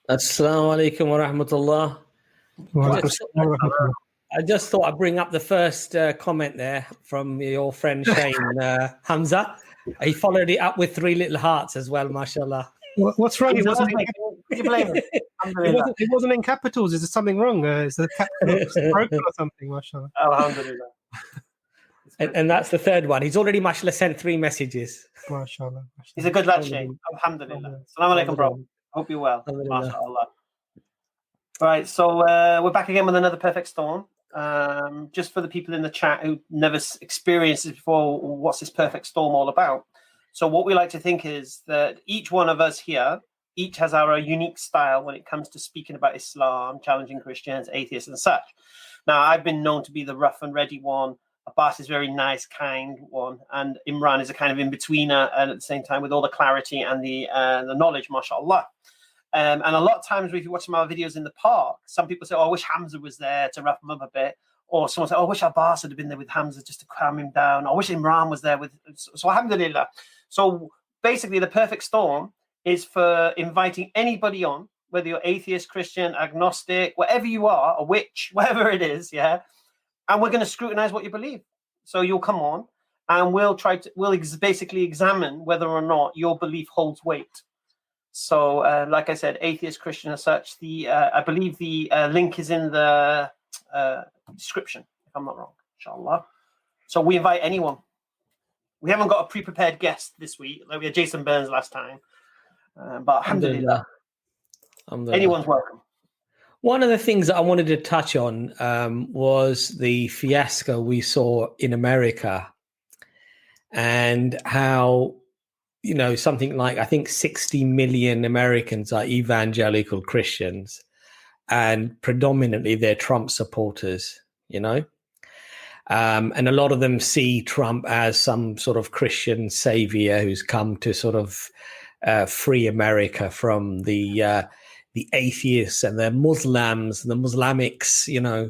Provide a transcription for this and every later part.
Assalamu alaikum wa rahmatullah. I just thought I'd bring up the first comment there from your friend Shane Hamza. He followed it up with 3 little hearts as well, mashallah. What's wrong? It wasn't in capitals. Is there something wrong? Is the capital broken or something, mashallah? Alhamdulillah. And that's the third one. He's already, mashallah, sent 3 messages. Mashallah. He's a good lad, Shane. Alhamdulillah. Assalamu alaikum, bro. Hope you're well. Mashallah. Right, so we're back again with another perfect storm. Just for the people in the chat who never experienced it before, what's this perfect storm all about? So what we like to think is that each one of us here, each has our unique style when it comes to speaking about Islam, challenging Christians, atheists, and such. Now, I've been known to be the rough and ready one. Abbas is very nice, kind one, and Imran is a kind of in-betweener, and at the same time with all the clarity and the knowledge, mashallah. And a lot of times, if you watch some of our videos in the park, some people say, "Oh, I wish Hamza was there to rough him up a bit," or someone say, "Oh, I wish Abbas had been there with Hamza just to calm him down." I wish Imran was there with. So, alhamdulillah. So basically, the perfect storm is for inviting anybody on, whether you're atheist, Christian, agnostic, whatever you are, a witch, whatever it is, yeah. And we're going to scrutinize what you believe. So you'll come on, and we'll basically examine whether or not your belief holds weight. So, like I said, atheist, Christian, as such. I believe the link is in the description, if I'm not wrong, inshallah. So we invite anyone. We haven't got a pre-prepared guest this week, like we had Jason Burns last time. But alhamdulillah, anyone's welcome. One of the things that I wanted to touch on was the fiasco we saw in America, and how, you know, something like, I think 60 million Americans are evangelical Christians, and predominantly they're Trump supporters, you know. And a lot of them see Trump as some sort of Christian savior who's come to sort of free America from the atheists and the Muslims and the Muslimics, you know.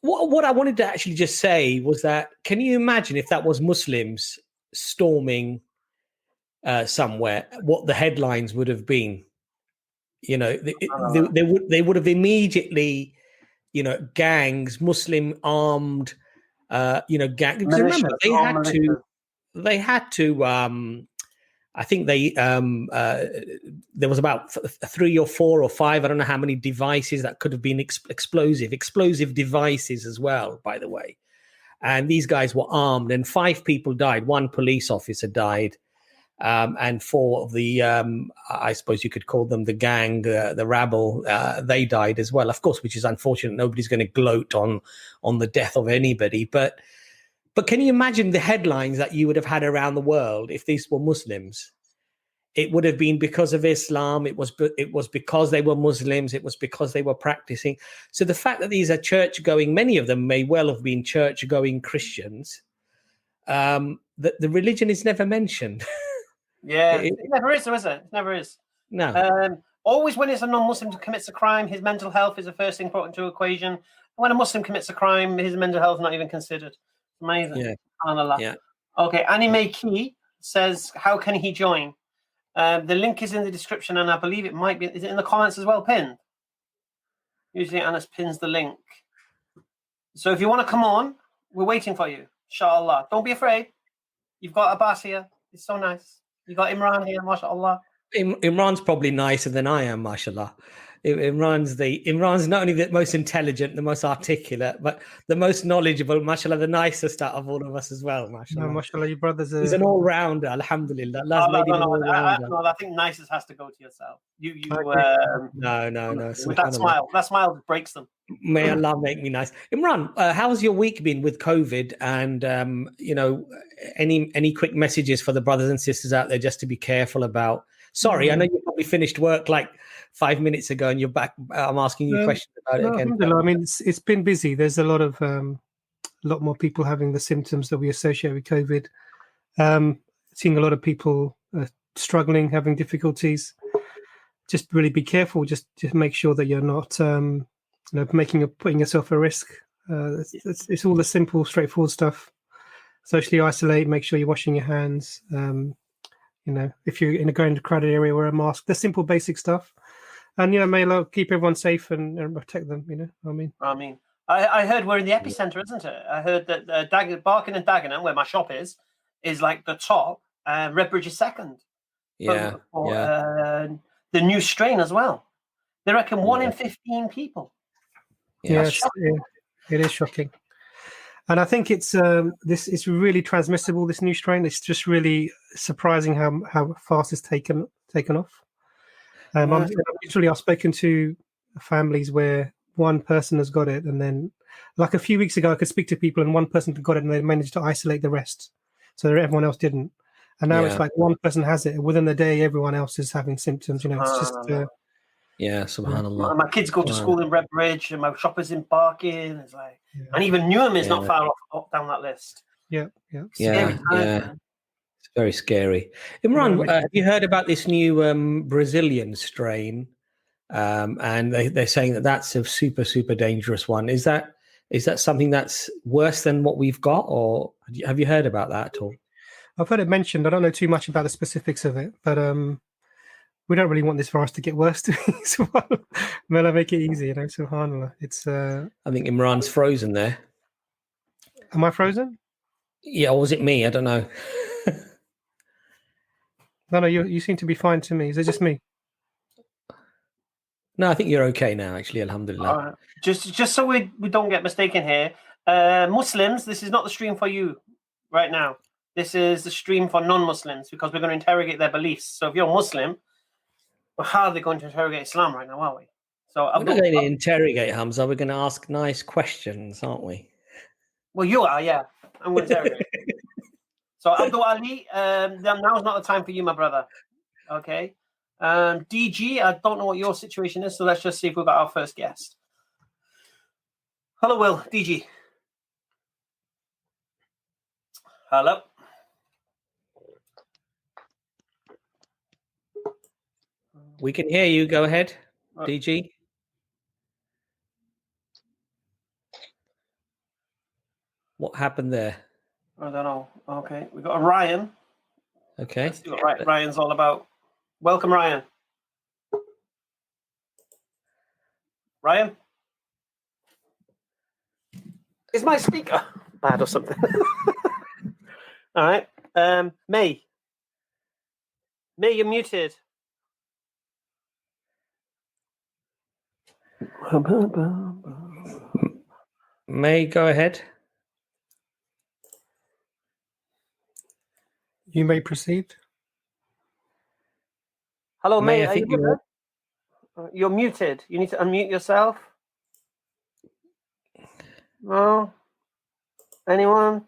What I wanted to actually just say was that, can you imagine if that was Muslims storming somewhere, what the headlines would have been? You know, they would have immediately, you know, gangs, Muslim armed, you know, gangs. Remember, they had to. I think there was about 3 or 4 or 5. I don't know how many devices that could have been explosive devices as well, by the way. And these guys were armed, and 5 people died. 1 police officer died, and 4 of the, I suppose you could call them the gang, the rabble, they died as well. Of course, which is unfortunate. Nobody's going to gloat on the death of anybody, but can you imagine the headlines that you would have had around the world if these were Muslims? It would have been because of Islam. It was because they were Muslims. It was because they were practicing. So the fact that these are church-going, many of them may well have been church-going Christians, that the religion is never mentioned. Yeah, it never is, is it? It never is. No. Always when it's a non-Muslim who commits a crime, his mental health is the first thing brought into equation. When a Muslim commits a crime, his mental health is not even considered. Amazing. Yeah. Yeah. Okay. Anime Key says, how can he join? The link is in the description, and I believe it might be. Is it in the comments as well, pinned? Usually Anas pins the link. So if you want to come on, we're waiting for you. Inshallah. Don't be afraid. You've got Abbas here. It's so nice. You've got Imran here, mashallah. Imran's probably nicer than I am, mashallah. Imran's not only the most intelligent, the most articulate, but the most knowledgeable, mashallah, the nicest out of all of us as well, mashallah. No, mashallah, your brother's he's an all-rounder, alhamdulillah. I think nicest has to go to yourself. No. With that smile breaks them. May Allah make me nice. Imran, how's your week been with COVID? And you know, any quick messages for the brothers and sisters out there just to be careful about? Sorry, I know you probably finished work like 5 minutes ago, and you're back. I'm asking you questions about it again. I mean, it's been busy. There's a lot more people having the symptoms that we associate with COVID. Seeing a lot of people struggling, having difficulties. Just really be careful. Just make sure that you're not, putting yourself at risk. It's all the simple, straightforward stuff. Socially isolate. Make sure you're washing your hands. if you're in a going to crowded area, wear a mask. The simple, basic stuff, and may Allah keep everyone safe and protect them. I heard we're in the epicenter, isn't it? I heard that Barking and Dagenham, where my shop is like the top. Redbridge is second. Yeah. The new strain as well. They reckon 1 in 15 people. Yes, it is shocking. And I think it's really transmissible, this new strain. It's just really surprising how fast it's taken off. I've spoken to families where one person has got it, and then like a few weeks ago I could speak to people and one person got it and they managed to isolate the rest so that everyone else didn't. And now it's like one person has it, and within the day everyone else is having symptoms. It's just subhanallah. My kids go to school in Redbridge, and my shop is in Barking. It's like, and even Newham is not far off down that list. It's very scary. Imran, have you heard about this new Brazilian strain? And they're saying that's a super, super dangerous one. Is that something that's worse than what we've got, or have you heard about that at all? I've heard it mentioned. I don't know too much about the specifics of it, but we don't really want this virus to get worse. May I make it easy, subhanallah. It's. I think Imran's frozen there. Am I frozen? Yeah, or was it me? I don't know. No, you seem to be fine to me. Is it just me? No, I think you're okay now, actually, alhamdulillah. Just so we don't get mistaken here, Muslims, this is not the stream for you right now. This is the stream for non-Muslims, because we're going to interrogate their beliefs. So if you're a Muslim, we're hardly going to interrogate Islam right now, are we? So we're not going to interrogate, Hamza. We're going to ask nice questions, aren't we? Well, you are, yeah. I'm going to interrogate. So Abdul Ali, now's not the time for you, my brother. Okay. DG, I don't know what your situation is, so let's just see if we've got our first guest. Hello, Will. DG. Hello. We can hear you. Go ahead, DG. What happened there? I don't know. Okay, we got a Ryan. Okay. Let's see what Ryan's all about. Welcome, Ryan. Ryan? Is my speaker bad or something? All right. May, you're muted. May, go ahead. You may proceed. Hello, May. I think you're muted. You need to unmute yourself. No? Anyone?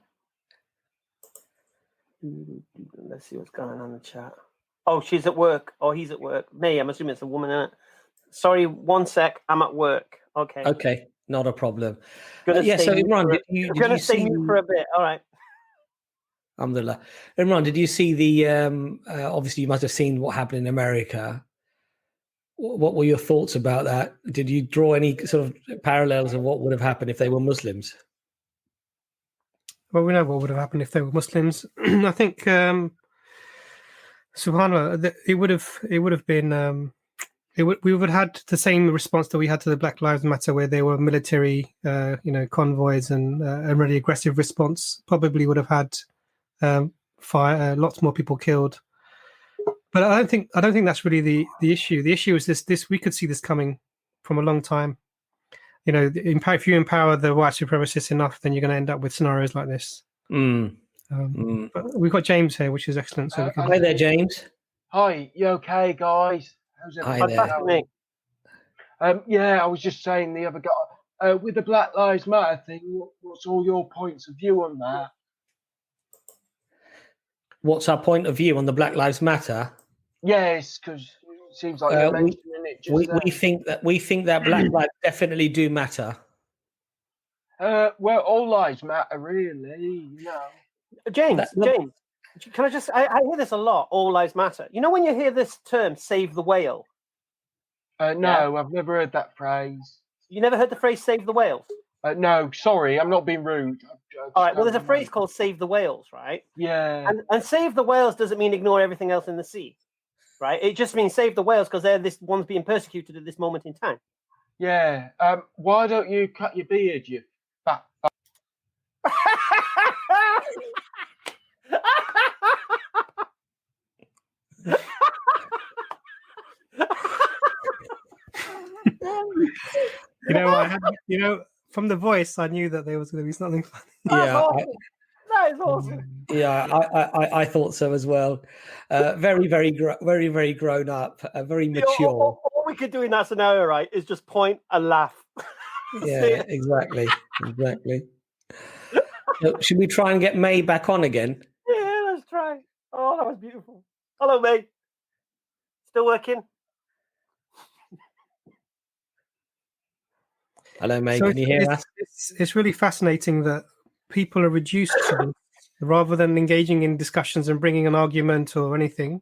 Let's see what's going on in the chat. Oh, she's at work. Oh, he's at work. May, I'm assuming it's a woman, isn't it? Sorry, 1 sec. I'm at work. Okay. Okay, not a problem. So Imran, did you stay mute for a bit. All right. Alhamdulillah. Imran, did you see the obviously you must have seen what happened in America. What were your thoughts about that? Did you draw any sort of parallels of what would have happened if they were Muslims? Well, we know what would have happened if they were Muslims. I think subhanAllah, it would have been we would have had the same response that we had to the Black Lives Matter, where there were military convoys and a really aggressive response. Probably would have had fire, lots more people killed. But I don't think that's really the issue. The issue is this we could see this coming from a long time. If you empower the white supremacists enough, then you're going to end up with scenarios like this. But we've got James here, which is excellent. So hi there, James. Hi, you okay, guys? How's everything going? I was just saying the other guy with the Black Lives Matter thing. What's all your points of view on that? What's our point of view on the Black Lives Matter? Yes, because it seems like you're mentioning it. We think that Black lives definitely do matter. Well, all lives matter, really. James, can I just? I hear this a lot. All lives matter. When you hear this term, "save the whale." No, I've never heard that phrase. You never heard the phrase "save the whales"? No, sorry, I'm not being rude. All right. Well, there's a phrase called "save the whales," right? Yeah. And save the whales doesn't mean ignore everything else in the sea, right? It just means save the whales because they're this one's being persecuted at this moment in time. Yeah. Why don't you cut your beard, you fat? From the voice, I knew that there was going to be something funny. Yeah, that is awesome. Yeah, I thought so as well. Very, very grown up, very mature. All we could do in that scenario, right, is just point and laugh. Yeah, exactly. So should we try and get May back on again? Yeah, let's try. Oh, that was beautiful. Hello, May. Still working? Hello, May. Can you hear us? It's really fascinating that people are reduced to this, rather than engaging in discussions and bringing an argument or anything.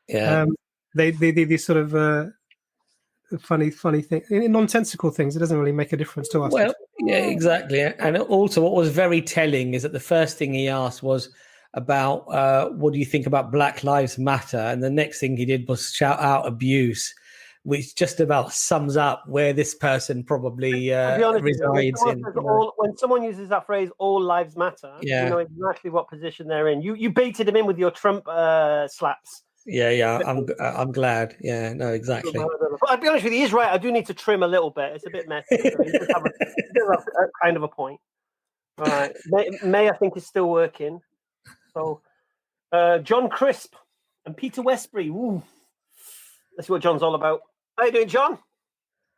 Yeah. They these sort of funny things, nonsensical things. It doesn't really make a difference to us. Well, yeah, exactly. And also, what was very telling is that the first thing he asked was about what do you think about Black Lives Matter, and the next thing he did was shout out abuse, which just about sums up where this person probably resides in. When someone uses that phrase, "all lives matter," you know exactly what position they're in. You baited him in with your Trump slaps. Yeah. I'm glad. Yeah, no, exactly. But I'll be honest with you, he's right. I do need to trim a little bit. It's a bit messy. So he does have a kind of a point. All right. May I think is still working. So John Crisp and Peter Westbury. Ooh. Let's see what John's all about. How you doing, John?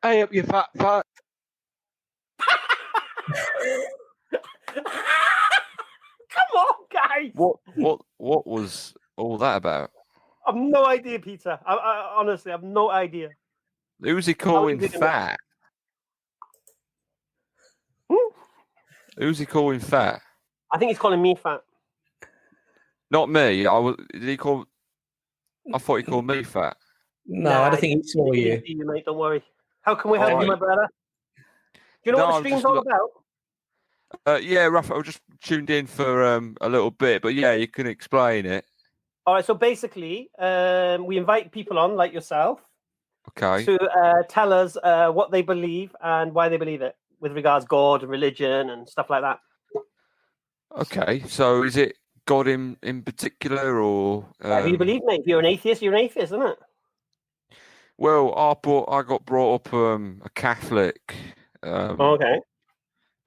Hey up, you fat. Come on, guys. What was all that about? I've no idea, Peter. I honestly have no idea. Who's he calling fat? Who's he calling fat? I think he's calling me fat. Not me. Did he call? I thought he called me fat. No, I don't think he saw you. You, mate. Don't worry. How can we help you, my brother? Do you know what the stream's all about? Yeah, Rafa, I just tuned in for a little bit, but yeah, you can explain it. All right, so basically, we invite people on like yourself, to tell us what they believe and why they believe it, with regards God, religion, and stuff like that. Okay, so is it God in particular, or who you believe, mate? If you're an atheist, you're an atheist, isn't it? Well, I got brought up a Catholic. Okay.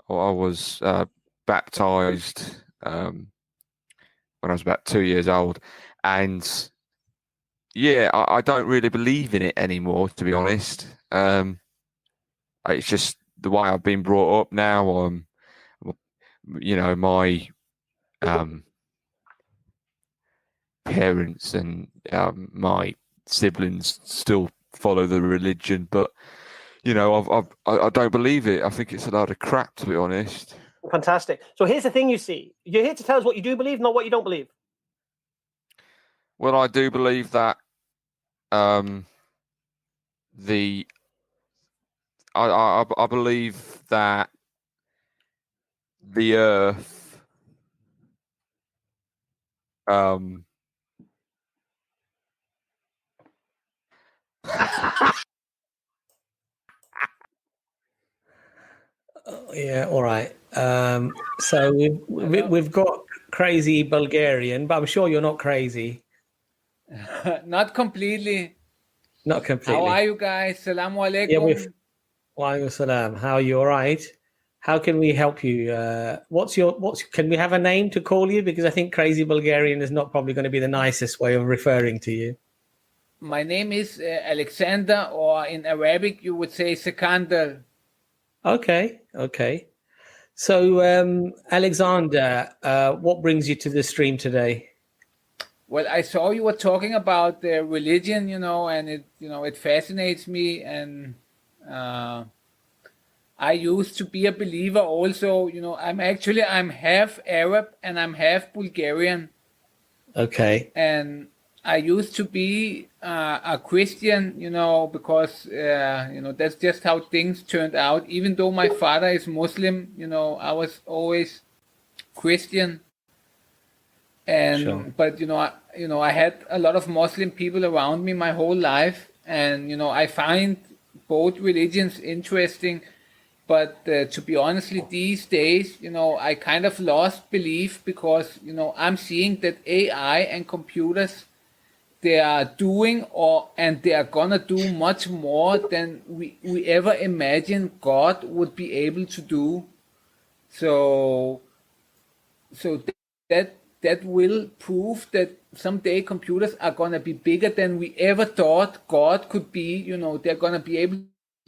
I was baptized when I was about 2 years old, and yeah, I don't really believe in it anymore, to be honest. It's just the way I've been brought up now. My parents and my siblings still follow the religion, but I don't believe it. I think it's a load of crap, to be honest. Fantastic. So here's the thing, you see. You're here to tell us what you do believe, not what you don't believe. Well, I do believe that I believe that the earth yeah, all right. So we've got crazy Bulgarian, but I'm sure you're not crazy. Not completely. Not completely. How are you guys? Assalamu alaikum. Yeah, wa alaikum salam. How are you? All right. How can we help you? Can we have a name to call you? Because I think crazy Bulgarian is not probably going to be the nicest way of referring to you. My name is Alexander, or in Arabic you would say Sikander. Okay. So, Alexander, what brings you to the stream today? Well, I saw you were talking about the religion, and it fascinates me. And I used to be a believer also. I'm half Arab and I'm half Bulgarian. Okay. And I used to be a Christian, because that's just how things turned out. Even though my father is Muslim, I was always Christian. And Sure. but I had a lot of Muslim people around me my whole life, and I find both religions interesting. But to be honestly, these days, I kind of lost belief because I'm seeing that AI and computers, they are doing and they are gonna do much more than we ever imagined God would be able to do. So that will prove that someday computers are gonna be bigger than we ever thought God could be. They're gonna be able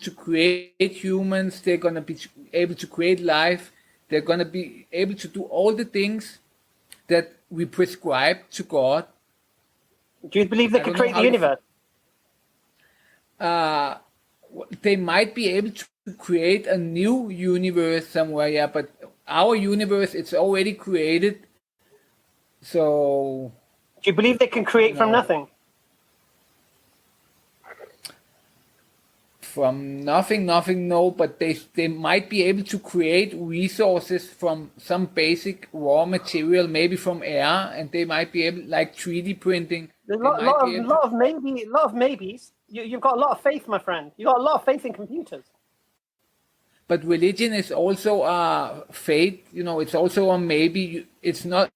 to create humans. They're gonna be able to create life. They're gonna be able to do all the things that we prescribe to God. Do you believe they could create the universe? They might be able to create a new universe somewhere, yeah, but our universe, it's already created. So do you believe they can create from nothing? From nothing, no, but they might be able to create resources from some basic raw material, maybe from air, and they might be able, like 3D printing. There's a lot of maybes. You've got a lot of faith, my friend. You've got a lot of faith in computers. But religion is also a faith. It's also a maybe. It's not.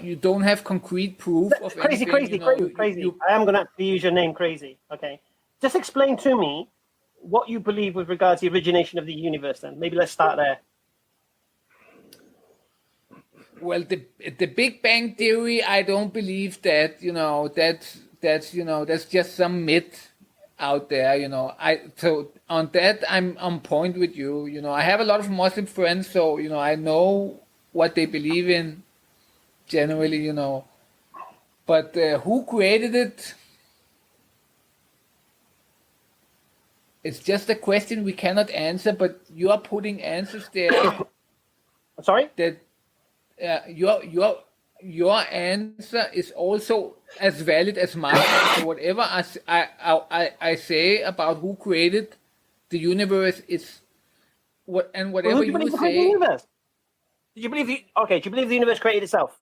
You don't have concrete proof of crazy. anything. Crazy. I am going to actually use your name, Crazy. Okay. Just explain to me what you believe with regards to the origination of the universe. Then maybe let's start there. Well, the Big Bang Theory, I don't believe that. That's just some myth out there. So on that, I'm on point with you. I have a lot of Muslim friends, so I know what they believe in generally. But who created it? It's just a question we cannot answer. But you are putting answers there. Sorry? That your answer is also as valid as mine. So whatever I say about who created the universe is whatever you you say. The universe? Do you believe the universe created itself?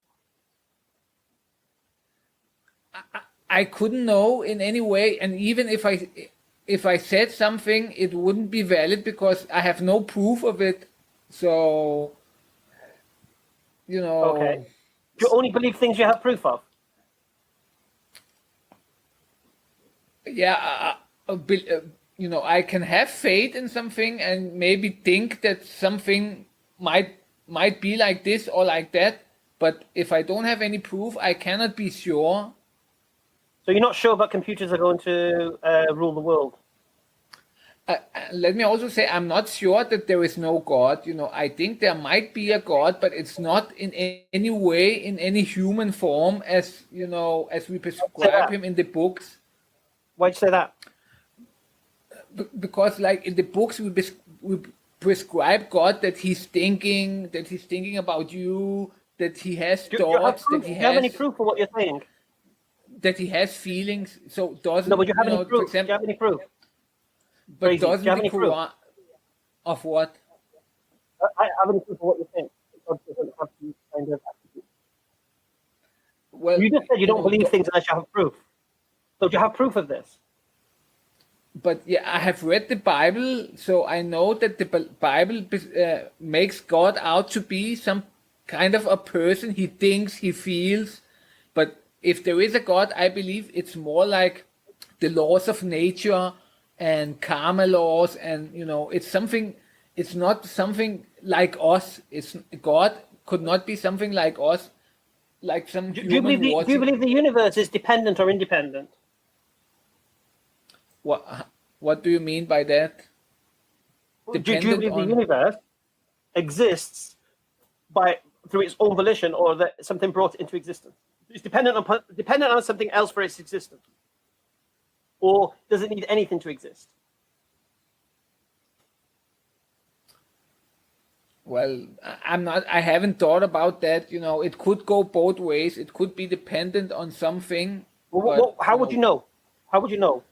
I couldn't know in any way, and even if I said something, it wouldn't be valid because I have no proof of it. So. Okay. Do you only believe things you have proof of? Yeah, I can have faith in something and maybe think that something might be like this or like that, but if I don't have any proof, I cannot be sure. So you're not sure that computers are going to rule the world? Let me also say, I'm not sure that there is no God. I think there might be a God, but it's not in any way in any human form as we prescribe him in the books. Why'd you say that? Because, like in the books, we prescribe God that he's thinking about you, that he has thoughts, that he has. Do you have any proof for what you're saying? That he has feelings. So doesn't. No, but you have any proof? Do you have any proof? But Crazy. doesn't the Quran of what? I have any proof of what you're saying. God doesn't have these kind of attributes. Well, you just said you don't believe things unless you have proof. So do you have proof of this? But yeah, I have read the Bible, so I know that the Bible makes God out to be some kind of a person. He thinks, he feels. But if there is a God, I believe it's more like the laws of nature and karma laws, and it's something. It's not something like us. God could not be something like us, like some. Do you believe the universe is dependent or independent? What do you mean by that? Do you believe the universe exists through its own volition, or that something brought it into existence? It's dependent on something else for its existence, or does it need anything to exist? Well, I haven't thought about that. It could go both ways. It could be dependent on something, Well, how would you know? How would you know?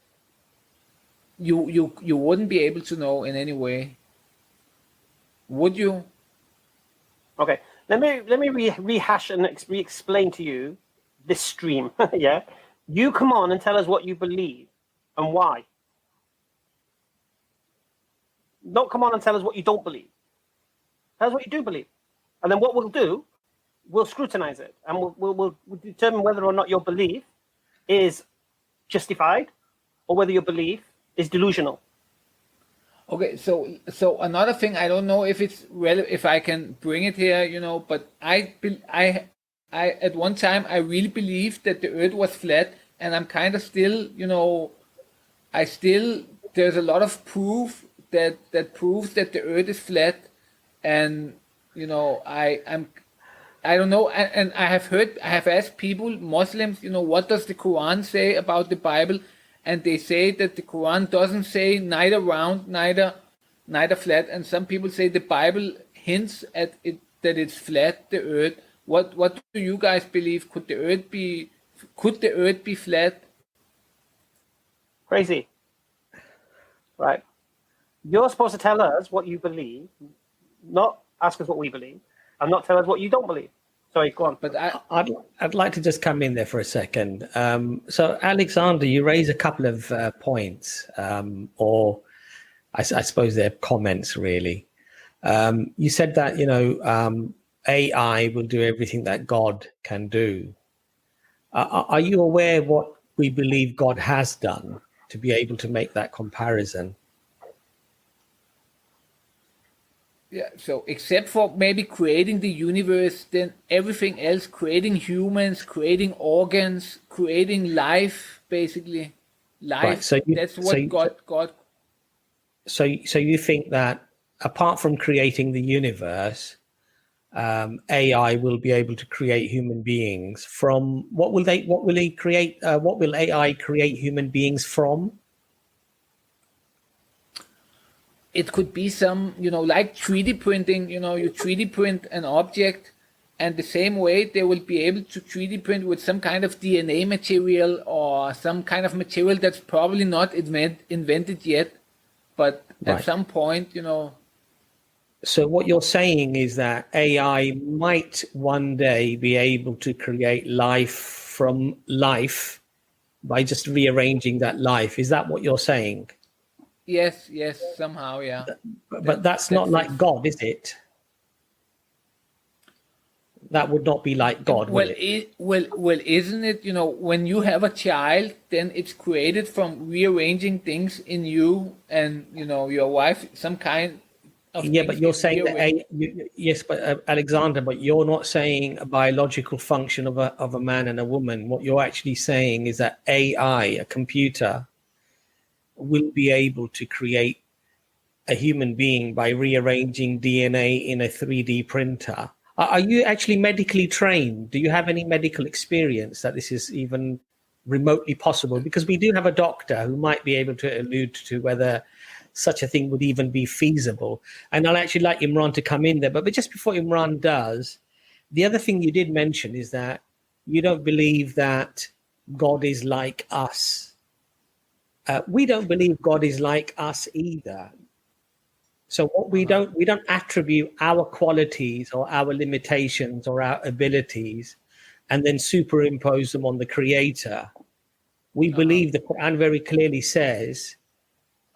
You wouldn't be able to know in any way, would you? Okay, let me rehash and re-explain to you this stream. Yeah, you come on and tell us what you believe and why. Don't come on and tell us what you don't believe. Tell us what you do believe, and then what we'll do, we'll scrutinize it, and we'll determine whether or not your belief is justified or whether your belief is delusional. Okay, so another thing, I don't know if it's if I can bring it here, but I at one time I really believed that the Earth was flat, and I'm kind of still, there's a lot of proof that proves that the Earth is flat, and I don't know, and I have asked people, Muslims, what does the Quran say about the Bible? And they say that the Quran doesn't say neither round, neither flat. And some people say the Bible hints at it that it's flat, the Earth. What do you guys believe? Could the Earth be flat? Crazy, right? You're supposed to tell us what you believe, not ask us what we believe, and not tell us what you don't believe. Sorry, go on. But I'd like to just come in there for a second. So, Alexander, you raise a couple of points, or I suppose they're comments, really. You said that, AI will do everything that God can do. Are you aware what we believe God has done to be able to make that comparison? Yeah, so except for maybe creating the universe, then everything else, creating humans, creating organs, creating life, basically. Life, right, so that's what God. So you think that apart from creating the universe, AI will be able to create human beings from what will AI create human beings from? It could be some, like 3D printing, you 3D print an object, and the same way they will be able to 3D print with some kind of DNA material or some kind of material that's probably not invented yet, but at some point, So what you're saying is that AI might one day be able to create life from life by just rearranging that life. Is that what you're saying? Yes, somehow, yeah. But that's not like God, is it? That would not be like God, well, will it? Well, isn't it, when you have a child, then it's created from rearranging things in you and, your wife, some kind of... Yeah, but you're saying that, yes, but Alexander, but you're not saying a biological function of a man and a woman. What you're actually saying is that AI, a computer, will be able to create a human being by rearranging DNA in a 3D printer. Are you actually medically trained? Do you have any medical experience that this is even remotely possible? Because we do have a doctor who might be able to allude to whether such a thing would even be feasible. And I'll actually like Imran to come in there. But just before Imran does, the other thing you did mention is that you don't believe that God is like us. We don't believe God is like us either. So what we don't attribute our qualities or our limitations or our abilities and then superimpose them on the Creator. We believe the Quran very clearly says,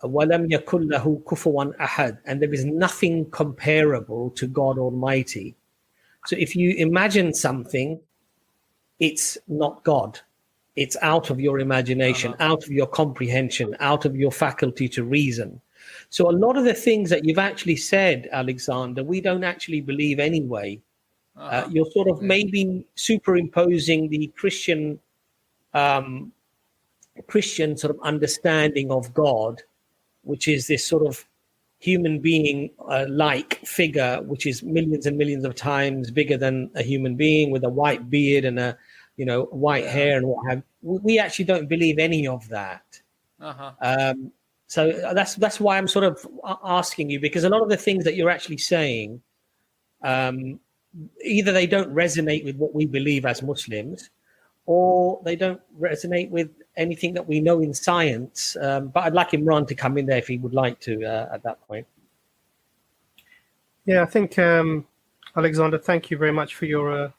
وَلَمْ يَكُنْ لَهُ كُفُوًا أَحَدٌ, and there is nothing comparable to God Almighty. So if you imagine something, it's not God. It's out of your imagination, out of your comprehension, out of your faculty to reason. So a lot of the things that you've actually said, Alexander, we don't actually believe anyway. You're sort of maybe superimposing the Christian sort of understanding of God, which is this sort of human being like figure, which is millions and millions of times bigger than a human being with a white beard and a white hair and what have. We actually don't believe any of that. So that's why I'm sort of asking you, because a lot of the things that you're actually saying, either they don't resonate with what we believe as Muslims, or they don't resonate with anything that we know in science. But I'd like Imran to come in there if he would like to at that point. Yeah, I think, Alexander, thank you very much for your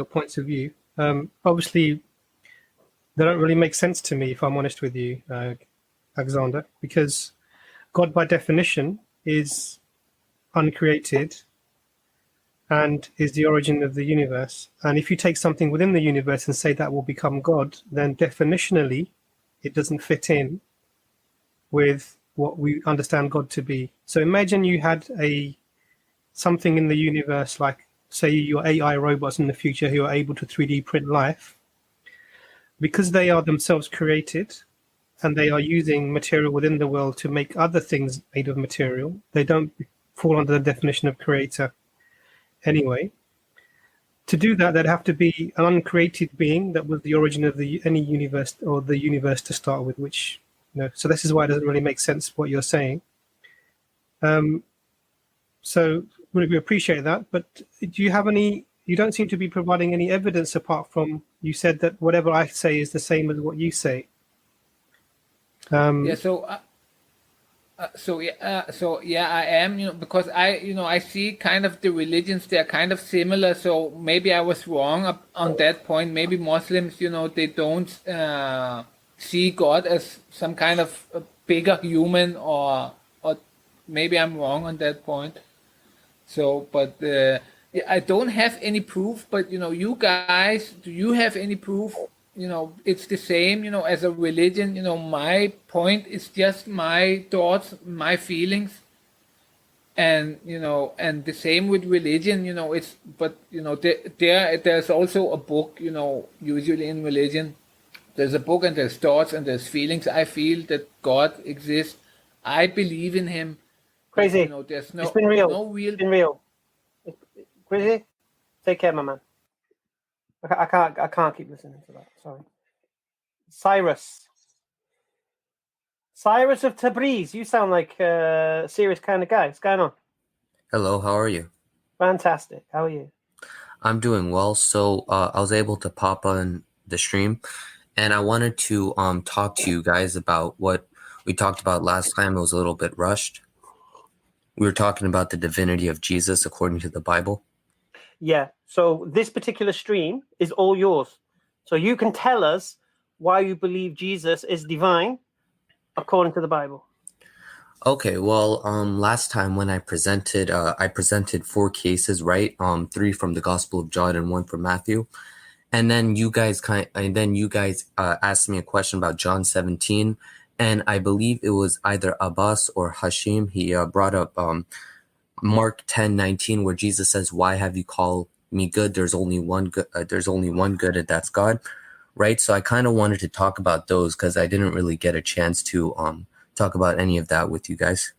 points of view. Obviously, they don't really make sense to me, if I'm honest with you, Alexander, because God, by definition, is uncreated and is the origin of the universe. And if you take something within the universe and say that will become God, then definitionally, it doesn't fit in with what we understand God to be. So imagine you had something in the universe, like say your AI robots in the future who are able to 3D print life. Because they are themselves created and they are using material within the world to make other things made of material, they don't fall under the definition of creator anyway. To do that, there'd have to be an uncreated being that was the origin of any universe, or the universe to start with, which, so this is why it doesn't really make sense what you're saying. So we appreciate that, but do you have any, you don't seem to be providing any evidence apart from, you said that whatever I say is the same as what you say. I am, because I see kind of the religions, they're kind of similar. So maybe I was wrong on that point. Maybe Muslims, they don't see God as some kind of a bigger human, or maybe I'm wrong on that point. So, but I don't have any proof. But you guys, do you have any proof? It's the same, as a religion. My point is just my thoughts, my feelings, and and the same with religion. There's also a book. Usually in religion, there's a book and there's thoughts and there's feelings. I feel that God exists. I believe in Him. Crazy. But, there's It's been real. No real. It's been real. Crazy. Take care, my man. I can't keep listening to that. Sorry. Cyrus of Tabriz. You sound like a serious kind of guy. What's going on? Hello, how are you? Fantastic. How are you? I'm doing well. So I was able to pop on the stream, and I wanted to talk to you guys about what we talked about last time. It was a little bit rushed. We were talking about the divinity of Jesus according to the Bible. Yeah. So this particular stream is all yours. So you can tell us why you believe Jesus is divine according to the Bible. Okay. Well, last time when I presented 4 cases, right? 3 from the Gospel of John and 1 from Matthew. And then you guys asked me a question about John 17, and I believe it was either Abbas or Hashim. He brought up Mark 10:19, where Jesus says, "Why have you called me good? There's only one good. And that's God." Right. So I kind of wanted to talk about those because I didn't really get a chance to talk about any of that with you guys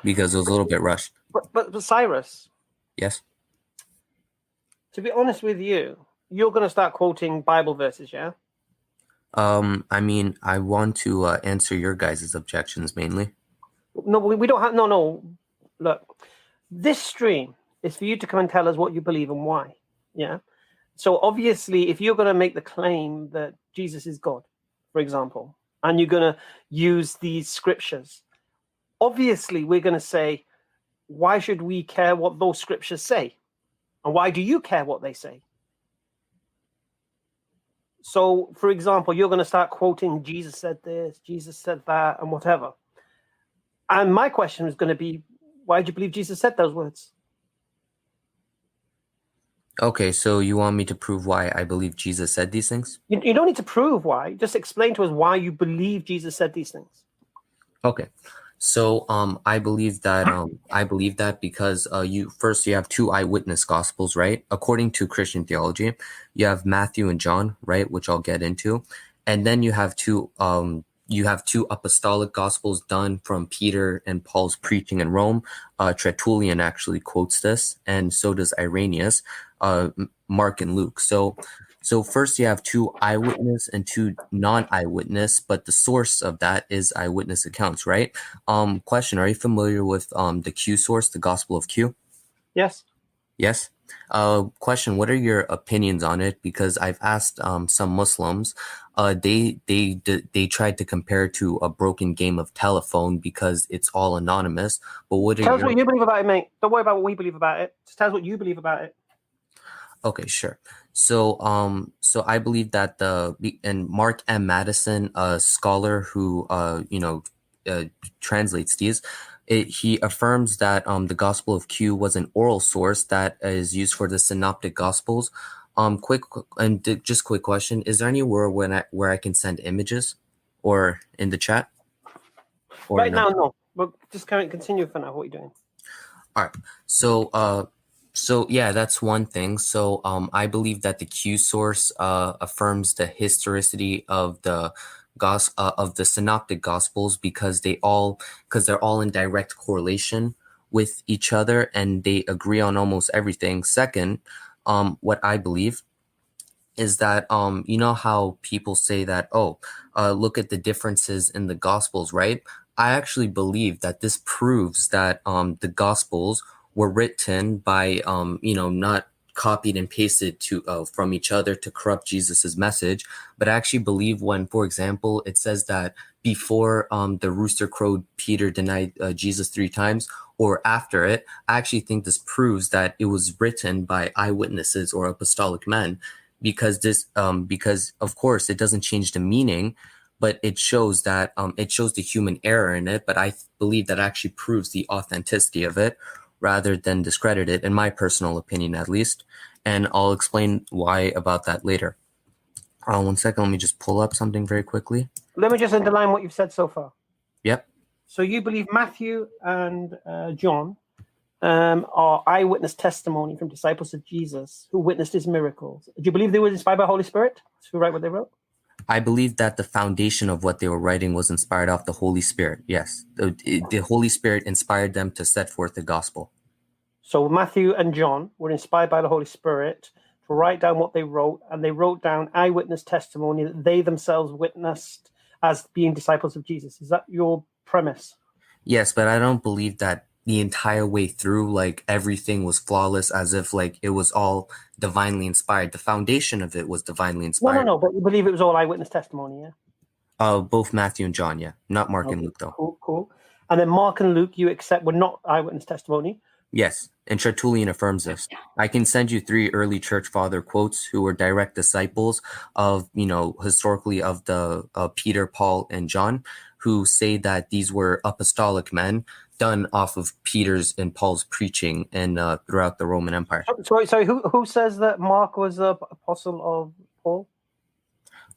because it was a little bit rushed. But Cyrus. Yes. To be honest with you, you're going to start quoting Bible verses, yeah? I mean, I want to answer your guys' objections mainly. No, we don't have. No. Look, this stream is for you to come and tell us what you believe and why. Yeah. So obviously, if you're going to make the claim that Jesus is God, for example, and you're going to use these scriptures, obviously we're going to say, why should we care what those scriptures say? And why do you care what they say? So, for example, you're going to start quoting Jesus said this, Jesus said that, and whatever. And my question is going to be, why do you believe Jesus said those words? Okay, so you want me to prove why I believe Jesus said these things? You don't need to prove why. Just explain to us why you believe Jesus said these things. Okay, so I believe that because you have 2 eyewitness gospels, right? According to Christian theology, you have Matthew and John, right, which I'll get into, and then you have two apostolic gospels done from Peter and Paul's preaching in Rome. Tertullian actually quotes this, and so does Irenaeus, Mark and Luke. So first you have 2 eyewitness and 2 non-eyewitness, but the source of that is eyewitness accounts, right? Question: are you familiar with the Q source, the Gospel of Q? Yes. Yes. Question: what are your opinions on it? Because I've asked some Muslims. They tried to compare it to a broken game of telephone because it's all anonymous. But tell us what you believe about it, mate. Don't worry about what we believe about it. Just tell us what you believe about it. Okay, sure. So I believe that and Mark M. Madison, a scholar who translates these, he affirms that the Gospel of Q was an oral source that is used for the Synoptic Gospels. Quick question: is there anywhere where I can send images, or in the chat? Or right now, no. But just continue for now. What are you doing? All right. So yeah, that's one thing. So I believe that the Q source affirms the historicity of the Synoptic Gospels because they're all in direct correlation with each other and they agree on almost everything. Second, what I believe is that you know how people say that look at the differences in the Gospels, right? I actually believe that this proves that the Gospels were written by not copied and pasted from each other to corrupt Jesus's message, but I actually believe when, for example, it says that before the rooster crowed, Peter denied Jesus 3 times, or after it, I actually think this proves that it was written by eyewitnesses or apostolic men, because of course it doesn't change the meaning, but it shows that it shows the human error in it. But I believe that actually proves the authenticity of it, rather than discredit it, in my personal opinion, at least. And I'll explain why about that later. 1 second, let me just pull up something very quickly. Let me just underline what you've said so far. Yep. So you believe Matthew and John are eyewitness testimony from disciples of Jesus who witnessed his miracles. Do you believe they were inspired by Holy Spirit to write what they wrote? I believe that the foundation of what they were writing was inspired off the Holy Spirit. Yes, the Holy Spirit inspired them to set forth the gospel. So Matthew and John were inspired by the Holy Spirit to write down what they wrote, and they wrote down eyewitness testimony that they themselves witnessed as being disciples of Jesus. Is that your premise? Yes, but I don't believe that the entire way through, like, everything was flawless, as if like it was all divinely inspired. The foundation of it was divinely inspired. No, but you believe it was all eyewitness testimony, yeah? Both Matthew and John, yeah. Not Mark and Luke, though. Cool. And then Mark and Luke, you accept, were not eyewitness testimony? Yes, and Tertullian affirms this. I can send you 3 early church father quotes who were direct disciples of, historically of the Peter, Paul, and John, who say that these were apostolic men done off of Peter's and Paul's preaching and throughout the Roman Empire. Sorry, who says that Mark was an apostle of Paul?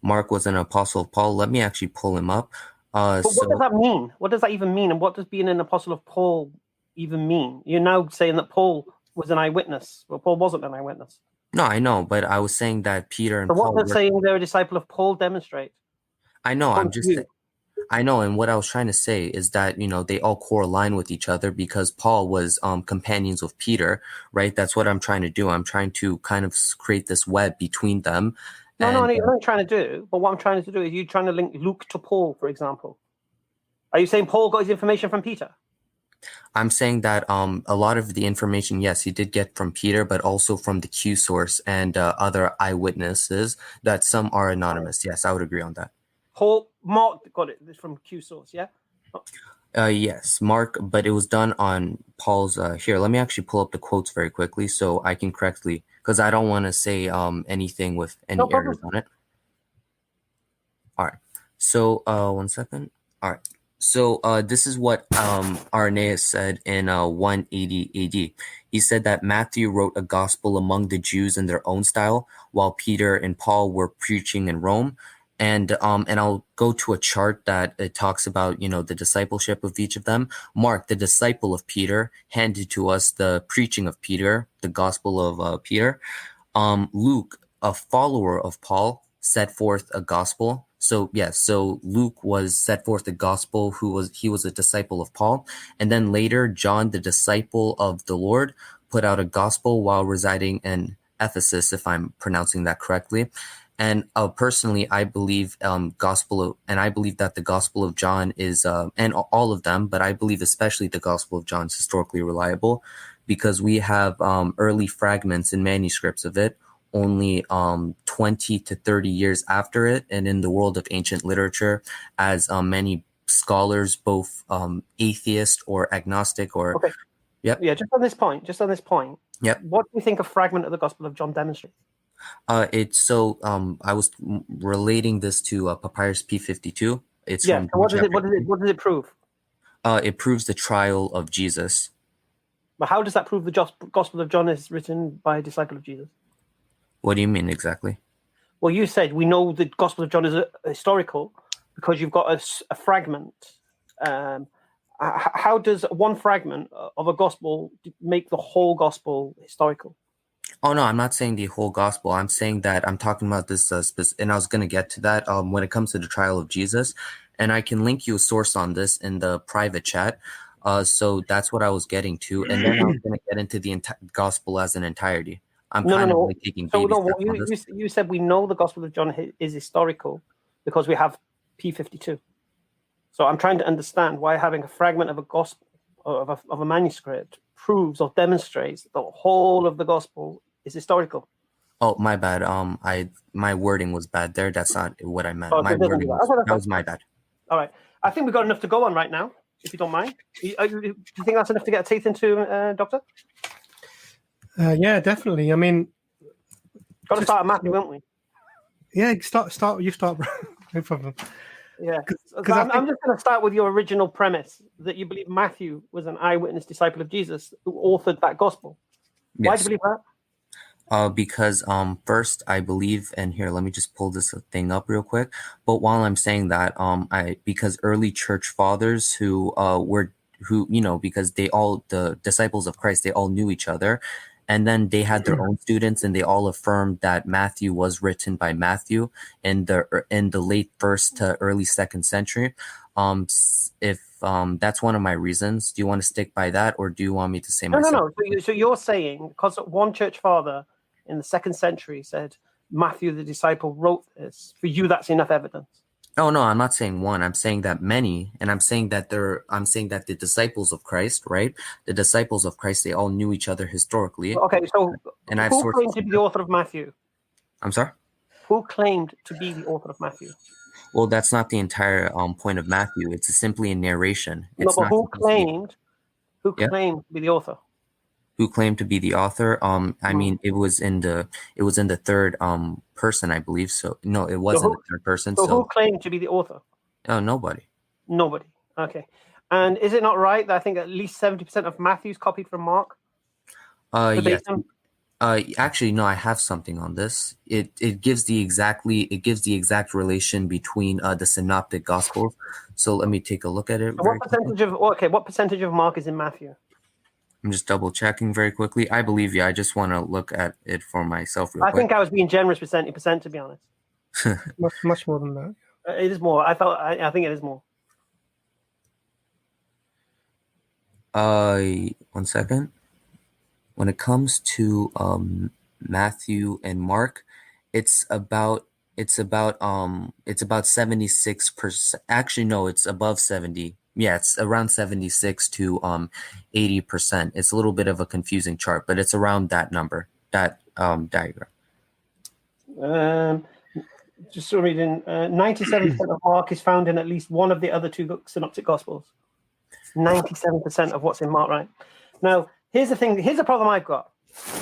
Mark was an apostle of Paul. Let me actually pull him up. But what does that mean? What does that even mean? And what does being an apostle of Paul even mean? You're now saying that Paul was an eyewitness. Well, Paul wasn't an eyewitness. No, I know, but I was saying that Peter and Paul. What they're saying they're a disciple of Paul demonstrate. I know. I know, and what I was trying to say is that they all correlate with each other because Paul was companions with Peter, right? That's what I'm trying to do. I'm trying to kind of create this web between them. No, you're not trying to do. But what I'm trying to do is you trying to link Luke to Paul, for example. Are you saying Paul got his information from Peter? I'm saying that a lot of the information, yes, he did get from Peter, but also from the Q source and other eyewitnesses. That some are anonymous. Yes, I would agree on that. Mark got it from Q source, yeah? Yes, Mark, but it was done on Paul's. Here, let me actually pull up the quotes very quickly so I can correctly, because I don't want to say anything with any errors on it. All right. So 1 second. All right. So this is what Irenaeus said in 180 AD. He said that Matthew wrote a gospel among the Jews in their own style, while Peter and Paul were preaching in Rome. And I'll go to a chart that it talks about, the discipleship of each of them. Mark, the disciple of Peter, handed to us the preaching of Peter, the gospel of Peter. Luke, a follower of Paul, set forth a gospel. So Luke was set forth the gospel. He was a disciple of Paul, and then later John, the disciple of the Lord, put out a gospel while residing in Ephesus, if I'm pronouncing that correctly. And personally, I believe I believe that the Gospel of John is, and all of them, but I believe especially the Gospel of John is historically reliable, because we have early fragments and manuscripts of it only 20 to 30 years after it. And in the world of ancient literature, as many scholars, both atheist or agnostic or... Okay. Yep. Yeah, just on this point. Yep. What do you think a fragment of the Gospel of John demonstrates? I was relating this to Papyrus P52. It's yeah. from So what does it prove? It proves the trial of Jesus. But how does that prove the Gospel of John is written by a disciple of Jesus? What do you mean exactly? Well, you said we know the Gospel of John is historical because you've got a fragment. How does one fragment of a gospel make the whole gospel historical? Oh, no, I'm not saying the whole gospel. I'm saying that I'm talking about this, and I was going to get to that when it comes to the trial of Jesus. And I can link you a source on this in the private chat. So that's what I was getting to. And then I was going to get into the gospel as an entirety. I'm like taking baby steps on this. You said we know the Gospel of John is historical because we have P52. So I'm trying to understand why having a fragment of a gospel of a manuscript proves or demonstrates that the whole of the gospel is historical. Oh, my bad. My wording was bad there. That's not what I meant. Oh, That was my bad. All right. I think we've got enough to go on right now, if you don't mind. Do you think that's enough to get teeth into, Doctor? Yeah, definitely. I mean, got to start at Matthew, won't we? Yeah, start. You start. No problem. Yeah, because I'm just going to start with your original premise that you believe Matthew was an eyewitness disciple of Jesus who authored that gospel. Yes. Why do you believe that? Because first I believe, and here let me just pull this thing up real quick. But while I'm saying that, because early church fathers because the disciples of Christ, they all knew each other. And then they had their own students, and they all affirmed that Matthew was written by Matthew in the late first to early second century. If that's one of my reasons, do you want to stick by that, or do you want me to say myself? No. So you're saying because one church father in the second century said Matthew the disciple wrote this, for you that's enough evidence? Oh no, I'm not saying one. I'm saying that many, and I'm saying that the disciples of Christ, right? The disciples of Christ, they all knew each other historically. Okay, so and who claimed to be the author of Matthew? I'm sorry? Who claimed to be the author of Matthew? Well, that's not the entire point of Matthew. It's simply a narration. Who claimed to be the author? Who claimed to be the author? I mean, it was in the third person, I believe. So no, it wasn't the third person. So who claimed to be the author? Oh, nobody. Nobody. Okay. And is it not right that I think at least 70% of Matthew's copied from Mark? Yes. Actually, no. I have something on this. It gives the exact relation between the synoptic gospels. So let me take a look at it. What percentage of Mark is in Matthew? I'm just double checking very quickly. I believe you. I just want to look at it for myself real quick. I think I was being generous with 70%, to be honest. much more than that. It is more. I think it is more. 1 second. When it comes to Matthew and Mark, it's about 76%. Actually, no, it's above 70. Yeah, it's around 76 to 80%. It's a little bit of a confusing chart, but it's around that number, that diagram. Just reading, 97% of Mark is found in at least one of the other two synoptic gospels. 97% of what's in Mark, right? Now, here's the thing. Here's the problem I've got.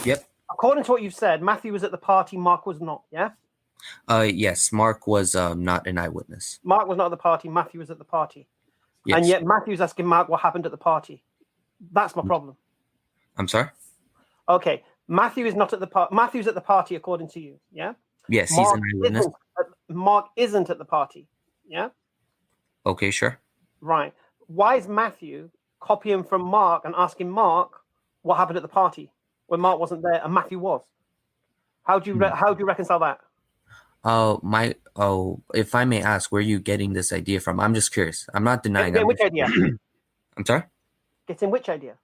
Yep. According to what you've said, Matthew was at the party, Mark was not, yeah? Yes, Mark was not an eyewitness. Mark was not at the party, Matthew was at the party. Yes. And yet Matthew's asking Mark what happened at the party. That's my problem. I'm sorry? Okay. Matthew is not at the party. Matthew's at the party according to you, yeah? Yes, he's an eyewitness. Mark isn't at the party, yeah? Okay, sure. Right. Why is Matthew copying from Mark and asking Mark what happened at the party when Mark wasn't there and Matthew was? How do you reconcile that? If I may ask, where are you getting this idea from? I'm just curious. I'm not denying. Which idea? I'm sorry? Getting which idea?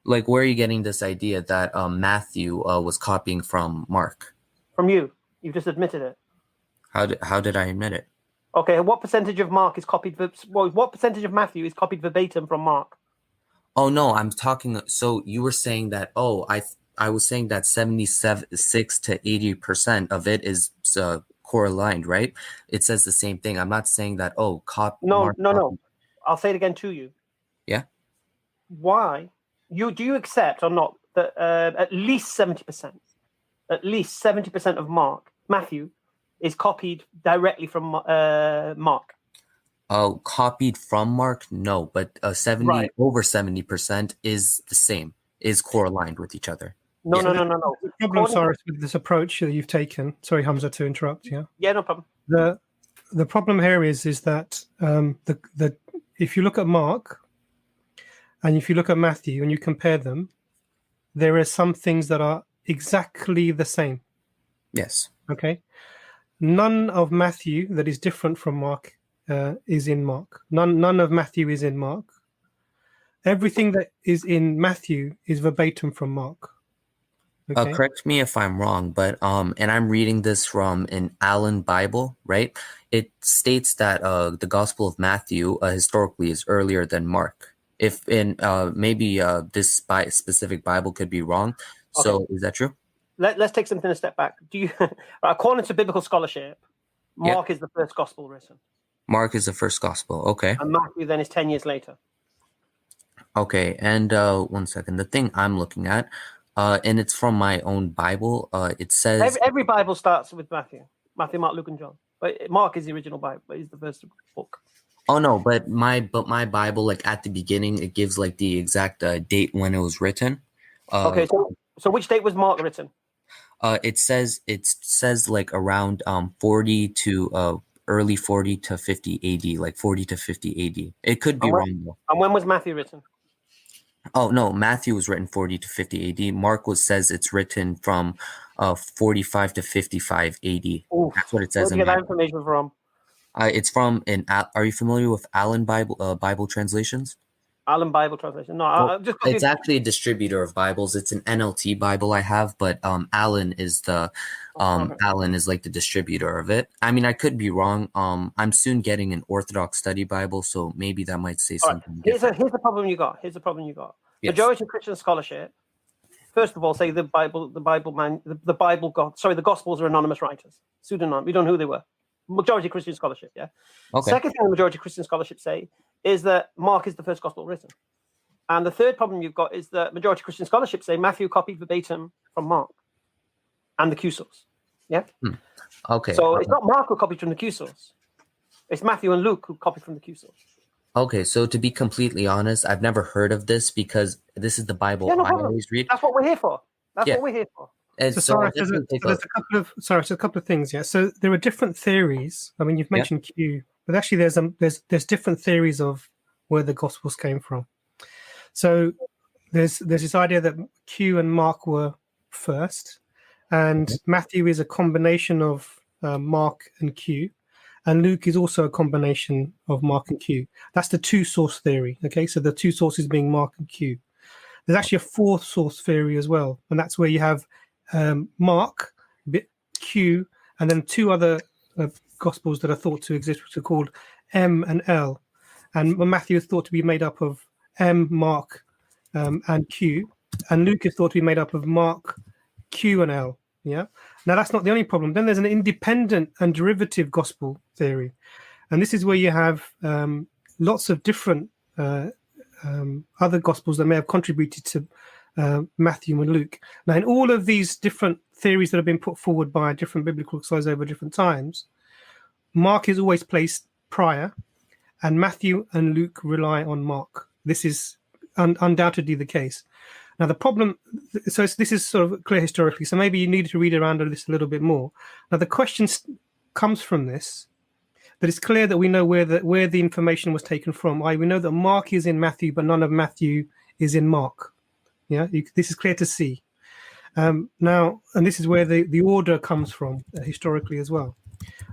Like, where are you getting this idea that Matthew was copying from Mark? From you. You've just admitted it. How did I admit it? Okay, what percentage of Mark is copied? What percentage of Matthew is copied verbatim from Mark? Oh no, I'm talking. So you were saying that? Oh, I was saying that 76 to 80% of it is core aligned, right? It says the same thing. I'm not saying that. Oh, No. I'll say it again to you. Yeah. Why? Do you accept or not that at least 70%, of Matthew, is copied directly from Mark? Oh, copied from Mark? No, but over 70% is the same, is core aligned with each other. No. The problem, Cyrus, with this approach that you've taken. Sorry, Hamza, to interrupt. Yeah. Yeah, no problem. The problem here is that if you look at Mark and if you look at Matthew and you compare them, there are some things that are exactly the same. Yes. Okay. None of Matthew that is different from Mark is in Mark. None of Matthew is in Mark. Everything that is in Matthew is verbatim from Mark. Okay? Correct me if I'm wrong, but and I'm reading this from an Allen Bible, right? It states that the Gospel of Matthew historically is earlier than Mark. If in maybe this specific Bible could be wrong. Okay. So is that true? Let's take something a step back. According to biblical scholarship, Mark is the first gospel written. Mark is the first gospel. Okay. And Matthew then is 10 years later. Okay, and 1 second. The thing I'm looking at, and it's from my own Bible. It says every Bible starts with Matthew, Mark, Luke, and John. But Mark is the original Bible. He's the first book. Oh no, but my Bible, like at the beginning, it gives like the exact date when it was written. Okay, so which date was Mark written? It says like around 40 to early 40 to 50 AD, like 40 to 50 AD. It could be wrong though. And when was Matthew written? Oh no, Matthew was written 40 to 50 AD. Mark says it's written from 45 to 55 AD. Oof. That's what it says. Where do you get that information from? It's from are you familiar with Allen Bible translations? Allen Bible translation. No, well, it's actually a distributor of Bibles. It's an NLT Bible I have, but Allen is Allen is like the distributor of it. I mean, I could be wrong. I'm soon getting an Orthodox Study Bible, so maybe that might say something. Here's the problem you got. Yes. Majority of Christian scholarship, first of all, say the Gospels are anonymous writers, pseudonym. We don't know who they were. Majority of Christian scholarship, yeah. Okay. Second thing the majority of Christian scholarship say is that Mark is the first gospel written. And the third problem you've got is that majority of Christian scholarship say Matthew copied verbatim from Mark and the Q source. Yeah? Okay. So it's not Mark who copied from the Q source. It's Matthew and Luke who copied from the Q source. Okay, so to be completely honest, I've never heard of this because this is the Bible I always read. That's what we're here for. What we're here for. And so there's a couple of things, yeah. So there are different theories. I mean, you've mentioned Q, but actually there's different theories of where the Gospels came from. So there's this idea that Q and Mark were first, and Matthew is a combination of Mark and Q, and Luke is also a combination of Mark and Q. That's the two source theory. Okay, so the two sources being Mark and Q. There's actually a fourth source theory as well, and that's where you have Mark, Q, and then two other Gospels that are thought to exist, which are called M and L. And Matthew is thought to be made up of M, Mark, and Q, and Luke is thought to be made up of Mark, Q, and L. Yeah. Now that's not the only problem. Then there's an independent and derivative Gospel theory, and this is where you have lots of different other Gospels that may have contributed to Matthew and Luke. Now, in all of these different theories that have been put forward by different biblical scholars over different times, Mark is always placed prior, and Matthew and Luke rely on Mark. This is undoubtedly the case. Now, the problem, so this is sort of clear historically, so maybe you need to read around this a little bit more. Now, the question comes from this, that it's clear that we know where the information was taken from. We know that Mark is in Matthew, but none of Matthew is in Mark. Yeah, this is clear to see. Now, and this is where the order comes from historically as well.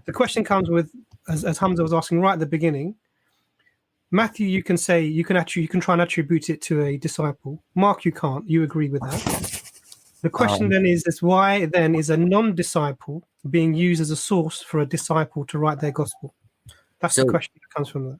The question comes with, as Hamza was asking right at the beginning, Matthew, you can try and attribute it to a disciple. Mark, you can't. You agree with that. The question then is why then is a non-disciple being used as a source for a disciple to write their gospel? That's the question that comes from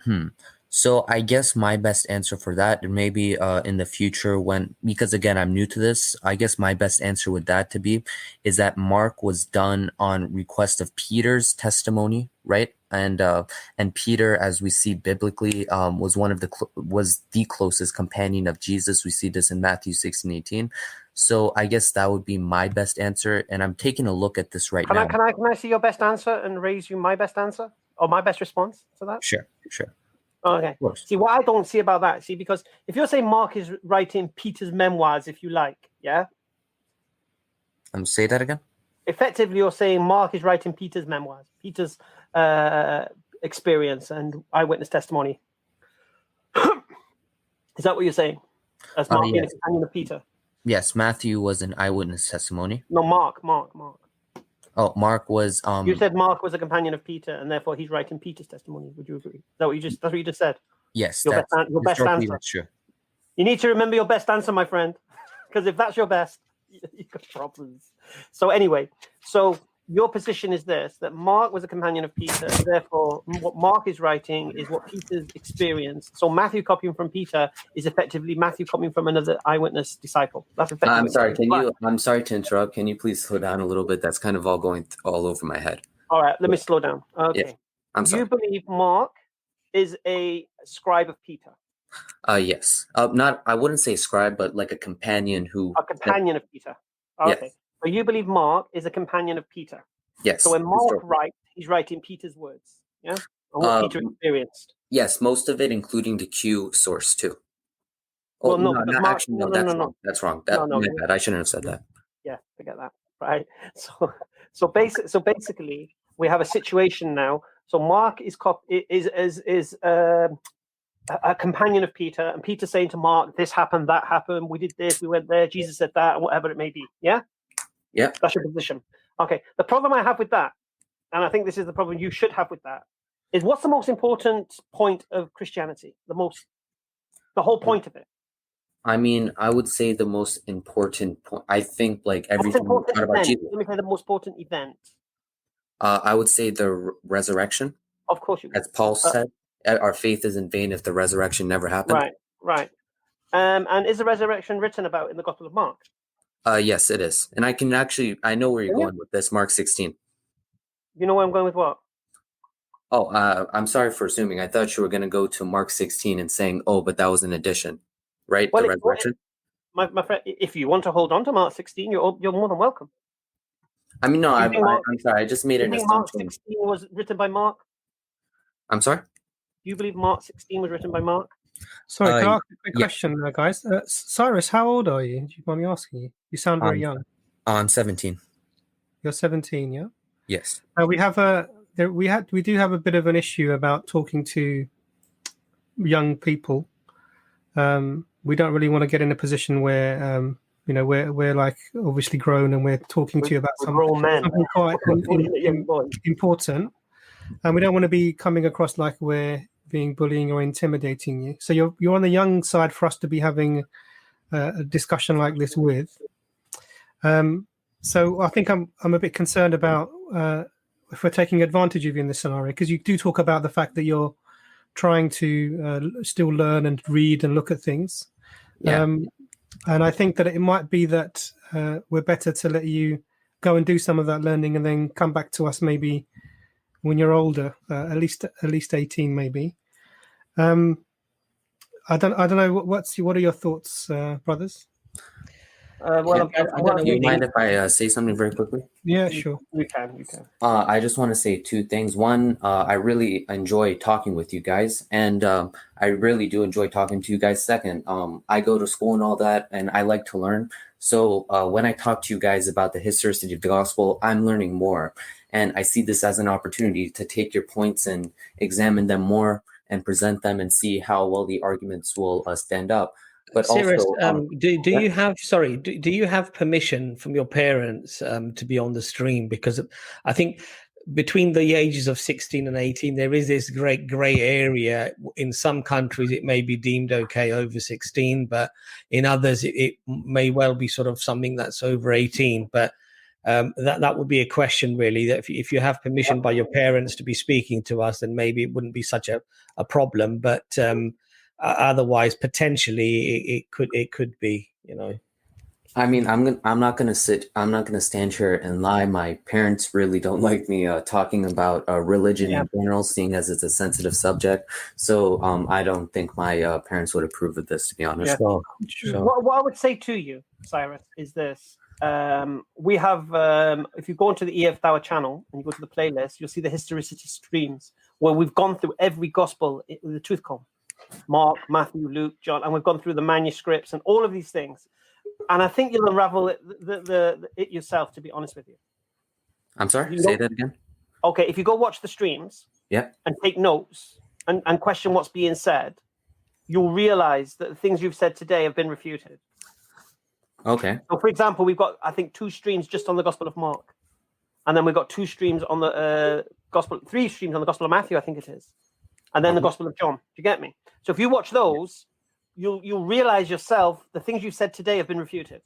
that. So I guess my best answer for that, and maybe in the future because again, I'm new to this, I guess my best answer with that to be is that Mark was done on request of Peter's testimony, right? And Peter, as we see biblically, was was the closest companion of Jesus. We see this in Matthew 16:18. So I guess that would be my best answer. And I'm taking a look at this now. Can I see your best answer and raise you my best answer or my best response to that? Sure. Okay. See, what I don't see about that, because if you're saying Mark is writing Peter's memoirs, if you like, yeah? Say that again? Effectively, you're saying Mark is writing Peter's memoirs, Peter's experience and eyewitness testimony. Is that what you're saying? As Mark being a companion of Peter? Yes, Matthew was an eyewitness testimony. No, Mark. Oh, Mark was. You said Mark was a companion of Peter, and therefore he's writing Peter's testimony. Would you agree? That's what you just said. Yes, your best answer. That's true. You need to remember your best answer, my friend, because if that's your best, you've got problems. So anyway, your position is this: that Mark was a companion of Peter, and therefore what Mark is writing is what Peter's experienced. So Matthew copying from Peter is effectively Matthew copying from another eyewitness disciple. That's effectively. I'm sorry. I'm sorry to interrupt. Can you please slow down a little bit? That's kind of all going all over my head. All right, let me slow down. Okay. Yeah, I'm sorry. You believe Mark is a scribe of Peter? Yes. I wouldn't say scribe, but like a companion who. A companion of Peter. Okay. Yes. So you believe Mark is a companion of Peter? Yes. So when Mark writes, he's writing Peter's words, yeah? Or what Peter experienced? Yes, most of it, including the Q source too. Well, no, wrong. That's wrong. I shouldn't have said that. Yeah, forget that. Right. So basically, we have a situation now. So Mark is a companion of Peter, and Peter saying to Mark, "This happened, that happened. We did this, we went there. Jesus said that, and whatever it may be." Yeah. Yeah. That's your position. Okay. The problem I have with that, and I think this is the problem you should have with that, is what's the most important point of Christianity? The whole point of it. I mean, I would say the most important point. I think like everything about Jesus. Let me say the most important event. I would say the resurrection. Of course you would. As Paul said, our faith is in vain if the resurrection never happened. Right. And is the resurrection written about in the Gospel of Mark? Yes, it is. And I know where you're going with this, Mark 16. You know where I'm going with what? Oh, I'm sorry for assuming. I thought you were going to go to Mark 16 and saying, oh, but that was an addition, right? Well, the resurrection? My friend, if you want to hold on to Mark 16, you're more than welcome. I mean, no, I'm sorry. I just made an assumption. Mark 16 was written by Mark? I'm sorry? Do you believe Mark 16 was written by Mark? Sorry, can I ask a quick question, guys? Cyrus, how old are you? Do you mind me asking you? You sound very young. I'm 17. You're 17, yeah? Yes. We do have a bit of an issue about talking to young people. We don't really want to get in a position where we're like obviously grown and we're talking to you about something quite important, and we don't want to be coming across like we're being bullying or intimidating you. So you're on the young side for us to be having a discussion like this with. So I think I'm a bit concerned about if we're taking advantage of you in this scenario, because you do talk about the fact that you're trying to still learn and read and look at things. Yeah. And I think that it might be that we're better to let you go and do some of that learning and then come back to us maybe when you're older, at least 18 maybe. I don't know what are your thoughts, brothers? Do you mind if I say something very quickly? Yeah, sure. You can. I just want to say two things. One, I really enjoy talking with you guys, and I really do enjoy talking to you guys. Second, I go to school and all that, and I like to learn. So when I talk to you guys about the historicity of the gospel, I'm learning more, and I see this as an opportunity to take your points and examine them more and present them and see how well the arguments will stand up. But Cyrus, also, do you have permission from your parents to be on the stream? Because I think between the ages of 16 and 18, there is this great gray area. In some countries, it may be deemed okay over 16, but in others, it may well be sort of something that's over 18. But that would be a question, really, that if you have permission by your parents to be speaking to us, then maybe it wouldn't be such a problem. But otherwise, potentially, it could be, you know. I mean, I'm not gonna stand here and lie. My parents really don't like me talking about religion in general, seeing as it's a sensitive subject. So I don't think my parents would approve of this, to be honest. Yeah. Sure. What I would say to you, Cyrus, is this. We have, if you go into the EFDawah channel and you go to the playlist, you'll see the historicity streams where we've gone through every gospel with the truth column. Mark, Matthew, Luke, John, and we've gone through the manuscripts and all of these things. And I think you'll unravel it yourself, to be honest with you. I'm sorry? Say that again? Okay, if you go watch the streams and take notes and question what's being said, you'll realize that the things you've said today have been refuted. Okay. So, for example, we've got, I think, 2 streams just on the Gospel of Mark. And then we've got 2 streams on the 3 streams on the Gospel of Matthew, I think it is. And then the Gospel of John. Do you get me? So if you watch those, you'll realize yourself the things you've said today have been refuted.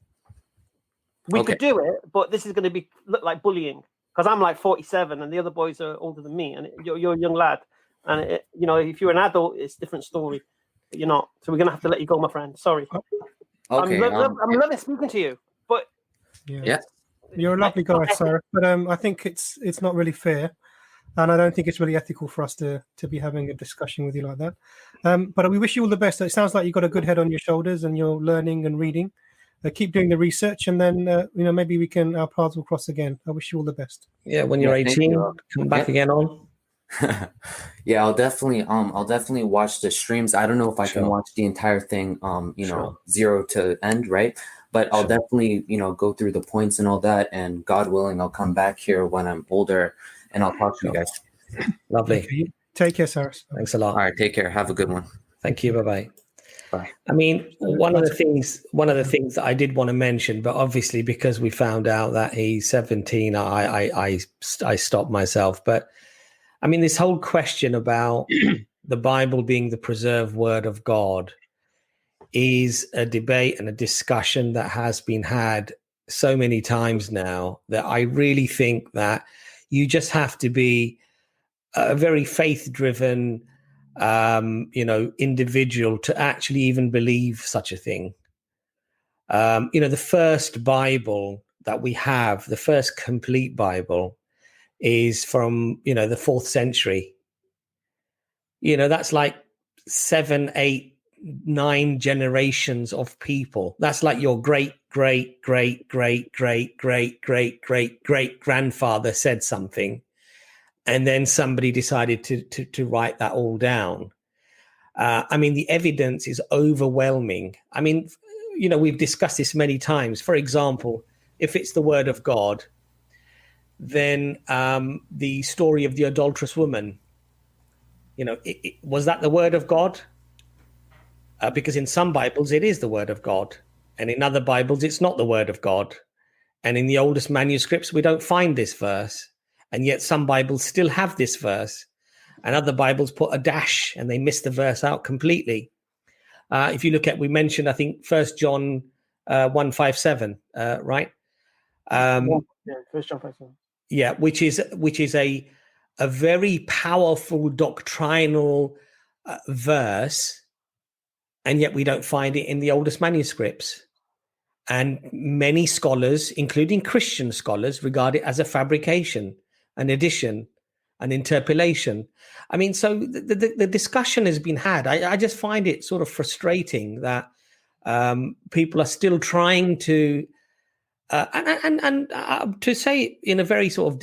We could do it, but this is going to look like bullying, because I'm like 47 and the other boys are older than me, and you're a young lad. And if you're an adult, it's a different story. But you're not. So we're going to have to let you go, my friend. Sorry. Okay. I'm loving speaking to you, but you're a lovely guy, sir. But I think it's not really fair. And I don't think it's really ethical for us to be having a discussion with you like that. But we wish you all the best. It sounds like you've got a good head on your shoulders and you're learning and reading. Keep doing the research, and then maybe our paths will cross again. I wish you all the best. Yeah, when you're 18, come back again on. Yeah, I'll definitely watch the streams. I don't know if I can watch the entire thing, zero to end, right? But I'll definitely, go through the points and all that. And God willing, I'll come back here when I'm older. And I'll talk to you guys. Lovely. Take care, Cyrus. Thanks a lot. All right. Take care. Have a good one. Thank you. Bye-bye. Bye. I mean, one of the things that I did want to mention, but obviously because we found out that he's 17, I stopped myself. But I mean, this whole question about the Bible being the preserved word of God is a debate and a discussion that has been had so many times now that I really think that you just have to be a very faith-driven, individual to actually even believe such a thing. The first Bible that we have, the first complete Bible, is from, the 4th century. That's like 7, 8, 9 generations of people. That's like your great grandfather said something, and then somebody decided to write that all down. I mean, the evidence is overwhelming. I mean, we've discussed this many times. For example, if it's the word of God, then the story of the adulterous woman, was that the word of God? Because in some Bibles, it is the word of God. And in other Bibles, it's not the word of God. And in the oldest manuscripts, we don't find this verse. And yet some Bibles still have this verse. And other Bibles put a dash and they miss the verse out completely. If you look at, we mentioned, I think, 1 John 1:5-7, right? 1 John 5:7. Yeah, which is a very powerful doctrinal verse. And yet we don't find it in the oldest manuscripts. And many scholars, including Christian scholars, regard it as a fabrication, an addition, an interpolation. I mean, so the discussion has been had. I just find it sort of frustrating that people are still trying to, to say it in a very sort of,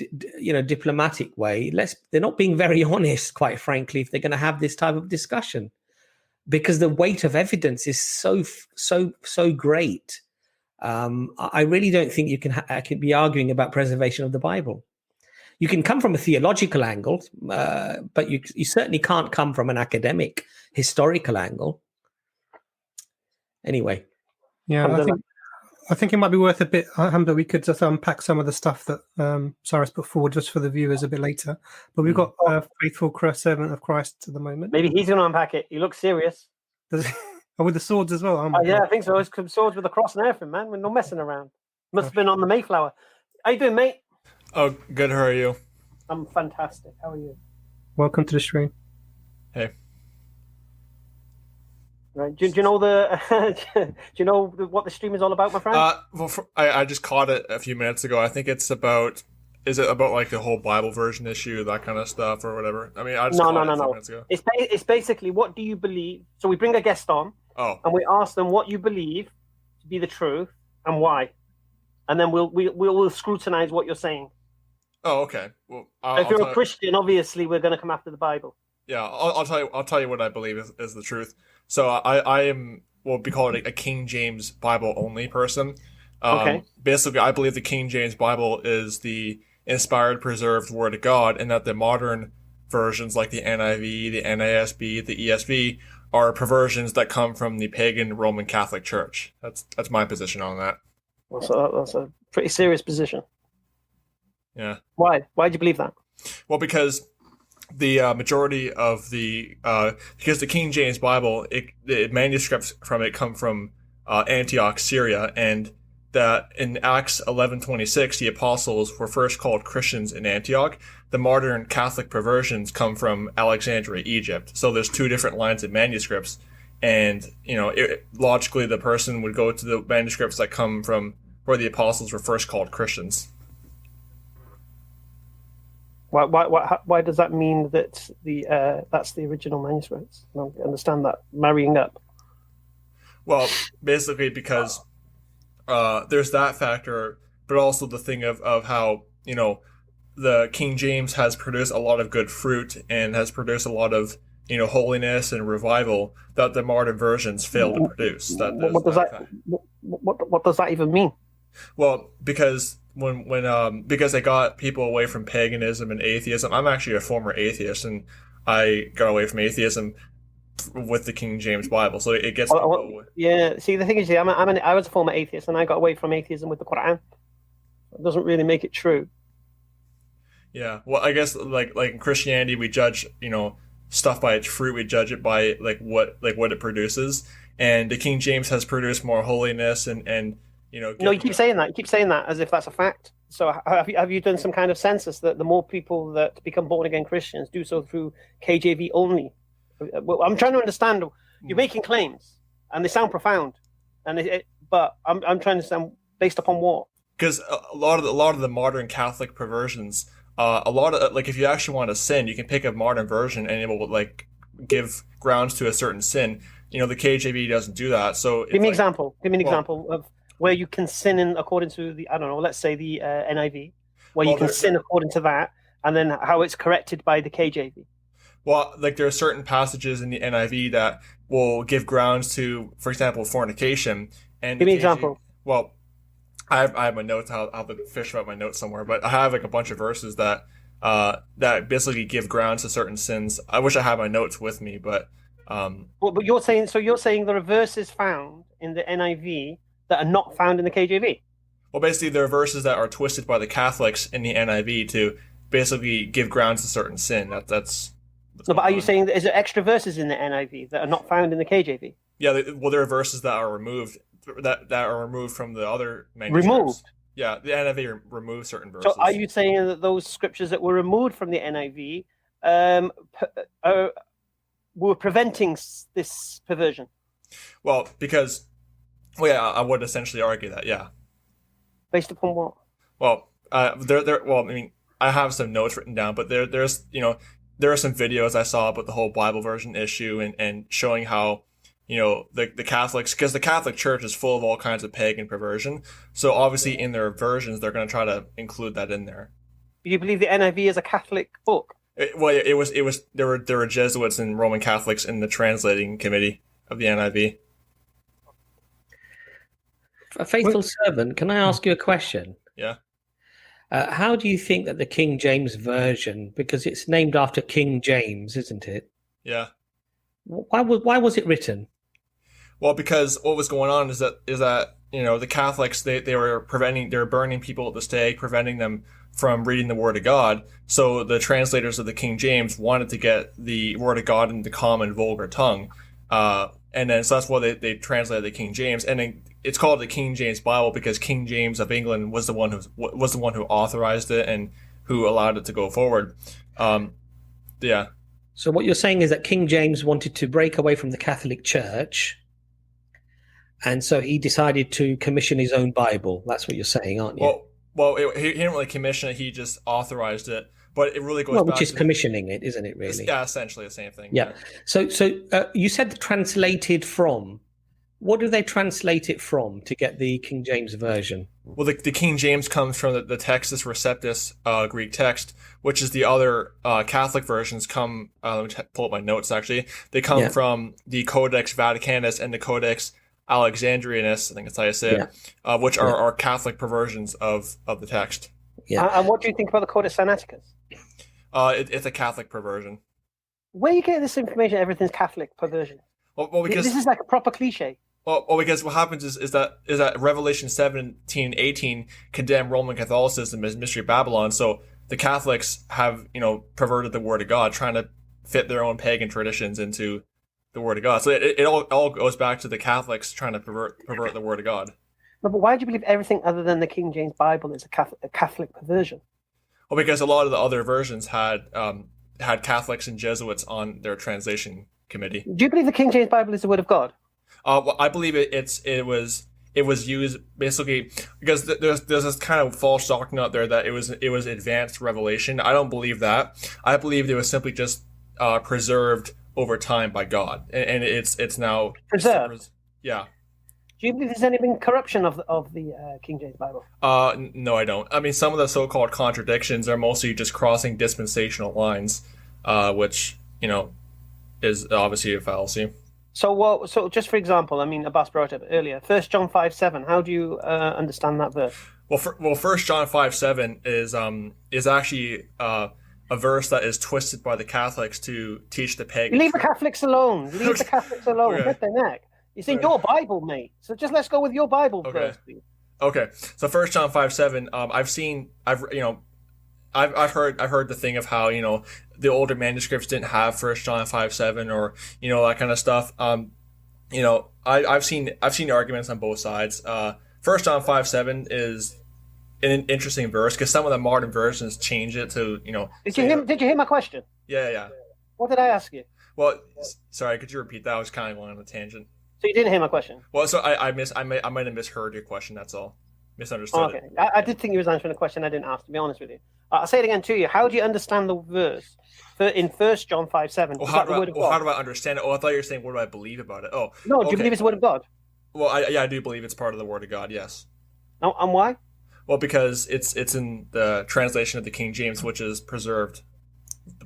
diplomatic way. They're not being very honest, quite frankly, if they're going to have this type of discussion. Because the weight of evidence is so great. I really don't think you can be arguing about preservation of the Bible. You can come from a theological angle, but you certainly can't come from an academic, historical angle. Anyway. Yeah, I think it might be worth a bit, Hamza, we could just unpack some of the stuff that Cyrus put forward just for the viewers a bit later. But we've got a faithful servant of Christ at the moment. Maybe he's going to unpack it. He looks serious. With the swords as well. Yeah, I think so. It's swords with a cross and everything, man. We're no messing around. Must have been on the Mayflower. How you doing, mate? Oh, good. How are you? I'm fantastic. How are you? Welcome to the stream. Hey. Right. Do you know do you know what the stream is all about, my friend? I just caught it a few minutes ago. I think it's about. Is it about like the whole Bible version issue, that kind of stuff, or whatever? I mean, I just caught it a few minutes ago. It's basically, what do you believe? So we bring a guest on, and we ask them what you believe to be the truth and why, and then we'll scrutinize what you're saying. Oh, okay. Well, if you're a Christian, obviously we're going to come after the Bible. Yeah, I'll tell you what I believe is the truth. So I am what we call it a King James Bible only person. Okay. Basically, I believe the King James Bible is the inspired, preserved Word of God, and that the modern versions like the NIV, the NASB, the ESV are perversions that come from the pagan Roman Catholic Church. That's my position on that. That's a pretty serious position. Yeah. Why? Why do you believe that? Well, because the majority of because the King James Bible, the manuscripts from it come from Antioch, Syria, and that in Acts 11:26, the apostles were first called Christians in Antioch. The modern Catholic perversions come from Alexandria, Egypt. So there's two different lines of manuscripts, and logically the person would go to the manuscripts that come from where the apostles were first called Christians. Why does that mean that that's the original manuscripts? I don't understand that marrying up. Well, basically because there's that factor, but also the thing of how the King James has produced a lot of good fruit and has produced a lot of holiness and revival that the modern versions fail to produce. What does that even mean? Well, because because they got people away from paganism and atheism. I'm actually a former atheist, and I got away from atheism with the King James Bible, so it gets people. Yeah, see, the thing is, I was a former atheist, and I got away from atheism with the Quran. It doesn't really make it true. Yeah, well, I guess like in Christianity, we judge stuff by its fruit. We judge it by what it produces, and the King James has produced more holiness and. No, you keep saying that. You keep saying that as if that's a fact. So have you done some kind of census that the more people that become born again Christians do so through KJV only? Well, I'm trying to understand. You're making claims, and they sound profound, but I'm trying to understand based upon what? Because a lot of the modern Catholic perversions, a lot of if you actually want to sin, you can pick a modern version and it will give grounds to a certain sin. The KJV doesn't do that. So give me an example. Give me an example of where you can sin in according to the, I don't know, let's say the NIV, where you can sin according to that, and then how it's corrected by the KJV. Well, there are certain passages in the NIV that will give grounds to, for example, fornication. And give me an example. Well, I have my notes. I'll have to fish out my notes somewhere, but I have a bunch of verses that basically give grounds to certain sins. I wish I had my notes with me, but. But you're saying there are verses found in the NIV that are not found in the KJV. Well, basically, there are verses that are twisted by the Catholics in the NIV to basically give grounds to certain sin. That's no, but are you saying is there extra verses in the NIV that are not found in the KJV? Yeah, there are verses that are removed that are removed from the other manuscripts. Removed? Yeah, the NIV removes certain verses. So are you saying that those scriptures that were removed from the NIV were preventing this perversion? Well, because... Well, yeah, I would essentially argue that, yeah. Based upon what? Well, I have some notes written down, but there are some videos I saw about the whole Bible version issue and showing how, the Catholics, because the Catholic Church is full of all kinds of pagan perversion, so obviously in their versions they're going to try to include that in there. You believe the NIV is a Catholic book? There were Jesuits and Roman Catholics in the translating committee of the NIV. A faithful servant, can I ask you a question? Yeah. How do you think that the King James Version, because it's named after King James, isn't it? Yeah. Why was it written? Well, because what was going on is that the Catholics, they were burning people at the stake, preventing them from reading the Word of God. So the translators of the King James wanted to get the Word of God into common vulgar tongue. And then so that's why they translated the King James. And then it's called the King James Bible because King James of England was the one who authorized it and who allowed it to go forward. Yeah. So what you're saying is that King James wanted to break away from the Catholic Church, and so he decided to commission his own Bible. That's what you're saying, aren't you? Well, he didn't really commission it. He just authorized it. But it really goes back which is commissioning it, isn't it, really? Yeah, essentially the same thing. Yeah. So you said translated from. What do they translate it from to get the King James version? Well, the King James comes from the Textus Receptus Greek text, which is the other Catholic versions come. Let me pull up my notes, actually. They come from the Codex Vaticanus and the Codex Alexandrinus, I think that's how you say it, which are Catholic perversions of the text. Yeah. And what do you think about the Codex Sinaiticus? It's a Catholic perversion. Where are you getting this information? Everything's Catholic perversion. Well, because this is like a proper cliche. Well, because what happens is that Revelation 17:18 condemn Roman Catholicism as Mystery Babylon. So the Catholics have perverted the Word of God, trying to fit their own pagan traditions into the Word of God. So it all goes back to the Catholics trying to pervert the Word of God. No, but why do you believe everything other than the King James Bible is a Catholic perversion? Well, because a lot of the other versions had Catholics and Jesuits on their translation committee. Do you believe the King James Bible is the Word of God? Well, I believe it was used basically because there's this kind of false doctrine out there that it was advanced revelation. I don't believe that. I believe it was simply just preserved over time by God, and it's now preserved. Yeah. Do you believe there's any been corruption of the King James Bible? No, I don't. I mean, some of the so-called contradictions are mostly just crossing dispensational lines, which is obviously a fallacy. So just for example, I mean, Abbas brought it up earlier. 1 John 5:7. How do you understand that verse? Well, 1 John 5:7 is actually a verse that is twisted by the Catholics to teach the pagans. Leave the Catholics alone. Leave the Catholics alone. Okay. Hit their neck. It's in your Bible, mate. So just let's go with your Bible verse, please. Okay. So 1 John 5:7. I've heard the thing of how the older manuscripts didn't have 1 John 5:7 or that kind of stuff. I've seen arguments on both sides. 1 John 5:7 is an interesting verse because some of the modern versions change it to Did you hear my question? Yeah. What did I ask you? Well, sorry, could you repeat that? I was kind of going on a tangent. So you didn't hear my question? Well, so I might have misheard your question. That's all. Misunderstood. Okay, I did think you was answering a question I didn't ask. To be honest with you, I'll say it again to you. How do you understand the verse in 1 John 5:7? Well, how do I understand it? Oh, I thought you were saying, what do I believe about it? Oh, no. Do you believe it's the Word of God? Well, I do believe it's part of the Word of God. Yes. No, and why? Well, because it's in the translation of the King James, which is preserved.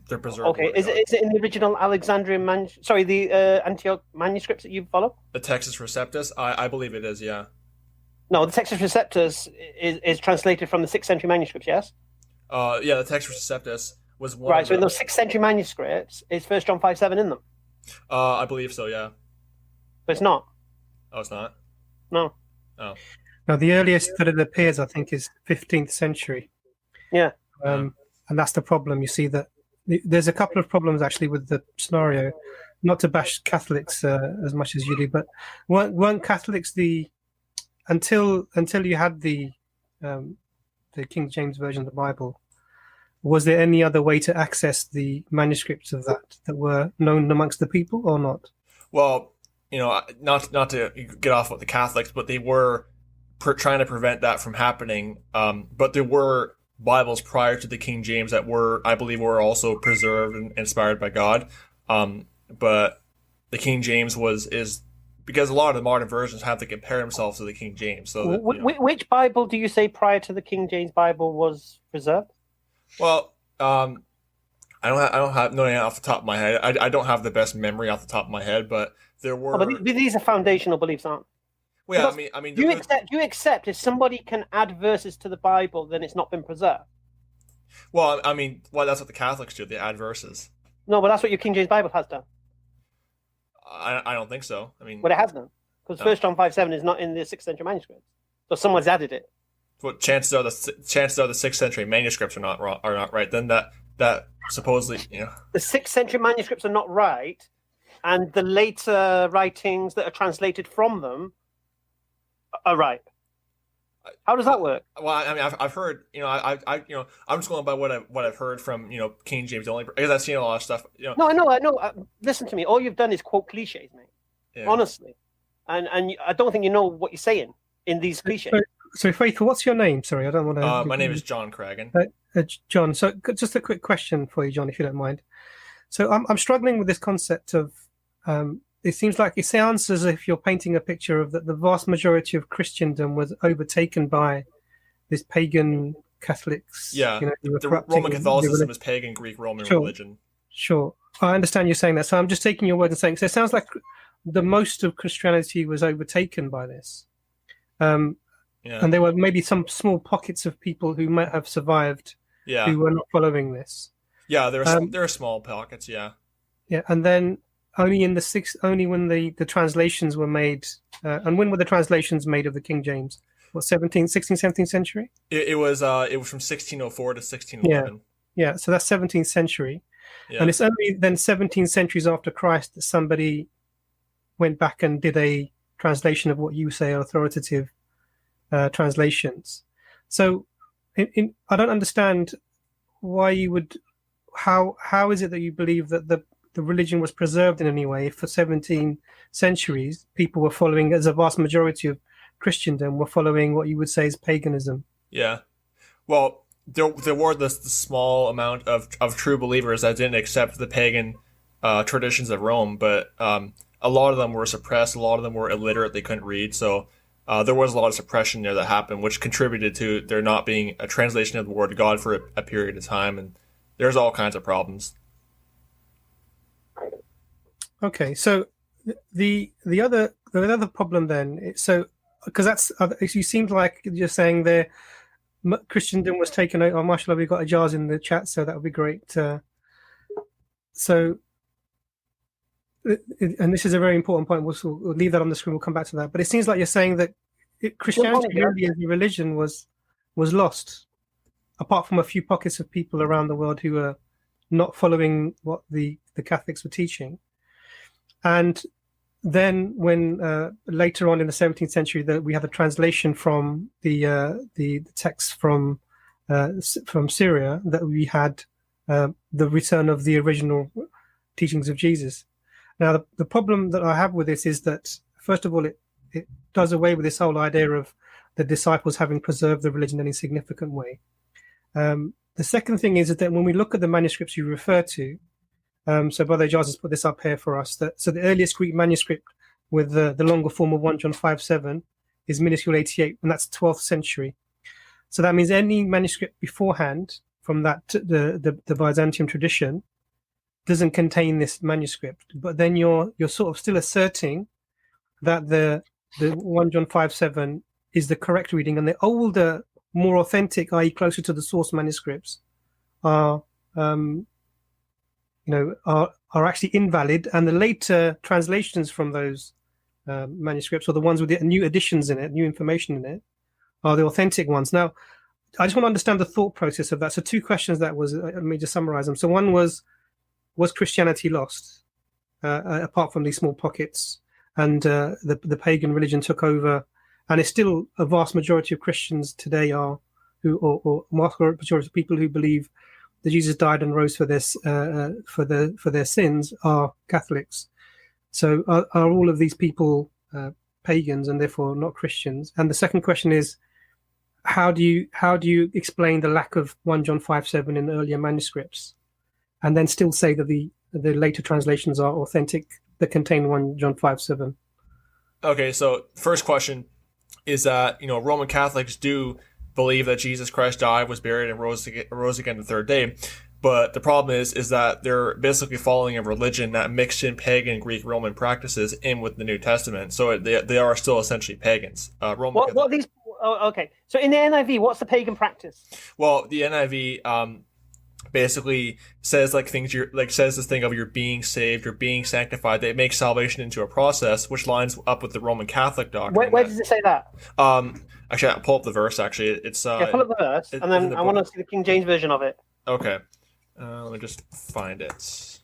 They're preserved. Okay, is it in the original Alexandrian the Antioch manuscripts that you follow? The Textus Receptus, I believe it is. Yeah. No, the Textus Receptus is translated from the 6th century manuscripts. Yes. Yeah, the Textus Receptus was one. Right. So in those 6th century manuscripts, is 1 John 5:7 in them? I believe so. Yeah. But it's not. Oh, it's not. No. Oh. Now the earliest that it appears, I think, is 15th century. Yeah. And that's the problem. You see that there's a couple of problems actually with the scenario. Not to bash Catholics as much as you do, but weren't Catholics until you had the King James version of the Bible? Was there any other way to access the manuscripts of that were known amongst the people, or not? Well, not to get off with the Catholics, but they were trying to prevent that from happening. But there were Bibles prior to the King James that I believe were also preserved and inspired by God. But the King James is because a lot of the modern versions have to compare themselves to the King James. So that, which Bible do you say prior to the King James Bible was preserved? Well, I don't have no off the top of my head. I don't have the best memory off the top of my head, but there were. Oh, but these are foundational beliefs, aren't they? Well, yeah, I mean, do you accept if somebody can add verses to the Bible, then it's not been preserved? Well, I mean, that's what the Catholics do. They add verses. No, but that's what your King James Bible has done. I don't think so. I mean, what it has done. Because 1 John 5:7 is not in the 6th century manuscript, so someone's added it. Well, chances are the 6th century manuscripts are not right. Then that supposedly, the 6th century manuscripts are not right, and the later writings that are translated from them are right. How does that work? Well, I mean, I've heard, I'm just going by what I've heard from, King James only, because I've seen a lot of stuff. No, I know. Listen to me. All you've done is quote cliches, mate. Yeah. Honestly, and I don't think you know what you're saying in these cliches. So, Faithful, what's your name? Sorry, I don't want to. My name is John Cragen. John. So, just a quick question for you, John, if you don't mind. So, I'm struggling with this concept of. It sounds as if you're painting a picture of that the vast majority of Christendom was overtaken by this pagan Catholics. Yeah, the Roman Catholicism is pagan Greek Roman religion. Sure, I understand you're saying that. So I'm just taking your word and saying. So it sounds like the most of Christianity was overtaken by this. And there were maybe some small pockets of people who might have survived. Yeah. Who were not following this. Yeah, there are small pockets. Yeah. Yeah, and then. Only when the translations were made, and when were the translations made of the King James? What, 16th, 17th century? It was from 1604 to 1611. Yeah. So that's 17th century, and it's only then 17 centuries after Christ that somebody went back and did a translation of what you say are authoritative translations. So, I don't understand why you would. How is it that you believe that the religion was preserved in any way? For 17 centuries, people were following, as a vast majority of Christendom were following what you would say is paganism. Yeah. Well, there were the small amount of true believers that didn't accept the pagan traditions of Rome, but a lot of them were suppressed. A lot of them were illiterate. They couldn't read. So there was a lot of suppression there that happened, which contributed to there not being a translation of the word of God for a period of time. And there's all kinds of problems. Okay, so the other problem then, because that's you seemed like you're saying there, Christendom was taken over. Oh, mashallah, we've got Ajaz in the chat, so that would be great. So, and this is a very important point. We'll leave that on the screen. We'll come back to that. But it seems like you're saying that Christianity really as a religion was lost, apart from a few pockets of people around the world who are not following what the Catholics were teaching. And then, when later on in the 17th century, we had a translation from the text from Syria, that we had the return of the original teachings of Jesus. Now, the problem that I have with this is that, first of all, it does away with this whole idea of the disciples having preserved the religion in a significant way. The second thing is that when we look at the manuscripts you refer to, so Brother Jaz has put this up here for us. So the earliest Greek manuscript with the longer form of 1 John 5:7 is minuscule 88, and that's 12th century. So that means any manuscript beforehand from that the Byzantium tradition doesn't contain this manuscript. But then you're sort of still asserting that the 1 John 5:7 is the correct reading, and the older, more authentic, i.e., closer to the source manuscripts, are actually invalid, and the later translations from those manuscripts, or the ones with the new additions in it, new information in it, are the authentic ones. Now, I just want to understand the thought process of that. So, two questions that was. Let me just summarize them. So, one was Christianity lost, apart from these small pockets, and the pagan religion took over, and it's still a vast majority of Christians today or majority of people who believe that Jesus died and rose for this for their sins are Catholics. So are all of these people pagans and therefore not Christians? And the second question is, how do you explain the lack of 1 John 5:7 in earlier manuscripts, and then still say that the later translations are authentic that contain 1 John 5:7? Okay, so first question is that Roman Catholics do believe that Jesus Christ died, was buried, and rose again the third day. But the problem is that they're basically following a religion that mixed in pagan Greek Roman practices in with the New Testament. So they are still essentially pagans. What are these? Oh, okay. So in the NIV, what's the pagan practice? Well, the NIV, basically says like things says this thing of you're being saved, you're being sanctified. They make salvation into a process, which lines up with the Roman Catholic doctrine. Where does it say that? Actually, I'll pull up the verse. Actually, it's pull up the verse, and then I want to see the King James version of it. Okay, let me just find it.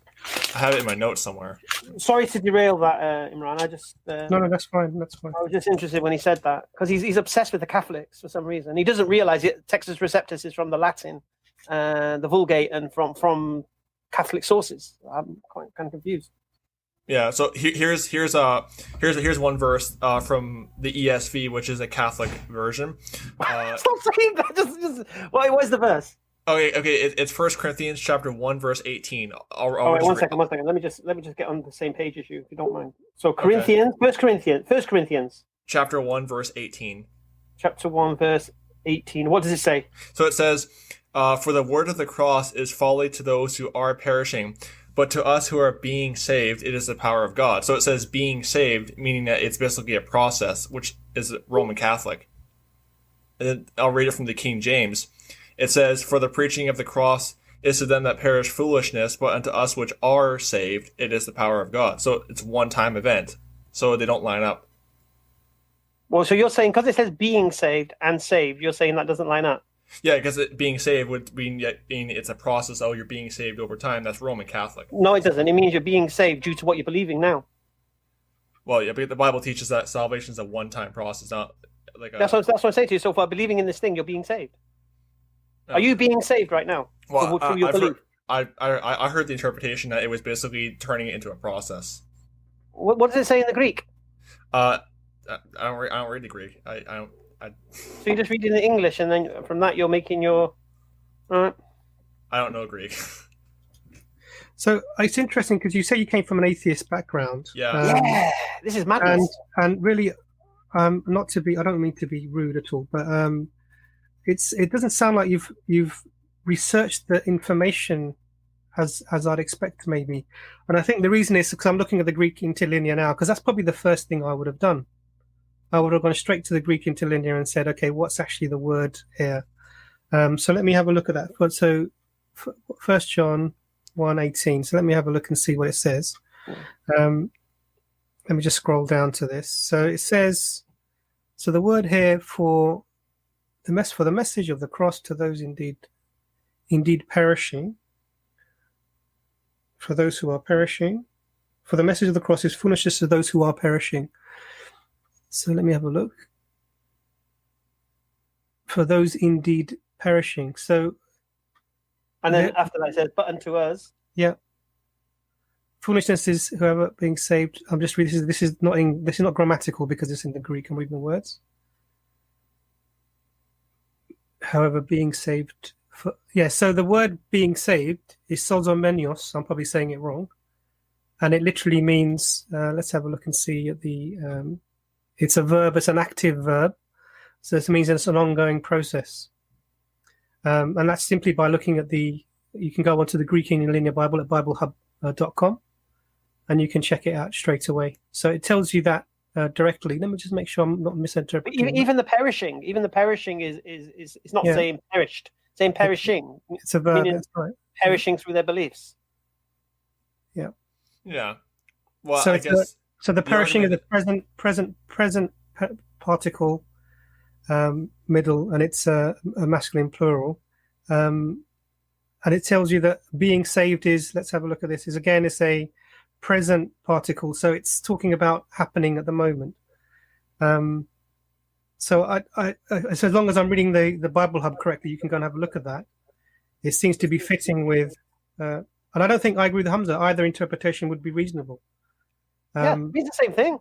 I have it in my notes somewhere. Sorry to derail that, Imran. I just no, that's fine. That's fine. I was just interested when he said that because he's obsessed with the Catholics for some reason. He doesn't realize it. Textus Receptus is from the Latin, the Vulgate, and from Catholic sources. I'm quite kind of confused. Yeah. So here's one verse from the ESV, which is a Catholic version. Stop saying that. Just where's the verse? Okay. It's 1 Corinthians chapter 1 verse 18. All right, one second. Let me just get on the same page as you, if you don't mind. So Corinthians, okay. 1 Corinthians, chapter 1 verse 18. Chapter 1 verse 18. What does it say? So it says, "For the word of the cross is folly to those who are perishing, but to us who are being saved, it is the power of God." So it says being saved, meaning that it's basically a process, which is Roman Catholic. And then I'll read it from the King James. It says, "For the preaching of the cross is to them that perish foolishness, but unto us which are saved, it is the power of God." So it's a one-time event. So they don't line up. Well, so you're saying, because it says being saved and saved, you're saying that doesn't line up? Yeah, because being saved would mean it's a process. Oh, you're being saved over time. That's Roman Catholic. No, it doesn't. It means you're being saved due to what you're believing now. Well, yeah, but the Bible teaches that salvation is a one-time process, not like That's what I say to you. So far, believing in this thing, you're being saved. Are you being saved right now? Well, through your belief? I heard the interpretation that it was basically turning it into a process. What does it say in the Greek? I don't read the Greek. I don't. So you're just reading the English, and then from that you're making your. I don't know Greek. So it's interesting because you say you came from an atheist background. Yeah, this is madness. And really, not to be. I don't mean to be rude at all, but it doesn't sound like you've researched the information as I'd expect maybe. And I think the reason is because I'm looking at the Greek interlinear now, because that's probably the first thing I would have done. I would have gone straight to the Greek interlinear and said, okay, what's actually the word here? So let me have a look at that. So 1 John 1:18. So let me have a look and see what it says. Let me just scroll down to this. So it says, so the word here for the message of the cross to those indeed perishing, for those who are perishing, for the message of the cross is foolishness to those who are perishing. So let me have a look. For those indeed perishing. So, and then after that it says, but unto us. Yeah. Foolishness is whoever being saved. I'm just reading. This is not grammatical because it's in the Greek. I'm reading the words. However, being saved. So the word being saved is sozomenios. I'm probably saying it wrong. And it literally means, let's have a look and see at the, it's a verb, it's an active verb. So this means it's an ongoing process. And that's simply by looking at you can go onto the Greek Interlinear Bible at biblehub.com and you can check it out straight away. So it tells you that directly. Let me just make sure I'm not misinterpreting. Even the perishing is not saying perished, saying perishing. It's a verb, that's right. Perishing through their beliefs. Yeah. Yeah. Well, so I guess. So the perishing is the present particle, middle, and it's a masculine plural. And it tells you that being saved is, let's have a look at this, it's a present particle. So it's talking about happening at the moment. So as long as I'm reading the Bible Hub correctly, you can go and have a look at that. It seems to be fitting with, and I don't think I agree with Hamza. Either interpretation would be reasonable. It's the same thing.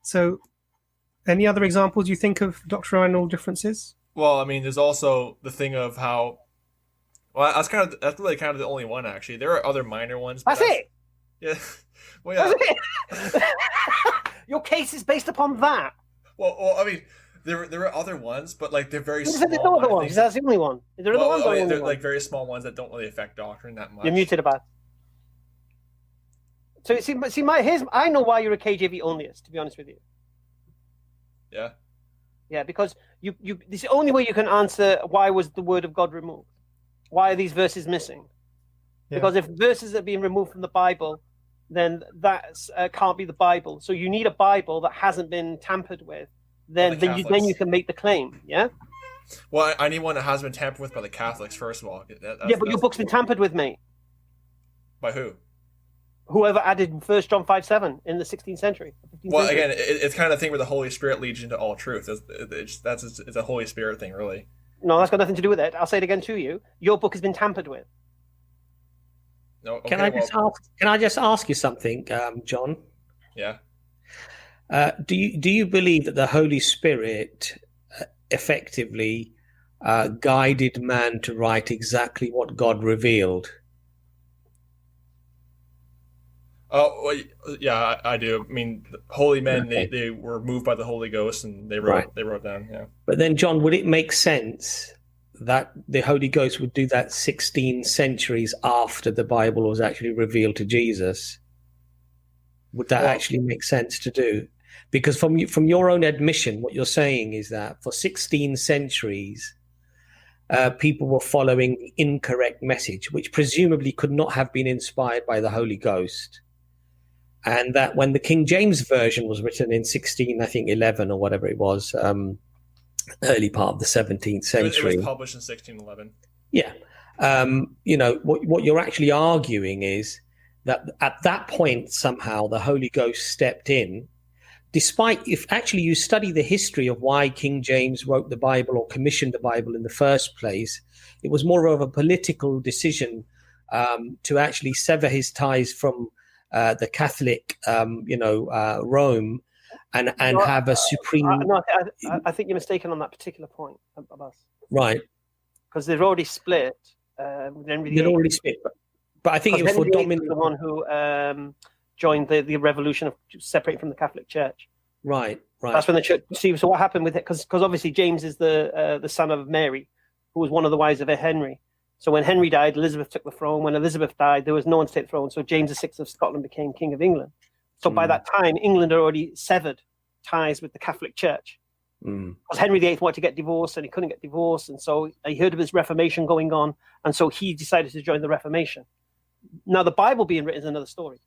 So, any other examples you think of doctrinal differences? Well, I mean, there's also the thing of how. Well, that's really kind of the only one actually. There are other minor ones. That's it. Yeah. Well, yeah. That's it. Your case is based upon that. Well, I mean, there are other ones, but like they're very small. There's no other ones. That's the only one. Is there other ones? They're like very small ones that don't really affect doctrine that much. You're muted, Abbas. So I know why you're a KJV onlyist, to be honest with you. Yeah. Yeah, because you this is the only way you can answer why was the word of God removed. Why are these verses missing? Yeah. Because if verses are being removed from the Bible, then that can't be the Bible. So you need a Bible that hasn't been tampered with. Then you can make the claim. Yeah. Well, I need one that has been tampered with by the Catholics, first of all. But your book's been tampered with, mate. By who? Whoever added 1 John 5:7 in the 16th century. 15th Well, century. again, it's kind of the thing where the Holy Spirit leads you into all truth. It's a Holy Spirit thing, really. No, that's got nothing to do with it. I'll say it again to you. Your book has been tampered with. No. Okay, Can I just ask you something, John? Yeah. Do you believe that the Holy Spirit effectively guided man to write exactly what God revealed? Oh, well, yeah, I do. I mean, holy men, they were moved by the Holy Ghost, and they wrote down. Yeah. But then, John, would it make sense that the Holy Ghost would do that 16 centuries after the Bible was actually revealed to Jesus? Would that actually make sense to do? Because from your own admission, what you're saying is that for 16 centuries, people were following the incorrect message, which presumably could not have been inspired by the Holy Ghost. And that when the King James Version was written in 1611 or whatever it was, early part of the 17th century. It was published in 1611. Yeah. What you're actually arguing is that at that point, somehow the Holy Ghost stepped in, despite if actually you study the history of why King James wrote the Bible or commissioned the Bible in the first place, it was more of a political decision to actually sever his ties from the Catholic, Rome, and have a supreme. I think you're mistaken on that particular point, Abbas. Right. Because they've already split. They'd already split, but I think it was for dominant. The one who joined the revolution of separating from the Catholic Church. Right. That's when the church. See, so what happened with it? Because obviously James is the son of Mary, who was one of the wives of Henry. So when Henry died, Elizabeth took the throne. When Elizabeth died, there was no one to take the throne. So James VI of Scotland became King of England. So by that time, England had already severed ties with the Catholic Church. Because Henry VIII wanted to get divorced and he couldn't get divorced. And so he heard of his Reformation going on. And so he decided to join the Reformation. Now, the Bible being written is another story.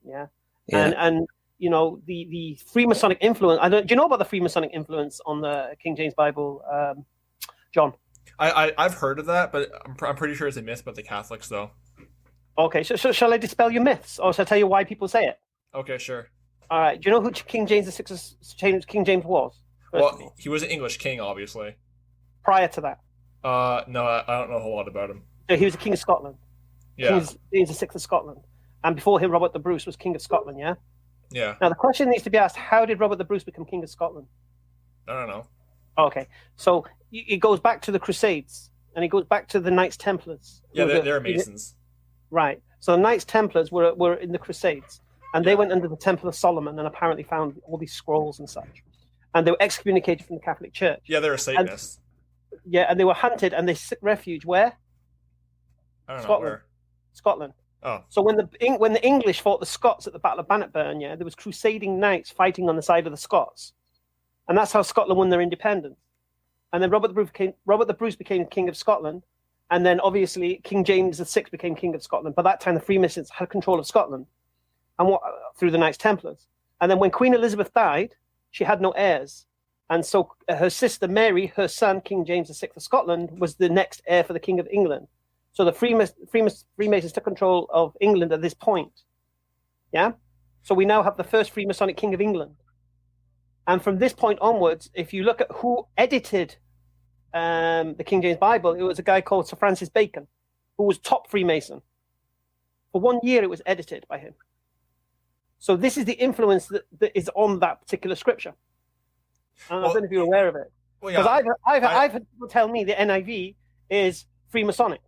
Yeah. And the Freemasonic influence. Do you know about the Freemasonic influence on the King James Bible, John? I've heard of that, but I'm pretty sure it's a myth about the Catholics, though. Okay, so shall I dispel your myths, or shall I tell you why people say it? Okay, sure. All right. Do you know who King James King James was? Well, he was an English king, obviously. Prior to that? No, I don't know a whole lot about him. So he was a king of Scotland. Yeah. James VI of Scotland, and before him, Robert the Bruce was king of Scotland. Yeah. Yeah. Now the question needs to be asked: how did Robert the Bruce become king of Scotland? I don't know. Okay, so it goes back to the Crusades, and it goes back to the Knights Templars. Yeah, they're Masons. Right. So the Knights Templars were in the Crusades, and they went under the Temple of Solomon and apparently found all these scrolls and such. And they were excommunicated from the Catholic Church. Yeah, they're a Satanist. And they were hunted, and they sought refuge where? I don't know Scotland. where. Scotland. Oh. So when the English fought the Scots at the Battle of Bannockburn, there was crusading knights fighting on the side of the Scots. And that's how Scotland won their independence. And then Robert the Bruce became King of Scotland. And then obviously King James VI became King of Scotland. By that time, the Freemasons had control of Scotland and through the Knights Templars. And then when Queen Elizabeth died, she had no heirs. And so her sister Mary, her son, King James VI of Scotland, was the next heir for the King of England. So the Freemasons took control of England at this point. Yeah? So we now have the first Freemasonic King of England. And from this point onwards, if you look at who edited the King James Bible, it was a guy called Sir Francis Bacon, who was top Freemason. For 1 year, it was edited by him. So this is the influence that is on that particular scripture. I don't know if you're aware of it. Because I've had people tell me the NIV is Freemasonic.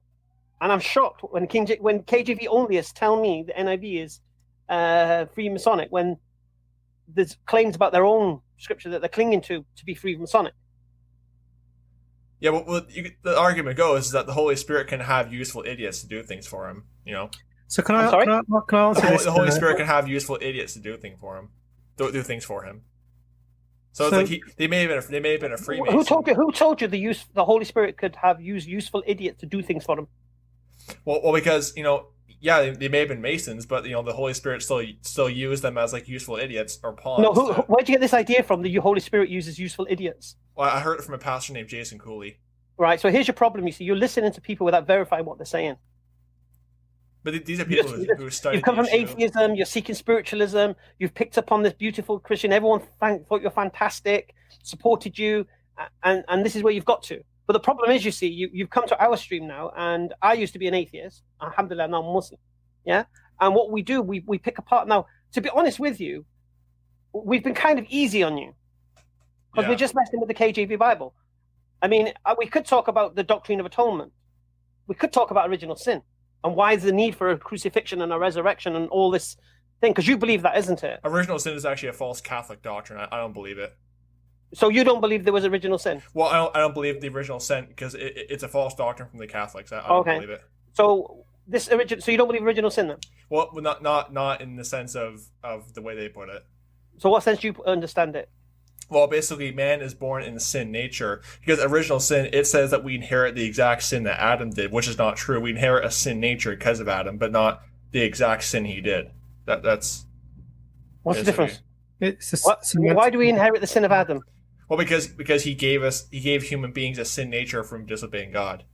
And I'm shocked when KJV onlyists tell me the NIV is Freemasonic when there's claims about their own scripture that they're clinging to be Freemasonic. Yeah, well, the argument goes is that the Holy Spirit can have useful idiots to do things for him, So can I answer this? The Holy Spirit can have useful idiots to do things for him. Do things for him. So it's like they may have been a Freemason. Who told you the Holy Spirit could have used useful idiots to do things for them? Well, because yeah, they may have been Masons, but the Holy Spirit still used them as like useful idiots or pawns. No, where'd you get this idea from? The Holy Spirit uses useful idiots. Well, I heard it from a pastor named Jason Cooley. Right. So here's your problem. You see, you're listening to people without verifying what they're saying. But these are people who study. You've come from atheism. You're seeking spiritualism. You've picked up on this beautiful Christian. Everyone thought you're fantastic, supported you, and this is where you've got to. But the problem is, you see, you've come to our stream now, and I used to be an atheist. Alhamdulillah, now I'm Muslim. Yeah. And what we do, we pick apart. Now, to be honest with you, we've been kind of easy on you because we're just messing with the KJV Bible. I mean, we could talk about the doctrine of atonement. We could talk about original sin. And why is the need for a crucifixion and a resurrection and all this thing? Because you believe that, isn't it? Original sin is actually a false Catholic doctrine. I don't believe it. So you don't believe there was original sin? Well, I don't believe the original sin because it's a false doctrine from the Catholics. I don't believe it. So so you don't believe original sin then? Well, not in the sense of the way they put it. So what sense do you understand it? Well, basically, man is born in sin nature because original sin, it says that we inherit the exact sin that Adam did, which is not true. We inherit a sin nature because of Adam, but not the exact sin he did. That's what's the difference? Why why do we inherit the sin of Adam? Well, because he gave human beings a sin nature from disobeying God.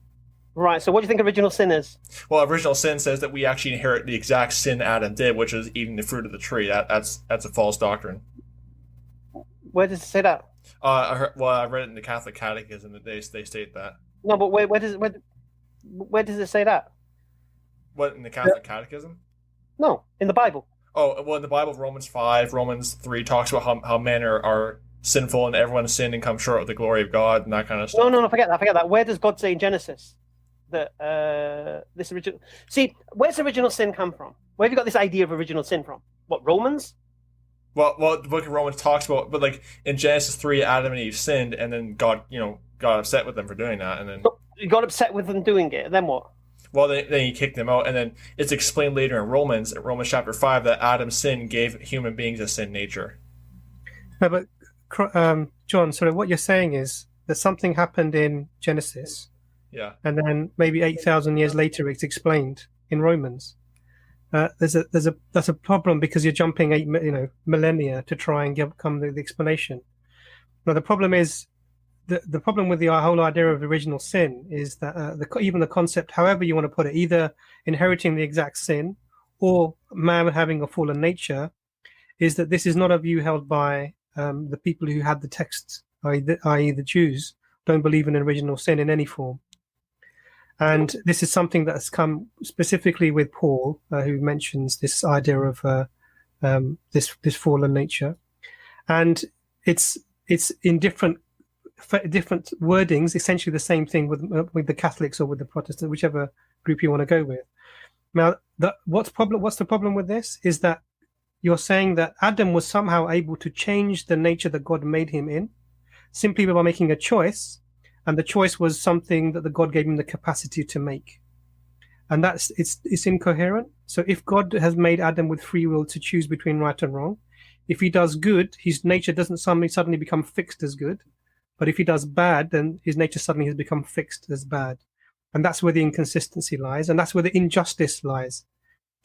Right. So what do you think original sin is? Well, original sin says that we actually inherit the exact sin Adam did, which is eating the fruit of the tree. That's a false doctrine. Where does it say that? I read it in the Catholic Catechism that they state that. No, but where does it say that? What, in the Catholic Catechism? No, in the Bible. Oh, well, in the Bible, Romans 5, Romans 3 talks about how men are sinful and everyone sinned and come short of the glory of God and that kind of stuff. No, forget that. Where does God say in Genesis that this original? See, where's original sin come from? Where have you got this idea of original sin from? What, Romans? Well, the book of Romans talks about, but like in Genesis 3, Adam and Eve sinned, and then God, got upset with them for doing that, and then you got upset with them doing it. Then what? Well, then he kicked them out, and then it's explained later in Romans chapter 5, that Adam's sin gave human beings a sin nature. No, but John, sort of what you're saying is that something happened in Genesis, and then maybe 8,000 years later it's explained in Romans. That's a problem because you're jumping 8 millennia to try and come to the explanation. Now the problem is the problem with the whole idea of original sin is that even the concept, however you want to put it, either inheriting the exact sin or man having a fallen nature, is that this is not a view held by the people who had the texts, i.e. the Jews, don't believe in original sin in any form. And this is something that has come specifically with Paul, who mentions this idea of this fallen nature, and it's in different wordings, essentially the same thing with the Catholics or with the Protestants, whichever group you want to go with. Now, what's the problem with this is that you're saying that Adam was somehow able to change the nature that God made him in, simply by making a choice. And the choice was something that the God gave him the capacity to make. And it's incoherent. So if God has made Adam with free will to choose between right and wrong, if he does good, his nature doesn't suddenly become fixed as good. But if he does bad, then his nature suddenly has become fixed as bad. And that's where the inconsistency lies. And that's where the injustice lies.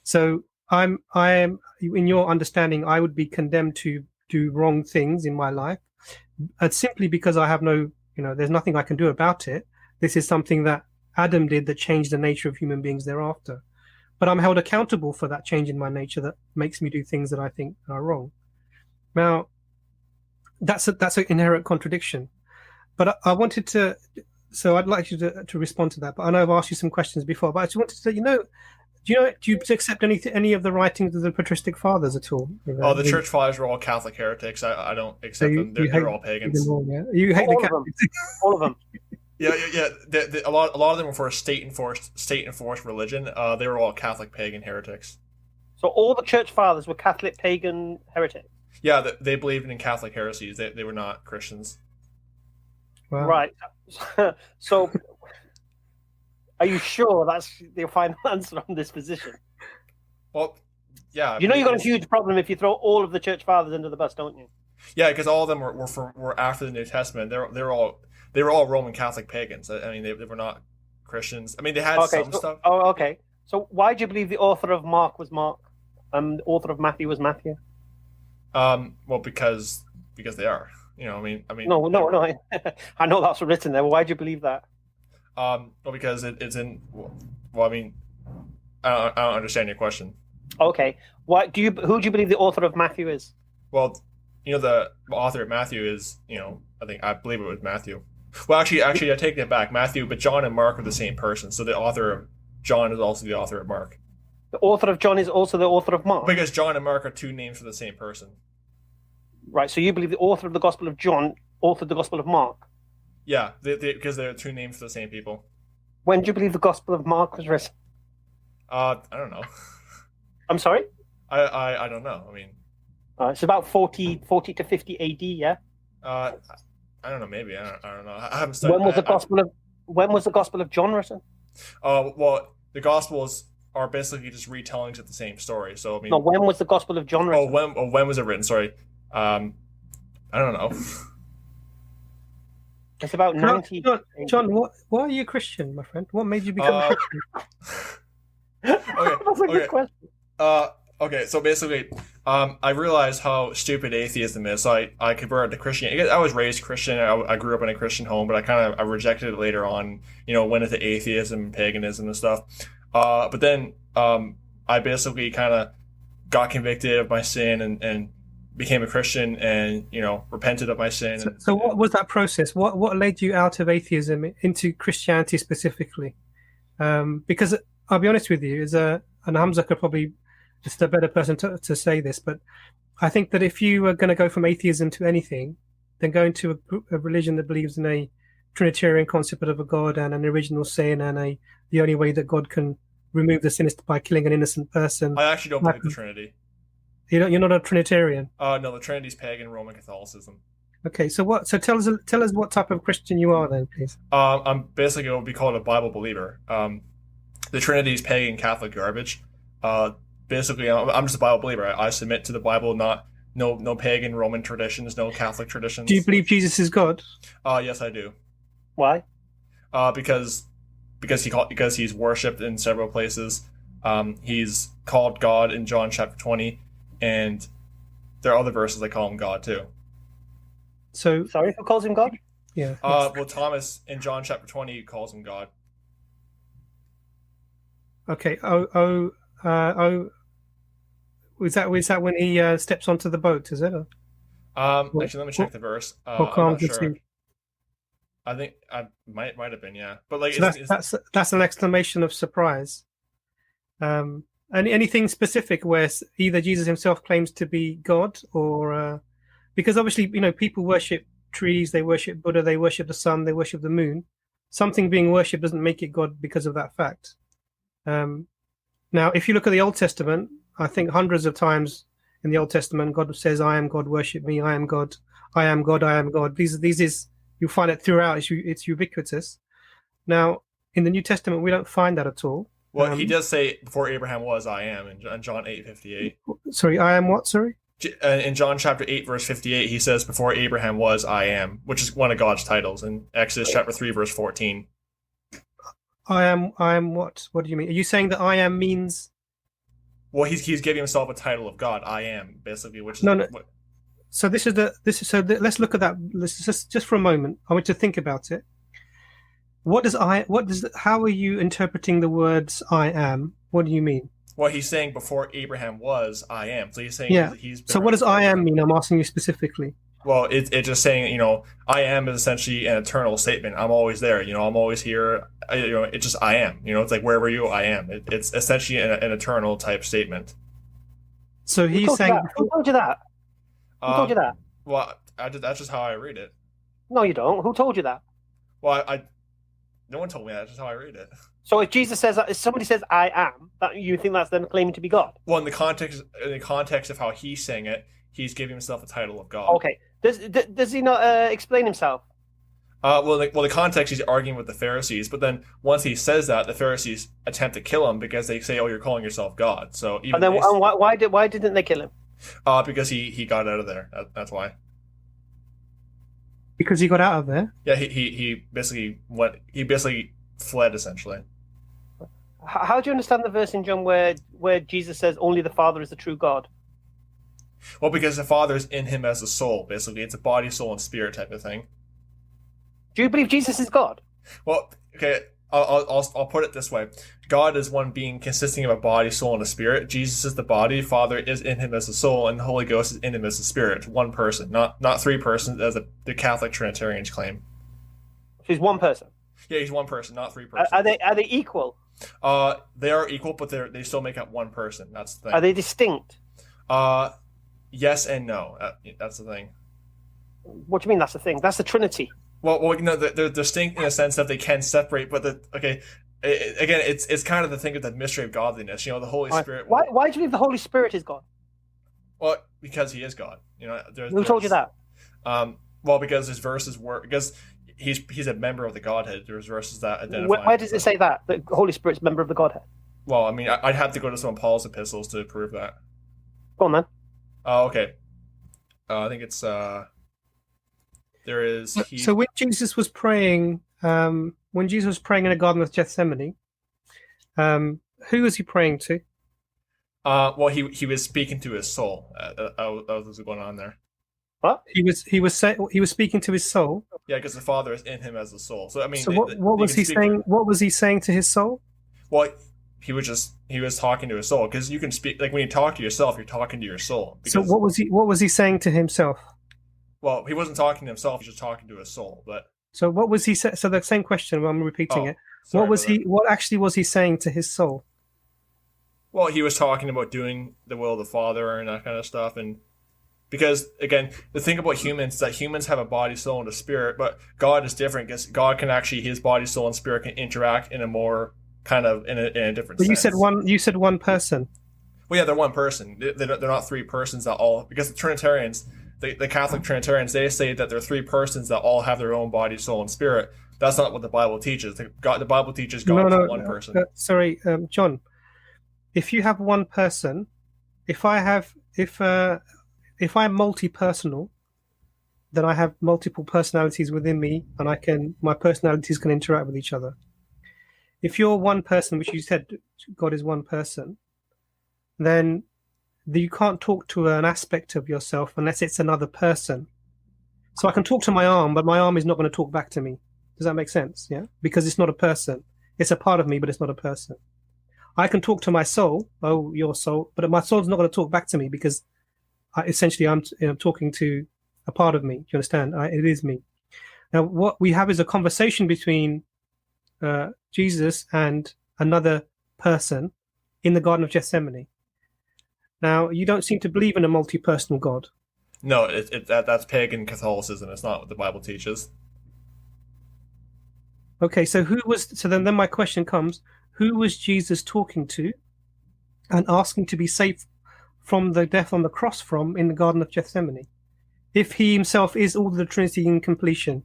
So I am, in your understanding, I would be condemned to do wrong things in my life, simply because I have no, there's nothing I can do about it. This is something that Adam did that changed the nature of human beings thereafter. But I'm held accountable for that change in my nature that makes me do things that I think are wrong. Now, that's an inherent contradiction. But I wanted to, so I'd like you to respond to that. But I know I've asked you some questions before, but I just wanted to say, do you accept any of the writings of the patristic fathers at all? The church fathers are all Catholic heretics. I don't accept them. They're all pagans. You hate all the Catholics. All of them. Yeah. A lot of them were for a state enforced religion. They were all Catholic pagan heretics. So all the church fathers were Catholic pagan heretics. Yeah, they believed in Catholic heresies. They were not Christians. Wow. Right. So, are you sure that's the final answer on this position? Well, yeah. You've got a huge problem if you throw all of the church fathers under the bus, don't you? Yeah, because all of them were after the New Testament. They were all Roman Catholic pagans. I mean, they were not Christians. I mean, they had some stuff. Oh, okay. So why do you believe the author of Mark was Mark and the author of Matthew was Matthew? Well, because they are. You know, I mean. No. I know that's written there. Well, why do you believe that? Well, because it's in. Well, I mean, I don't understand your question. Okay. Who do you believe the author of Matthew is? Well, you know, the author of Matthew is, you know, I believe it was Matthew. Well, actually, I take that back. Matthew, but John and Mark are the same person. So the author of John is also the author of Mark. The author of John is also the author of Mark? Because John and Mark are two names for the same person. Right, so you believe the author of the Gospel of John authored the Gospel of Mark? Yeah, because they're two names for the same people. When do you believe the Gospel of Mark was written? I don't know. I'm sorry? I don't know. I mean... it's about 40 to 50 AD, yeah? I don't know, maybe. I don't know. I haven't studied... When was the Gospel of John written? Well, the Gospels are basically just retellings of the same story. So I mean... No, when was the Gospel of John written? When was it written? Sorry. I don't know. It's about 90... John, why are you a Christian, my friend? What made you become a Christian? Okay. That's a good question. Okay, so basically, I realized how stupid atheism is. So I converted to Christianity. I was raised Christian. I grew up in a Christian home, but I rejected it later on. You know, went into atheism and paganism and stuff. But then I basically kind of got convicted of my sin and became a Christian and, you know, repented of my sin. So what was that process? What led you out of atheism into Christianity specifically? Because I'll be honest with you, and Hamza could probably just a better person to say this, but I think that if you are going to go from atheism to anything, then go into a religion that believes in a Trinitarian concept of a God and an original sin and the only way that God can remove the sin is by killing an innocent person. I actually don't believe the Trinity. You're not a Trinitarian? No, the Trinity's pagan Roman Catholicism. Okay, so tell us what type of Christian you are then, please. I'm basically what would be called a Bible believer. The Trinity's pagan Catholic garbage. Basically, I'm just a Bible believer. I submit to the Bible, no pagan Roman traditions, no Catholic traditions. Do you believe Jesus is God? Yes, I do. Why? Because he's worshipped in several places. He's called God in John chapter 20, and there are other verses that call him God too. So sorry, who calls him God? Yeah. Well, Thomas in John chapter 20 calls him God. Okay. Was that when he steps onto the boat? Is it? Actually, let me check the verse. I'm not sure. I think I might have been, yeah. But like, so that's an exclamation of surprise. Anything specific where either Jesus himself claims to be God, or because obviously, you know, people worship trees, they worship Buddha, they worship the sun, they worship the moon. Something being worshipped doesn't make it God because of that fact. Now, if you look at the Old Testament, I think hundreds of times in the Old Testament, God says, "I am God, worship me. I am God. I am God. I am God." These is you find it throughout. It's ubiquitous. Now, in the New Testament, we don't find that at all. Well, he does say, "Before Abraham was, I am," in John 8:58. Sorry, I am what? Sorry. In John chapter 8, verse 58, he says, "Before Abraham was, I am," which is one of God's titles. In Exodus chapter 3, verse 14. I am what? What do you mean? Are you saying that I am means? Well, he's giving himself a title of God. I am, basically, which is no. So let's look at that. Let's just for a moment. I want you to think about it. How are you interpreting the words I am? What do you mean? Well, he's saying before Abraham was, I am. So he's saying he's been. So what does I am mean? I'm asking you specifically. Well, it's just saying, you know, I am is essentially an eternal statement. I'm always there. You know, I'm always here. You know, it's just I am. You know, it's like wherever you, I am. It's essentially an eternal type statement. So he's saying. Who told you that? Who told you that? Well, that's just how I read it. No, you don't. Who told you that? Well, no one told me that. That's just how I read it. So if Jesus says, if somebody says I am, that you think that's them claiming to be God? Well, in the context of how he's saying it, he's giving himself a title of God. Okay. Does he not explain himself? Well, the context, he's arguing with the Pharisees, but then once he says that, the Pharisees attempt to kill him because they say, "Oh, you're calling yourself God." So even why didn't they kill him? Because he got out of there. That's why. Because he got out of there. Yeah, he basically went. He basically fled essentially. How do you understand the verse in John where Jesus says only the Father is the true God? Well, because the Father is in him as a soul. Basically, it's a body, soul, and spirit type of thing. Do you believe Jesus is God? Well, okay. I'll put it this way: God is one being consisting of a body, soul, and a spirit. Jesus is the body. Father is in him as a soul, and the Holy Ghost is in him as a spirit. One person, not three persons, as the Catholic Trinitarians claim. He's one person. Yeah, he's one person, not three persons. Are they equal? They are equal, but they still make up one person. That's the thing. Are they distinct? Yes and no. That's the thing. What do you mean? That's the thing. That's the Trinity. Well, no, they're distinct in a sense that they can separate, but again, it's kind of the thing of the mystery of godliness. The Holy Spirit. Why do you believe the Holy Spirit is God? Well, because he is God. Who told you that? Well, because his verses were because he's a member of the Godhead. There's verses that identify. Where does it say that the Holy Spirit's a member of the Godhead? Well, I mean, I'd have to go to some of Paul's epistles to prove that. Go on, then. Oh, okay. I think it's there is. So when Jesus was praying, in the Garden of Gethsemane, who was he praying to? Well, he was speaking to his soul. That was what's going on there. What? He was speaking to his soul. Yeah, because the Father is in him as a soul. So I mean, so what was he saying? What was he saying to his soul? Well, he was talking to his soul, because you can speak, like when you talk to yourself, you're talking to your soul. So what was he saying to himself? Well, he wasn't talking to himself; he was just talking to his soul. But so what was he? So the same question. I'm repeating it. Sorry, What actually was he saying to his soul? Well, he was talking about doing the will of the Father and that kind of stuff, and because again, the thing about humans is that humans have a body, soul, and a spirit, but God is different, because God can actually, his body, soul, and spirit can interact in a more kind of in a different sense. You said one person. Well, yeah, they're one person. They're not three persons that all, because the Trinitarians, the Catholic Trinitarians, they say that they're three persons that all have their own body, soul, and spirit. That's not what the Bible teaches. The Bible teaches God is one person. Sorry, John. If you have one person, if I'm multi-personal, then I have multiple personalities within me, and my personalities can interact with each other. If you're one person, which you said God is one person, then you can't talk to an aspect of yourself unless it's another person. So I can talk to my arm, but my arm is not going to talk back to me. Does that make sense? Yeah, because it's not a person. It's a part of me, but it's not a person. I can talk to my soul, your soul, but my soul's not going to talk back to me, because essentially I'm talking to a part of me. Do you understand? It is me. Now, what we have is a conversation between Jesus and another person in the Garden of Gethsemane. Now, you don't seem to believe in a multi-personal God. No, that's pagan Catholicism. It's not what the Bible teaches. Okay, so then my question comes: who was Jesus talking to and asking to be saved from the death on the cross in the Garden of Gethsemane, if he himself is all the Trinity in completion?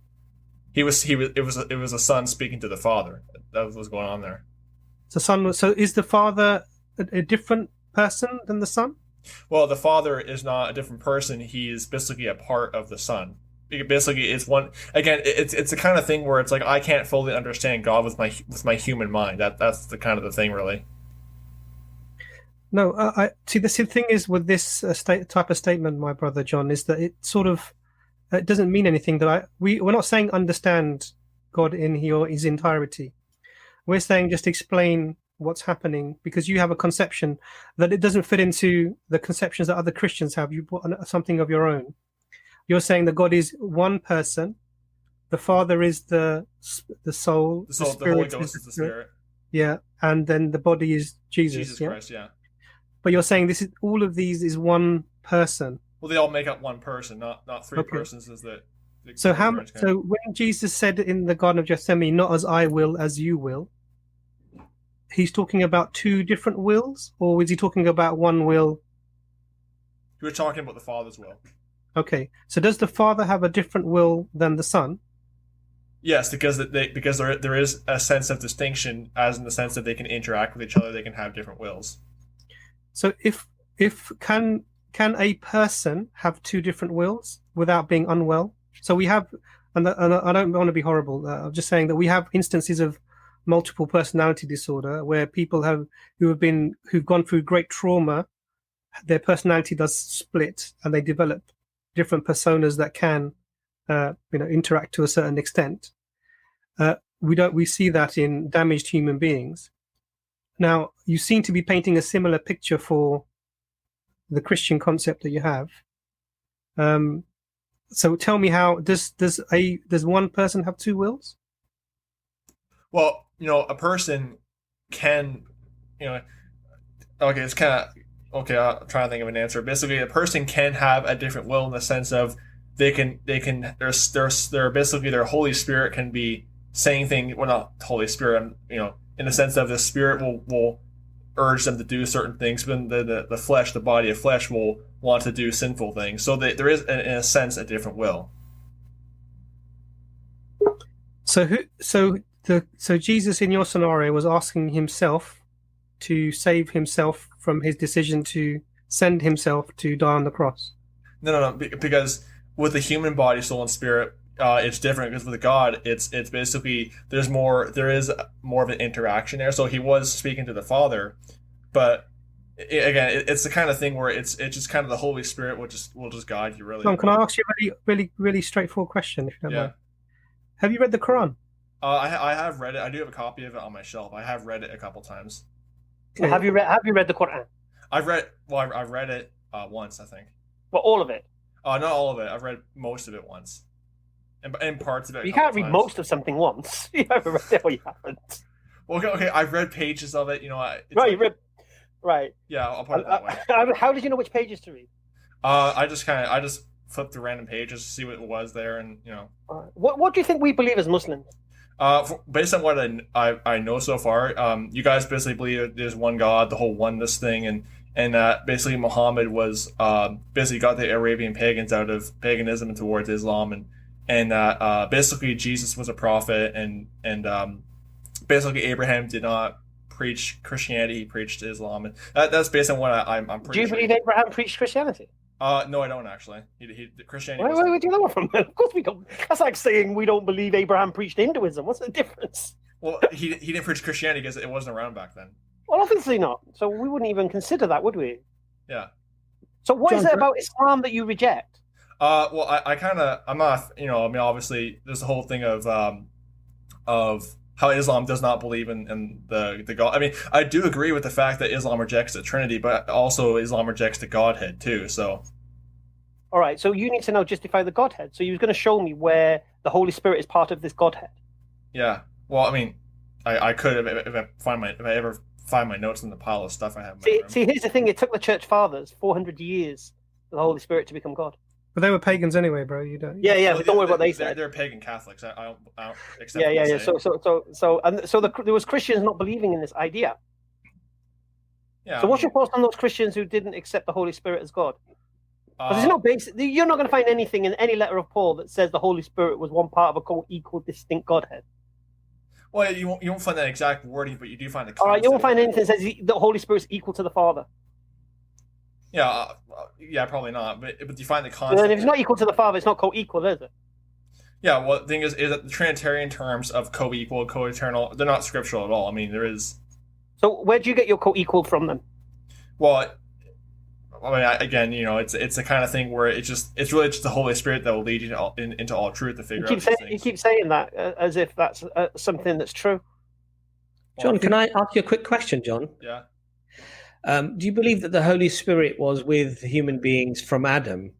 It was a son speaking to the Father. That was what's going on there. So is the Father a different person than the Son? Well, the Father is not a different person. He is basically a part of the Son. Basically, it's one. Again, it's the kind of thing where it's like I can't fully understand God with my human mind. That's the kind of the thing, really. No, I see. The thing is with this type of statement, my brother John, is that it sort of it doesn't mean anything. We're not saying understand God in his entirety. We're saying just explain what's happening, because you have a conception that it doesn't fit into the conceptions that other Christians have. You put something of your own. You're saying that God is one person, the Father is the soul, the Spirit, the Holy Ghost is the Spirit. Yeah, and then the body is Jesus. Jesus Christ, yeah. But you're saying all of these is one person. Well, they all make up one person, not three persons. Is that? So when Jesus said in the Garden of Gethsemane, "Not as I will, as you will," he's talking about two different wills, or is he talking about one will? He was talking about the Father's will. Okay, so does the Father have a different will than the Son? Yes, because there is a sense of distinction, as in the sense that they can interact with each other, they can have different wills. So if can a person have two different wills without being unwell? So we have and I don't want to be horrible. I'm just saying that we have instances of multiple personality disorder where people who've gone through great trauma, their personality does split, and they develop different personas that can, interact to a certain extent. We see that in damaged human beings. Now, you seem to be painting a similar picture for the Christian concept that you have. So tell me, how does one person have two wills? Well, a person can, okay, it's kind of, okay, I'll try to think of an answer. Basically, a person can have a different will in the sense of they're basically their Holy Spirit can be saying things, well, not Holy Spirit, in the sense of the Spirit will urge them to do certain things, but the flesh, the body of flesh, will want to do sinful things. So there is, in a sense, a different will. So Jesus in your scenario was asking himself to save himself from his decision to send himself to die on the cross. No, because with the human body, soul, and spirit, it's different. Because with God, it's basically there is more of an interaction there. So he was speaking to the Father, but again, it's the kind of thing where it's just kind of the Holy Spirit will just guide you. Really. John, can I ask you a really, really straightforward question? If you don't mind? Have you read the Quran? I have read it. I do have a copy of it on my shelf. I have read it a couple times. Okay. Have you read the Quran? I've read it once, I think. Well, all of it? Not all of it. I've read most of it once, and parts of it. You can't read most of something once. You haven't read it, or you haven't. Well, okay. I've read pages of it. You read. Right. Yeah, I'll put it that way. How did you know which pages to read? I just flipped through random pages to see what was there, and What do you think we believe as Muslims? Based on what I know so far, you guys basically believe there's one God, the whole oneness thing, and basically Muhammad was basically got the Arabian pagans out of paganism and towards Islam, and basically Jesus was a prophet, and basically Abraham did not preach Christianity; he preached Islam, and that's based on what I'm pretty. Do you believe Abraham preached Christianity? No, I don't actually. Christianity. Where do you know from? Of course we don't. That's like saying we don't believe Abraham preached Hinduism. What's the difference? Well, he didn't preach Christianity because it wasn't around back then. Well, obviously not. So we wouldn't even consider that, would we? Yeah. So what is it about Islam that you reject? Well, I'm not. Obviously, there's the whole thing of how Islam does not believe in the God. I mean, I do agree with the fact that Islam rejects the Trinity, but also Islam rejects the Godhead too. So, all right. So you need to now justify the Godhead. So you're going to show me where the Holy Spirit is part of this Godhead. Yeah. Well, I mean, I could if I ever find my notes in the pile of stuff I have. See, here's the thing. It took the Church Fathers 400 years for the Holy Spirit to become God. But they were pagans anyway, bro. You don't. Yeah. But don't worry what they said. They're pagan Catholics. I don't accept. Yeah. So there was Christians not believing in this idea. Yeah. So what's your thoughts on those Christians who didn't accept the Holy Spirit as God? There's no basic. You're not going to find anything in any letter of Paul that says the Holy Spirit was one part of a co-equal, distinct Godhead. Well, you won't find that exact wording, but you do find the. All right, you won't find anything that says the Holy Spirit is equal to the Father. Yeah, probably not. But you find the concept. And if it's not equal to the Father, it's not co-equal, is it? Yeah, well, the thing is that the Trinitarian terms of co-equal, co-eternal, they're not scriptural at all. I mean, there is. So where do you get your co-equal from then? Well, I mean, again, it's the kind of thing where it's really just the Holy Spirit that will lead you into all truth to figure out these things. You keep saying that as if that's something that's true. John, can I ask you a quick question, John? Yeah. Do you believe that the Holy Spirit was with human beings from Adam?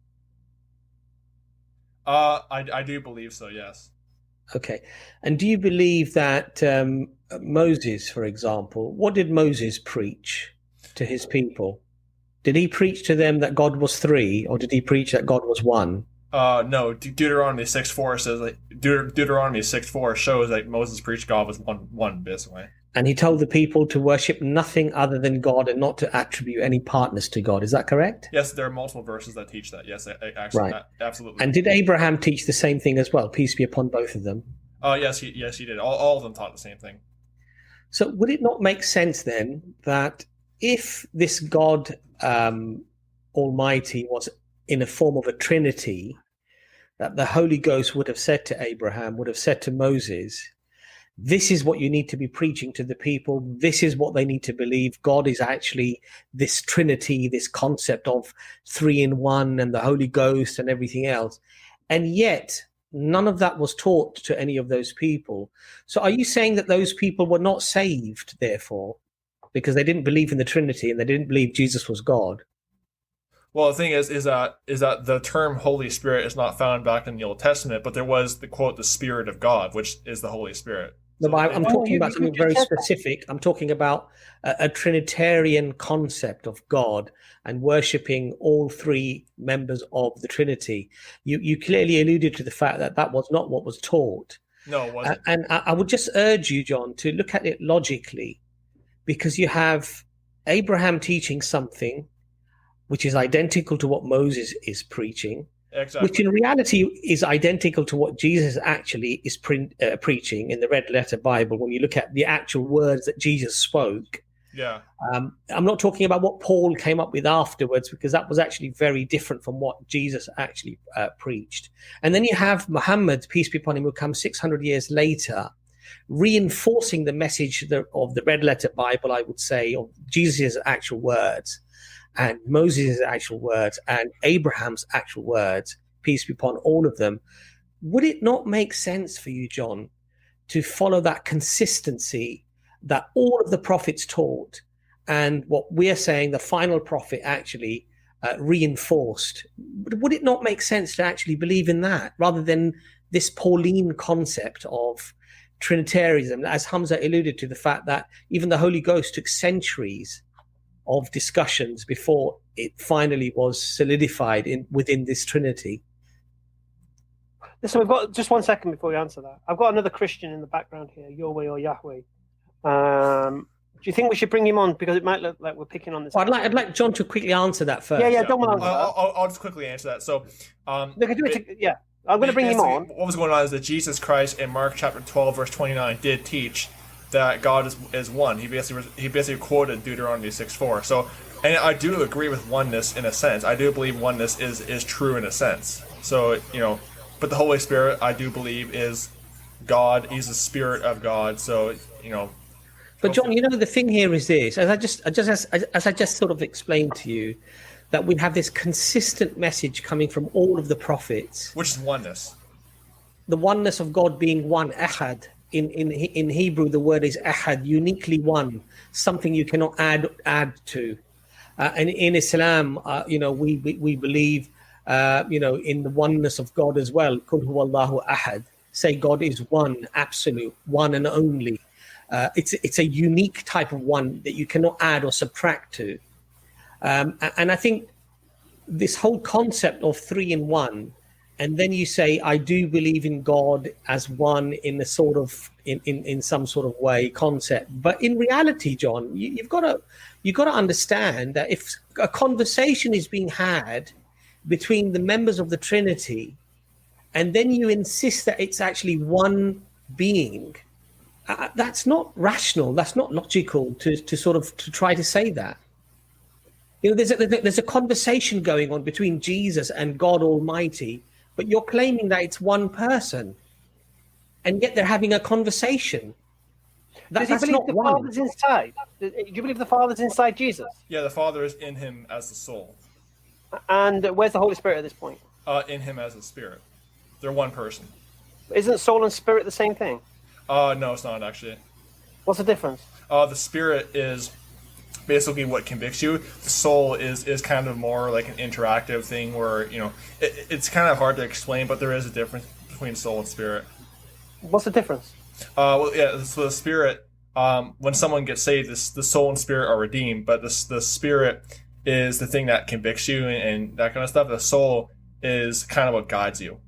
I do believe so, yes. Okay. And do you believe that Moses, for example, what did Moses preach to his people? Did he preach to them that God was three, or did he preach that God was one? No. Deuteronomy 6:4 says Deuteronomy 6:4 shows that Moses preached God was one basically. And he told the people to worship nothing other than God and not to attribute any partners to God. Is that correct? Yes, there are multiple verses that teach that. Yes, actually, right. Absolutely. And did Abraham teach the same thing as well? Peace be upon both of them. Yes, he did. All of them taught the same thing. So would it not make sense then that if this God Almighty was in a form of a Trinity, that the Holy Ghost would have said to Abraham, would have said to Moses, this is what you need to be preaching to the people. This is what they need to believe. God is actually this Trinity, this concept of 3 in 1 and the Holy Ghost and everything else. And yet none of that was taught to any of those people. So are you saying that those people were not saved, therefore, because they didn't believe in the Trinity and they didn't believe Jesus was God? Well, the thing is that the term Holy Spirit is not found back in the Old Testament, but there was the quote, the Spirit of God, which is the Holy Spirit. No, but I'm talking about something very specific. I'm talking about a Trinitarian concept of God and worshipping all 3 members of the Trinity. You clearly alluded to the fact that that was not what was taught. No, it wasn't. And I would just urge you, John, to look at it logically, because you have Abraham teaching something which is identical to what Moses is preaching. Exactly. Which in reality is identical to what Jesus actually is preaching in the red letter Bible when you look at the actual words that Jesus spoke. Yeah. I'm not talking about what Paul came up with afterwards, because that was actually very different from what Jesus actually preached. And then you have Muhammad, peace be upon him, who comes 600 years later, reinforcing the message of the red letter Bible, I would say, of Jesus' actual words, and Moses' actual words, and Abraham's actual words, peace be upon all of them. Would it not make sense for you, John, to follow that consistency that all of the prophets taught, and what we're saying the final prophet actually reinforced? Would it not make sense to actually believe in that, rather than this Pauline concept of Trinitarianism, as Hamza alluded to, the fact that even the Holy Ghost took centuries of discussions before it finally was solidified within this Trinity? Listen, we've got just 1 second before we answer that. I've got another Christian in the background here, Yahweh or Yahweh. Do you think we should bring him on, because it might look like we're picking on this? Well, I'd like John to quickly answer that first. Yeah, John will answer that. I'll just quickly answer that. So, I'm going to bring him on. What was going on is that Jesus Christ in Mark chapter 12 verse 29 did teach that God is one. He basically quoted Deuteronomy 6:4. So, and I do agree with oneness in a sense. I do believe oneness is true in a sense. So, but the Holy Spirit, I do believe, is God. He's the Spirit of God. So, But John, the thing here is this: as I just sort of explained to you, that we have this consistent message coming from all of the prophets, which is oneness. The oneness of God being one, ahad. In Hebrew, the word is ahad, uniquely one, something you cannot add to. And in Islam, we believe, in the oneness of God as well. Kul huwallahu ahad. Say God is one, absolute, one and only. It's a unique type of one that you cannot add or subtract to. And I think this whole concept of 3 in 1, and then you say, I do believe in God as one in a sort of, in some sort of way concept. But in reality, John, you've got to understand that if a conversation is being had between the members of the Trinity, and then you insist that it's actually one being, that's not rational. That's not logical to try to say that. There's a conversation going on between Jesus and God Almighty, but you're claiming that it's one person, and yet they're having a conversation. Does he believe the Father's inside? Do you believe the Father's inside Jesus? Yeah, the Father is in him as the soul. And where's the Holy Spirit at this point? In him as the Spirit. They're one person. Isn't soul and spirit the same thing? No, it's not actually. What's the difference? The spirit is basically what convicts you. The soul is kind of more like an interactive thing where, it's kind of hard to explain, but there is a difference between soul and spirit. What's the difference? So the spirit, when someone gets saved, the soul and spirit are redeemed, but the spirit is the thing that convicts you and that kind of stuff. The soul is kind of what guides you.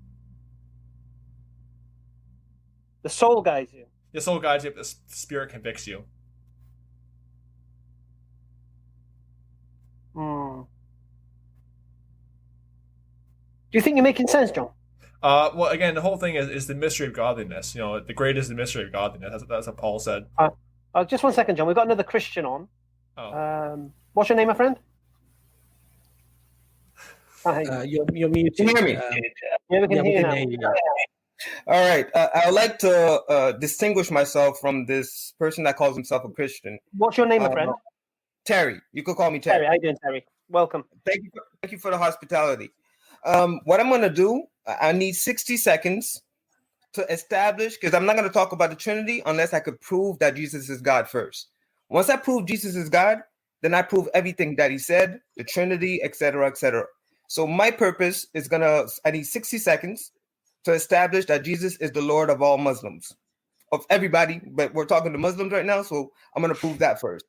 The soul guides you? The soul guides you, but the spirit convicts you. Do you think you're making sense, John? Well, again, the whole thing is the mystery of godliness. The great is the mystery of godliness. That's what Paul said. Just 1 second, John. We've got another Christian on. Oh. What's your name, my friend? You're muted. Can you hear me? Yeah, we can Yeah, we hear can now. hear you. All right. I would like to distinguish myself from this person that calls himself a Christian. What's your name, my friend? Terry. You could call me Terry. Terry. How you doing, Terry? Welcome. Thank you for the hospitality. What I'm going to do, I need 60 seconds to establish, because I'm not going to talk about the Trinity unless I could prove that Jesus is God first. Once I prove Jesus is God, then I prove everything that he said, the Trinity, etc., etc. So my purpose is I need 60 seconds to establish that Jesus is the Lord of all Muslims, of everybody, but we're talking to Muslims right now, so I'm going to prove that first.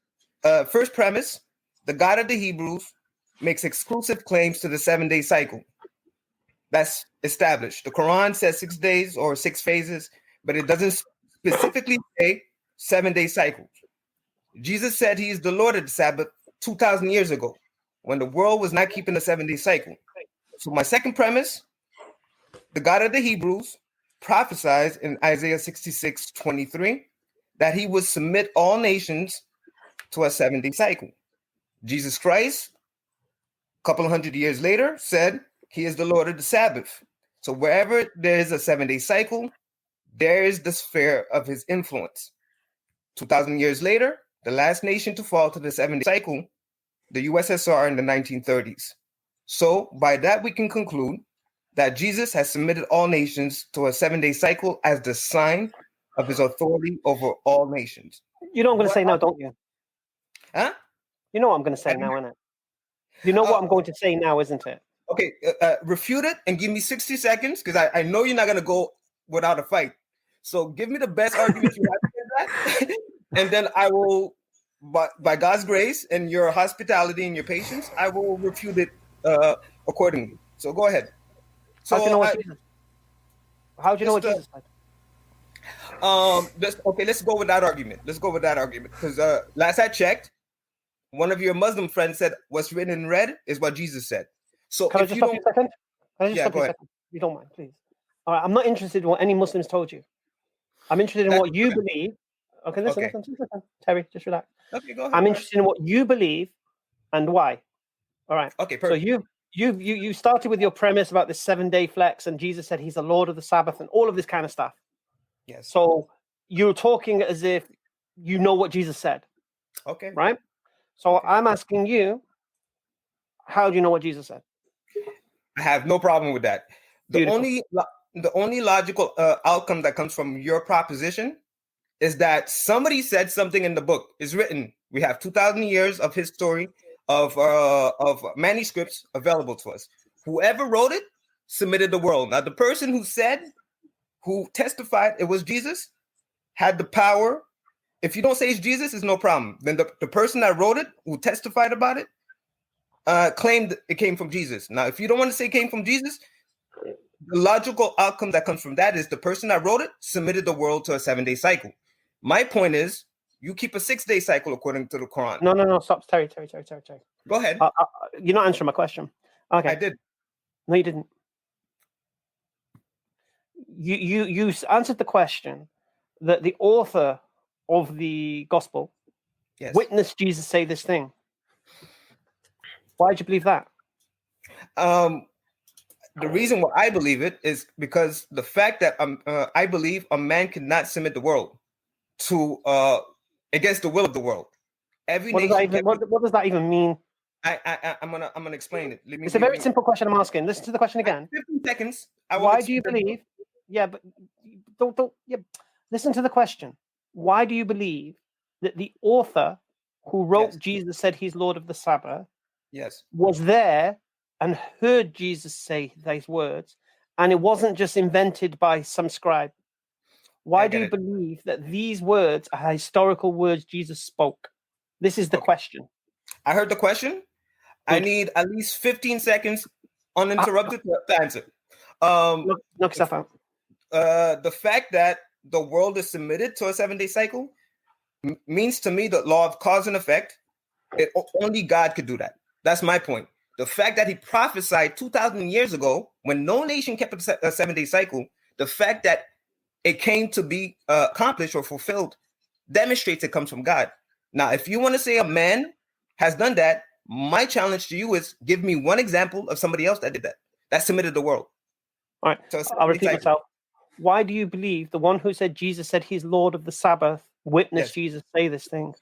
First premise, the God of the Hebrews makes exclusive claims to the 7-day cycle. That's established. The Quran says 6 days or 6 phases, but it doesn't specifically say 7-day cycles. Jesus said he is the Lord of the Sabbath 2,000 years ago, when the world was not keeping the 7-day cycle. So my second premise, the God of the Hebrews prophesies in Isaiah 66:23 that he would submit all nations to a 7-day cycle. Jesus Christ, a couple of hundred years later, said he is the Lord of the Sabbath. So wherever there is a 7-day cycle, there is the sphere of his influence. 2,000 years later, the last nation to fall to the 7-day cycle, the USSR in the 1930s. So by that, we can conclude that Jesus has submitted all nations to a 7-day cycle as the sign of his authority over all nations. You know what I'm going to say now, don't you? Huh? You know what I'm going to say now, isn't it? You know what I'm going to say now, isn't it? Okay, refute it and give me 60 seconds, because I know you're not going to go without a fight. So give me the best argument you have for that, and then I will, by God's grace and your hospitality and your patience, I will refute it accordingly. So go ahead. So how do you know what Jesus? How do you know what Jesus said? Let's go with that argument. Because last I checked, one of your Muslim friends said what's written in red is what Jesus said. So Can I just stop you a second? Go ahead. You don't mind, please. All right, I'm not interested in what any Muslims told you. I'm interested in what you believe. Okay, listen. Terry, just relax. Okay, go ahead. I'm interested in what you believe and why. All right. Okay, perfect. So you started with your premise about this 7-day flex, and Jesus said he's the Lord of the Sabbath and all of this kind of stuff. Yes. So you're talking as if you know what Jesus said. Okay. Right? So I'm asking you, how do you know what Jesus said? I have no problem with that. The Beautiful. only logical outcome that comes from your proposition is that somebody said something in the book. It's written. We have 2,000 years of history of manuscripts available to us. Whoever wrote it submitted the world. Now, the person who testified it was Jesus had the power. If you don't say it's Jesus, it's no problem. Then the person that wrote it, who testified about it, claimed it came from Jesus. Now, if you don't want to say it came from Jesus, the logical outcome that comes from that is the person that wrote it submitted the world to a 7-day cycle. My point is, you keep a 6-day cycle according to the Quran. No, stop. Terry. Go ahead. You're not answering my question. Okay. I did. No, you didn't. You answered the question that the author of the gospel witnessed Jesus say this thing. Why did you believe that? The reason why I believe it is because the fact that I believe a man cannot submit the world to against the will of the world. What does that even mean? I'm gonna explain it. It's a very simple question I'm asking. Listen to the question again. 15 seconds. Why do you believe? Yeah, but don't. Yeah, listen to the question. Why do you believe that the author who wrote Jesus said he's Lord of the Sabbath was there and heard Jesus say these words, and it wasn't just invented by some scribe? Why do you believe that these words are historical words Jesus spoke? This is the question. I heard the question. Good. I need at least 15 seconds uninterrupted to answer. Knock yourself out. The fact that the world is submitted to a 7-day cycle means to me the law of cause and effect. Only God could do that. That's my point. The fact that he prophesied 2,000 years ago, when no nation kept a 7-day cycle, the fact that it came to be accomplished or fulfilled demonstrates it comes from God. Now, if you want to say a man has done that, my challenge to you is give me one example of somebody else that did that submitted the world. All right, So I'll repeat myself. Why do you believe the one who said Jesus said he's Lord of the Sabbath witnessed Jesus say this thing?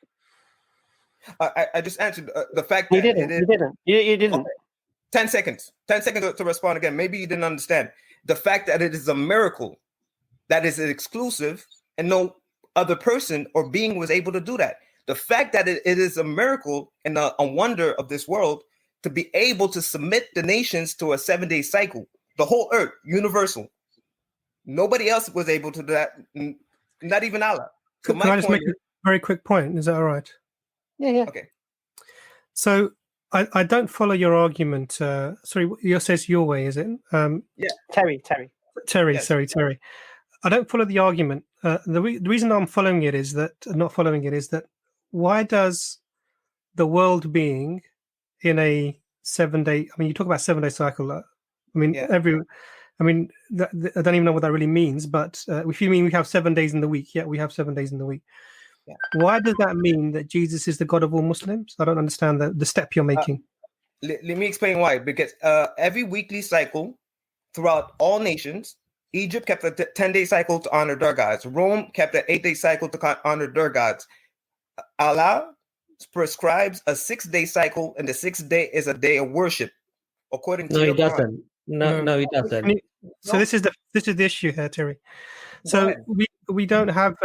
I just answered the fact You that didn't. You didn't. Okay. 10 seconds. 10 seconds to respond again. Maybe you didn't understand. The fact that it is a miracle, that is exclusive, and no other person or being was able to do that. The fact that it is a miracle and a wonder of this world to be able to submit the nations to a 7-day cycle, the whole earth, universal. Nobody else was able to do that, not even Allah. So Can I just make a very quick point? Is that all right? Yeah. Okay. So I don't follow your argument. Sorry, yours says your way, is it? Yeah. Terry. Yes. Sorry, Terry. I don't follow the argument. The reason I'm following it is that why does the world being in a 7-day? I mean, you talk about 7-day cycle. I mean, I don't even know what that really means. But if you mean we have 7 days in the week, yeah, we have 7 days in the week. Yeah. Why does that mean that Jesus is the God of all Muslims? I don't understand the step you're making. Let me explain why. Because every weekly cycle throughout all nations, Egypt kept a 10-day cycle to honor their gods. Rome kept an 8-day cycle to honor their gods. Allah prescribes a 6-day cycle, and the 6th day is a day of worship, according to No, he your Quran. doesn't. No, he doesn't. So this is the issue here, Terry. So we don't have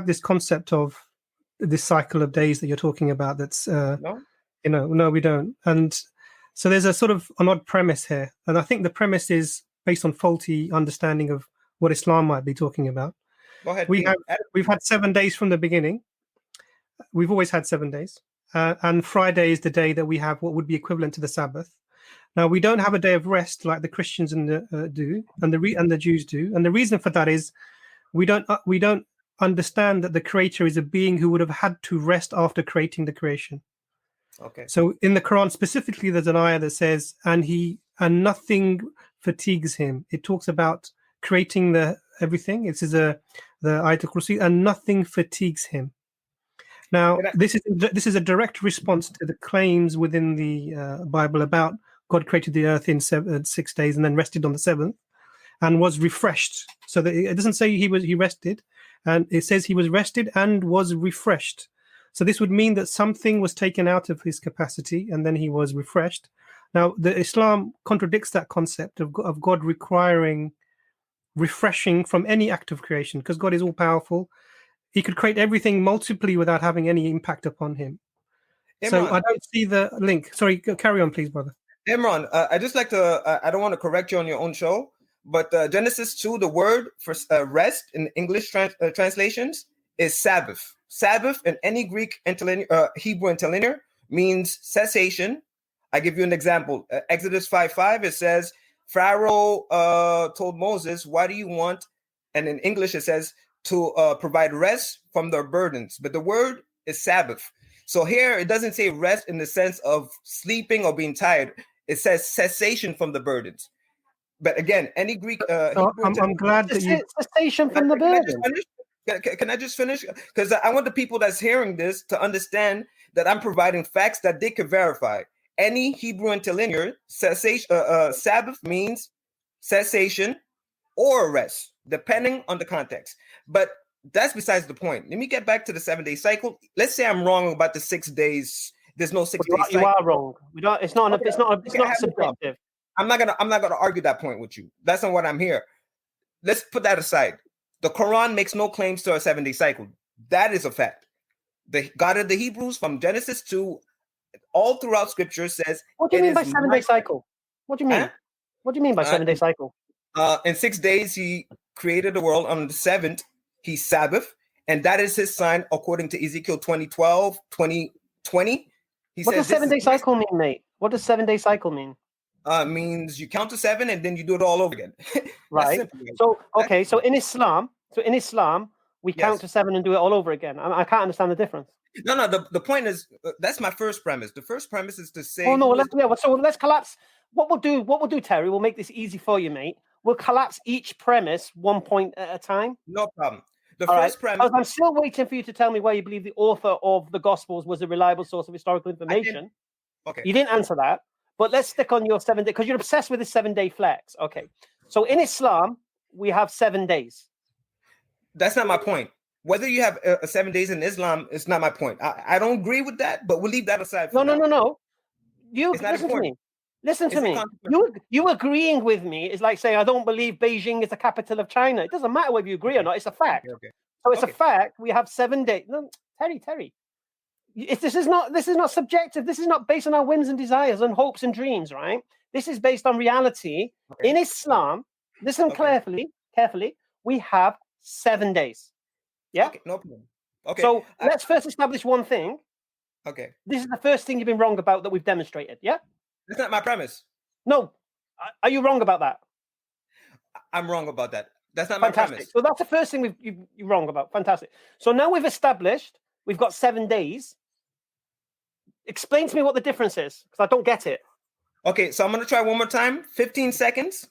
this concept of this cycle of days that you're talking about. That's no, we don't. And so there's a sort of an odd premise here, and I think the premise is based on faulty understanding of what Islam might be talking about. Go ahead. We've had 7 days from the beginning. We've always had 7 days, and Friday is the day that we have what would be equivalent to the Sabbath. Now we don't have a day of rest like the Christians do, and the Jews do, and the reason for that is we don't understand that the Creator is a being who would have had to rest after creating the creation. Okay. So in the Quran specifically, there's an ayah that says, "And nothing fatigues him." It talks about creating everything. It says the Ayatul Kursi, and nothing fatigues him. Now, this is a direct response to the claims within the Bible about God created the earth in 6 days and then rested on the 7th and was refreshed. So that it doesn't say he rested, and it says he was rested and was refreshed. So this would mean that something was taken out of his capacity and then he was refreshed. Now, the Islam contradicts that concept of God requiring refreshing from any act of creation, because God is all powerful. He could create everything multiply without having any impact upon him. Imran, so I don't see the link. Sorry, carry on, please, brother. Imran, I just like to, I don't want to correct you on your own show, but Genesis 2, the word for rest in English translations is Sabbath. Sabbath in any Greek Hebrew interlinear means cessation. I give you an example. Exodus 5:5, it says, Pharaoh told Moses, "Why do you want?" And in English, it says, to provide rest from their burdens. But the word is Sabbath. So here, it doesn't say rest in the sense of sleeping or being tired. It says cessation from the burdens. But again, any Greek... I'm glad that you... Cessation from the burdens. Can I just finish? Because I want the people that's hearing this to understand that I'm providing facts that they could verify. Any Hebrew interlinear, Sabbath means cessation or rest, depending on the context. But that's besides the point. Let me get back to the 7-day cycle. Let's say I'm wrong about the 6 days. There's no 6 days. You are wrong. We don't. It's not. It's not subjective. I'm not gonna argue that point with you. That's not what I'm here. Let's put that aside. The Quran makes no claims to a 7-day cycle. That is a fact. The God of the Hebrews, from Genesis to all throughout Scripture, says. What do you mean by 7-day cycle? What do you mean? Huh? What do you mean by 7-day cycle? In 6 days, he created the world. On the 7th, he Sabbath, and that is his sign according to Ezekiel 20:12, 20:20. What does 7-day cycle mean, mate? What does 7-day cycle mean? Means you count to 7 and then you do it all over again. Right. So okay. So in Islam, we count to 7 and do it all over again. I can't understand the difference. No. The point is that's my first premise. The first premise is to say. Oh no. So let's collapse. What we'll do, Terry. We'll make this easy for you, mate. We'll collapse each premise 1 point at a time. No problem. The first premise. I'm still waiting for you to tell me why you believe the author of the Gospels was a reliable source of historical information. Okay. You didn't answer that. But let's stick on your 7 day, because you're obsessed with the 7 day flex. Okay. So in Islam, we have 7 days. That's not my point. Whether you have 7 days in Islam, it's not my point. I don't agree with that, but we'll leave that aside. No. You listen to me. Listen to me. You agreeing with me is like saying I don't believe Beijing is the capital of China. It doesn't matter whether you agree or not. It's a fact. Okay. So it's a fact. We have 7 days. No, Terry. This is not subjective. This is not based on our whims and desires and hopes and dreams, right? This is based on reality. In Islam, listen carefully. We have 7 days. Yeah. Okay, no problem. Okay. So let's first establish one thing. Okay. This is the first thing you've been wrong about that we've demonstrated. Yeah. That's not my premise. No. Are you wrong about that? I'm wrong about that. That's not my premise. So that's the first thing you're wrong about. Fantastic. So now we've established we've got 7 days. Explain to me what the difference is, because I don't get it. Okay, so I'm going to try one more time. 15 seconds.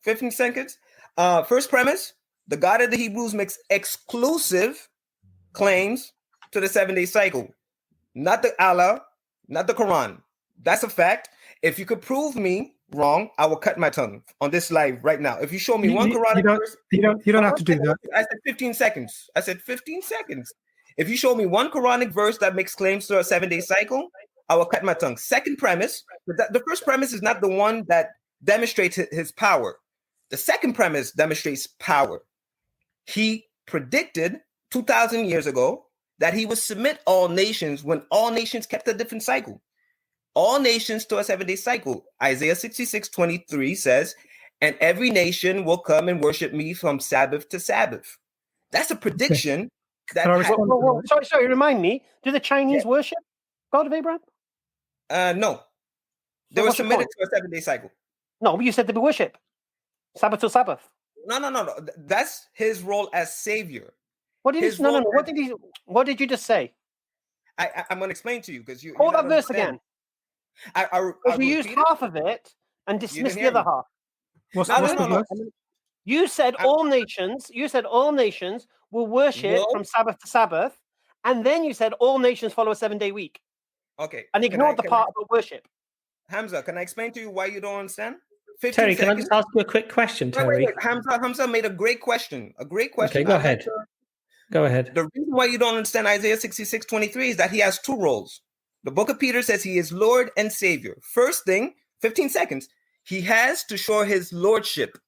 15 seconds. First premise, the God of the Hebrews makes exclusive claims to the 7 day cycle. Not the Allah, not the Quran. That's a fact. If you could prove me wrong, I will cut my tongue on this live right now. If you show me one Quranic verse, you don't have to do that. I said 15 seconds. If you show me one Quranic verse that makes claims to a 7 day cycle, I will cut my tongue. Second premise, the first premise is not the one that demonstrates his power. The second premise demonstrates power. He predicted 2,000 years ago that he would submit all nations when all nations kept a different cycle. All nations to a 7 day cycle. Isaiah 66:23 says, and every nation will come and worship me from Sabbath to Sabbath. That's a prediction. Sorry, remind me. Do the Chinese worship God of Abraham? No. They were submitted to a 7 day cycle. No, but you said they worship Sabbath to Sabbath. No. That's his role as savior. What did What did you just say? I'm going to explain to you because you hold that verse again. We used half of it and dismissed the other half. No. You said all nations. You said all nations will worship from Sabbath to Sabbath, and then you said all nations follow a 7 day week. Okay. And ignored the part of worship. Hamza, can I explain to you why you don't understand? Terry, can I just ask you a quick question, Terry? Wait. Hamza made a great question. Okay, go ahead. Go ahead. The reason why you don't understand Isaiah 66:23 is that he has two roles. The book of Peter says he is Lord and Savior. First thing, 15 seconds, he has to show his lordship.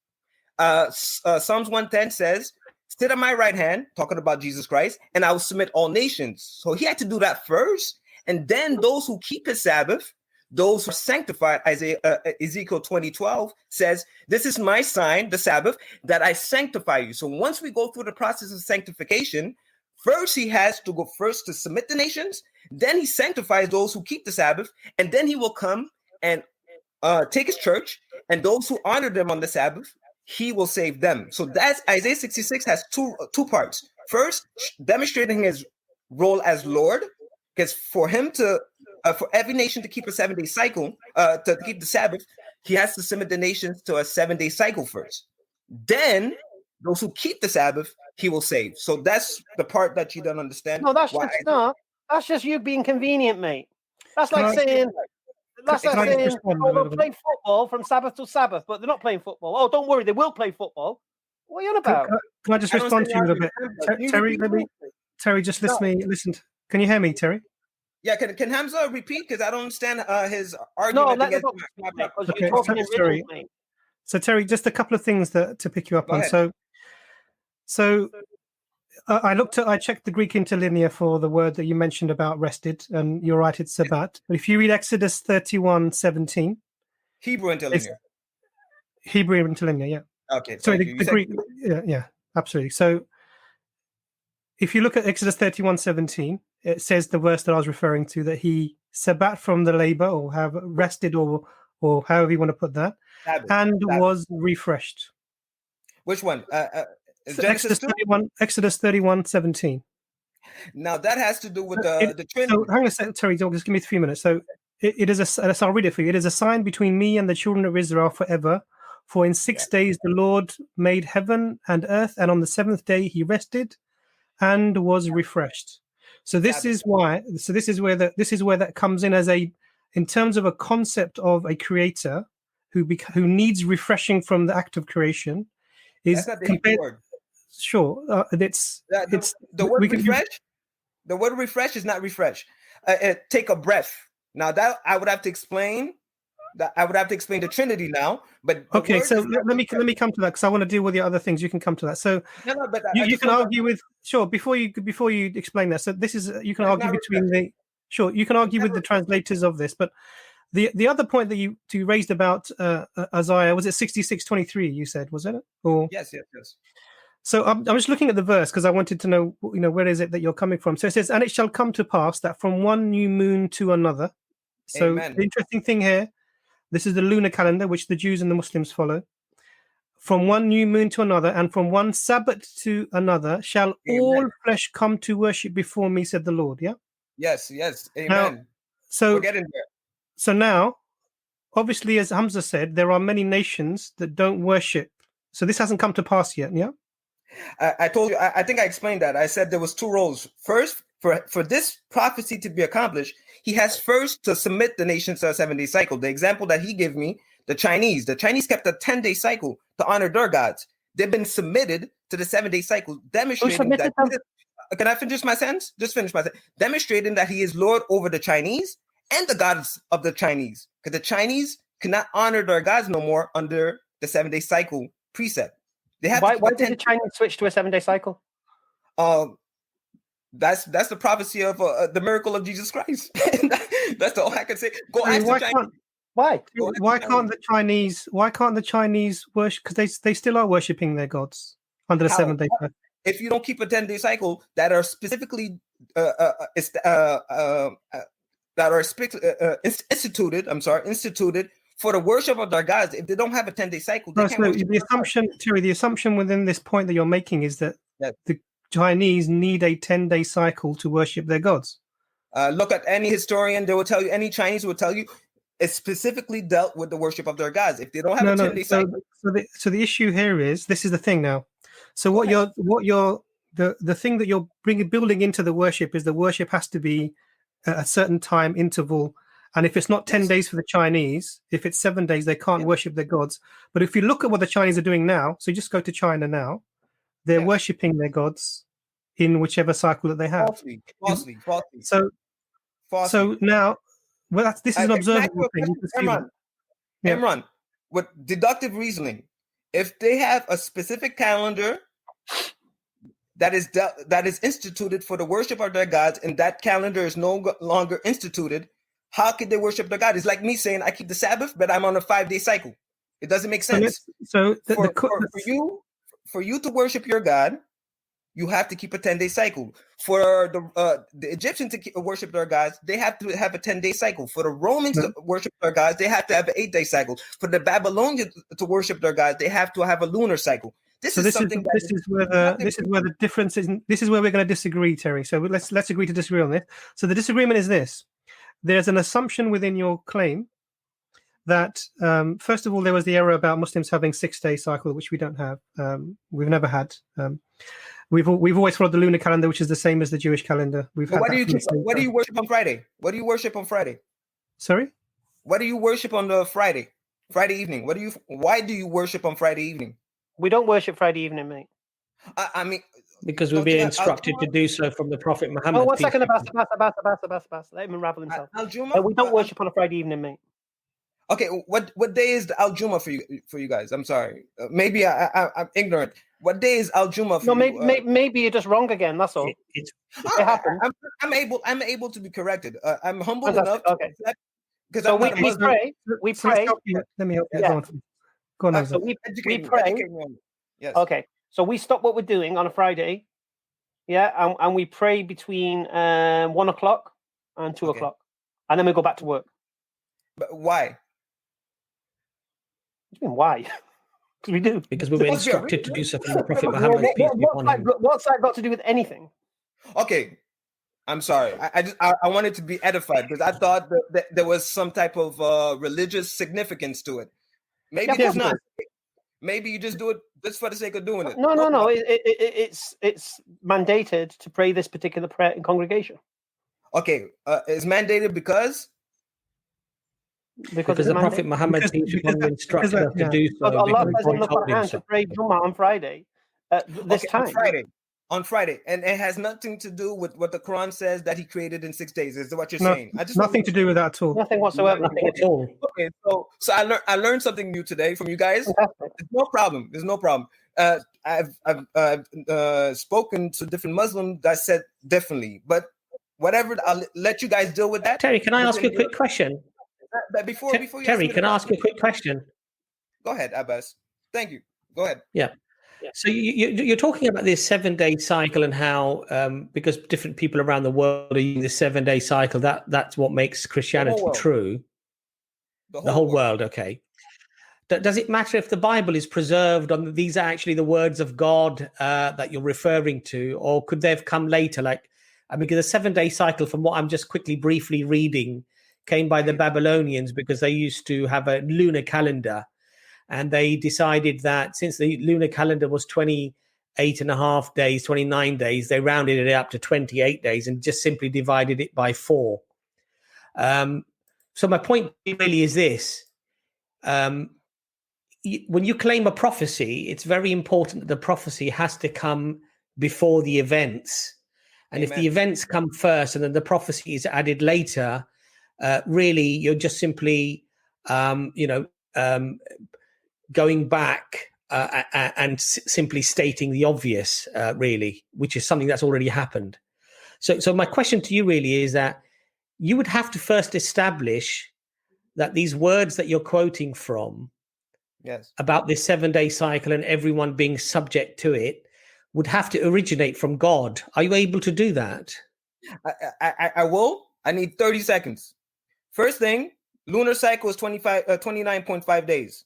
Psalms 110 says, sit at my right hand, talking about Jesus Christ, and I will submit all nations. So he had to do that first. And then those who keep his Sabbath, those who are sanctified, Ezekiel 20:12 says, this is my sign, the Sabbath, that I sanctify you. So once we go through the process of sanctification, first he has to go first to submit the nations, then he sanctifies those who keep the Sabbath, and then he will come and take his church, and those who honor them on the Sabbath, he will save them. So that's Isaiah 66 has two parts. First, demonstrating his role as Lord, because for him to for every nation to keep a 7 day cycle, to keep the Sabbath, he has to submit the nations to a 7 day cycle first. Then those who keep the Sabbath, he will save. So that's the part that you don't understand. No, that's just you being convenient, mate. That's like saying we'll play football from Sabbath to Sabbath, but they're not playing football. Oh, don't worry, they will play football. What are you on about? Can I just respond to you a little bit? Terry, just listen. Can you hear me, Terry? Yeah, can Hamza repeat? Because I don't understand his argument. So Terry, just a couple of things to pick you up on. So I checked the Greek interlinear for the word that you mentioned about rested, and you're right, it's Sabbat. But if you read Exodus 31:17, Hebrew interlinear, yeah. Okay. Sorry, the Greek, yeah, absolutely. So if you look at Exodus 31:17, it says the verse that I was referring to, that he Sabbat from the labor, or have rested, or however you want to put that, Sabbath. Was refreshed. Which one? Exodus 31:17. Now that has to do with the Trinity. So hang on a second, Terry, just give me 3 minutes. So it is I'll read it for you. It is a sign between me and the children of Israel forever. For in 6 days the Lord made heaven and earth, and on the seventh day he rested and was refreshed. So this is why. So this is where that comes in as a in terms of a concept of a creator who needs refreshing from the act of creation, is That's not the Hebrew word. Sure, the word refresh. The word refresh is not refresh. Take a breath. Now that I would have to explain. That I would have to explain the Trinity now. But okay, so let me come to that because I want to deal with the other things. You can come to that. So but you can argue with before you explain that. So this is you can argue between you can argue with the translators of this, but the other point that you raised about Isaiah, was it 66:23? You said, was it? Or yes. So I'm just looking at the verse because I wanted to know, where is it that you're coming from? So it says, "And it shall come to pass that from one new moon to another." So Amen. the interesting thing here, this is the lunar calendar, which the Jews and the Muslims follow. From one new moon to another, and from one Sabbath to another, shall all flesh come to worship before me, said the Lord. Yeah. Yes. Amen. Now, so we're getting there. So now, obviously, as Hamza said, there are many nations that don't worship. So this hasn't come to pass yet. Yeah. I told you. I think I explained that. I said there was two roles. First, for this prophecy to be accomplished, he has first to submit the nations to a 7-day cycle. The example that he gave me, the Chinese kept a 10-day cycle to honor their gods. They've been submitted to the 7-day cycle, demonstrating that. Can I finish my sentence? Just finish my sentence. Demonstrating that he is Lord over the Chinese and the gods of the Chinese, because the Chinese cannot honor their gods no more under the 7-day cycle precept. They have. Why did the Chinese switch to a 7-day cycle? That's the prophecy of the miracle of Jesus Christ. That's all I can say. Go ask the Chinese. Why can't the Chinese worship? Because they still are worshiping their gods under the 7-day cycle. If you don't keep a 10-day cycle that are specifically instituted for the worship of their gods, if they don't have a 10-day cycle, they can't worship. The assumption within this point that you're making is that the Chinese need a 10-day cycle to worship their gods. Look at any historian; they will tell you. Any Chinese will tell you it's specifically dealt with the worship of their gods. If they don't have a 10-day cycle, so the issue here is, this is the thing now. So the thing that you're building into the worship is the worship has to be a certain time interval. And if it's not 10 days for the Chinese, if it's 7 days, they can't worship their gods. But if you look at what the Chinese are doing now, so you just go to China now, they're worshipping their gods in whichever cycle that they have. Falsely. So now, this is an observable thing. Imran, with deductive reasoning, if they have a specific calendar that is instituted for the worship of their gods, and that calendar is no longer instituted, how could they worship their God? It's like me saying I keep the Sabbath, but I'm on a 5-day cycle. It doesn't make sense. For you to worship your God, you have to keep a 10-day cycle. For the Egyptians to worship their gods, they have to have a 10-day cycle. For the Romans to worship their gods, they have to have an 8-day cycle. For the Babylonians to worship their gods, they have to have a lunar cycle. This is where the difference is. This is where we're going to disagree, Terry. So let's agree to disagree on this. So the disagreement is this: there's an assumption within your claim that first of all, there was the error about Muslims having 6-day cycle, which we don't have. We've never had. We've always followed the lunar calendar, which is the same as the Jewish calendar. What do you worship on Friday? What do you worship on Friday? Sorry? What do you worship on the Friday evening? Why do you worship on Friday evening? We don't worship Friday evening, mate. I mean, because we're being instructed to do so from the Prophet Muhammad. Oh, 1 second, Abbas. Let him unravel himself. We don't worship on a Friday evening, mate. Okay, what day is the Al Juma for you guys? I'm sorry, maybe I'm ignorant. What day is Al Juma for you? Maybe you're just wrong again. That's all. It happens. I'm able to be corrected. I'm humble enough. Okay. So we pray. We pray. Let me help you. Yeah. Go on. So we pray. Yes. Okay. So we stop what we're doing on a Friday. Yeah, and we pray between 1 o'clock and 2 o'clock, and then we go back to work. But why? What do you mean why? Because we do. Because we were instructed to do so from the Prophet Muhammad. What's that got to do with anything? Okay, I'm sorry. I wanted to be edified because I thought that there was some type of religious significance to it. Maybe there's not. Maybe you just do it just for the sake of doing it. No. It's mandated to pray this particular prayer in congregation. Okay, it's mandated because Because the Prophet Muhammad instructed us to do so. Allah says in the Quran to pray Jummah on Friday. This time. On Friday, and it has nothing to do with what the Quran says that He created in 6 days. Is what you're saying? I just nothing to do with that at all. Nothing whatsoever. Nothing at all. Okay, so I learned something new today from you guys. There's no problem. There's no problem. I've spoken to different Muslims that said differently, but whatever. I'll let you guys deal with that. Terry, can I ask you a quick question? Before Terry, can I ask you a quick question? Go ahead, Abbas. Thank you. Go ahead. Yeah. So you're talking about this 7-day cycle and how because different people around the world are using the 7-day cycle, that's what makes Christianity true. The whole world, okay. Does it matter if the Bible is preserved on these are actually the words of God that you're referring to, or could they have come later? Because the 7-day cycle, from what I'm just briefly reading, came by the Babylonians because they used to have a lunar calendar. And they decided that since the lunar calendar was 28.5 days, 29 days, they rounded it up to 28 days and just simply divided it by 4. So my point really is this. When you claim a prophecy, it's very important that the prophecy has to come before the events. And Amen. If the events come first and then the prophecy is added later, really, you're just simply, going back and simply stating the obvious, really, which is something that's already happened. So my question to you really is that you would have to first establish that these words that you're quoting from about this 7-day cycle and everyone being subject to it would have to originate from God. Are you able to do that? I will. I need 30 seconds. First thing, lunar cycle is 29.5 days.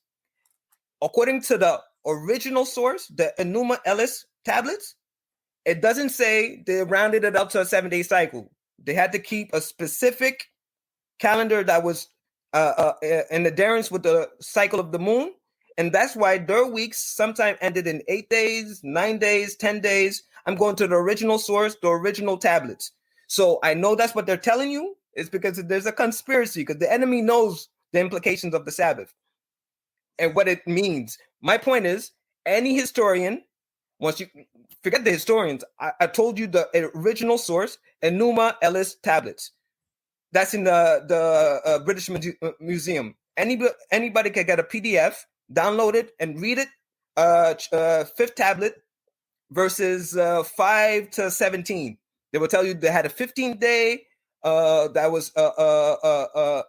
According to the original source, the Enuma Elish tablets, it doesn't say they rounded it up to a 7-day cycle. They had to keep a specific calendar that was in adherence with the cycle of the moon. And that's why their weeks sometimes ended in 8 days, 9 days, 10 days. I'm going to the original source, the original tablets. So I know that's what they're telling you. It's because there's a conspiracy, because the enemy knows the implications of the Sabbath and what it means. My point is, any historian, once you forget the historians, I told you the original source, Enuma Elish tablets. That's in the British Museum. Anybody can get a PDF, download it, and read it. 5th tablet, verses 5 to 17. They will tell you they had a 15th day that was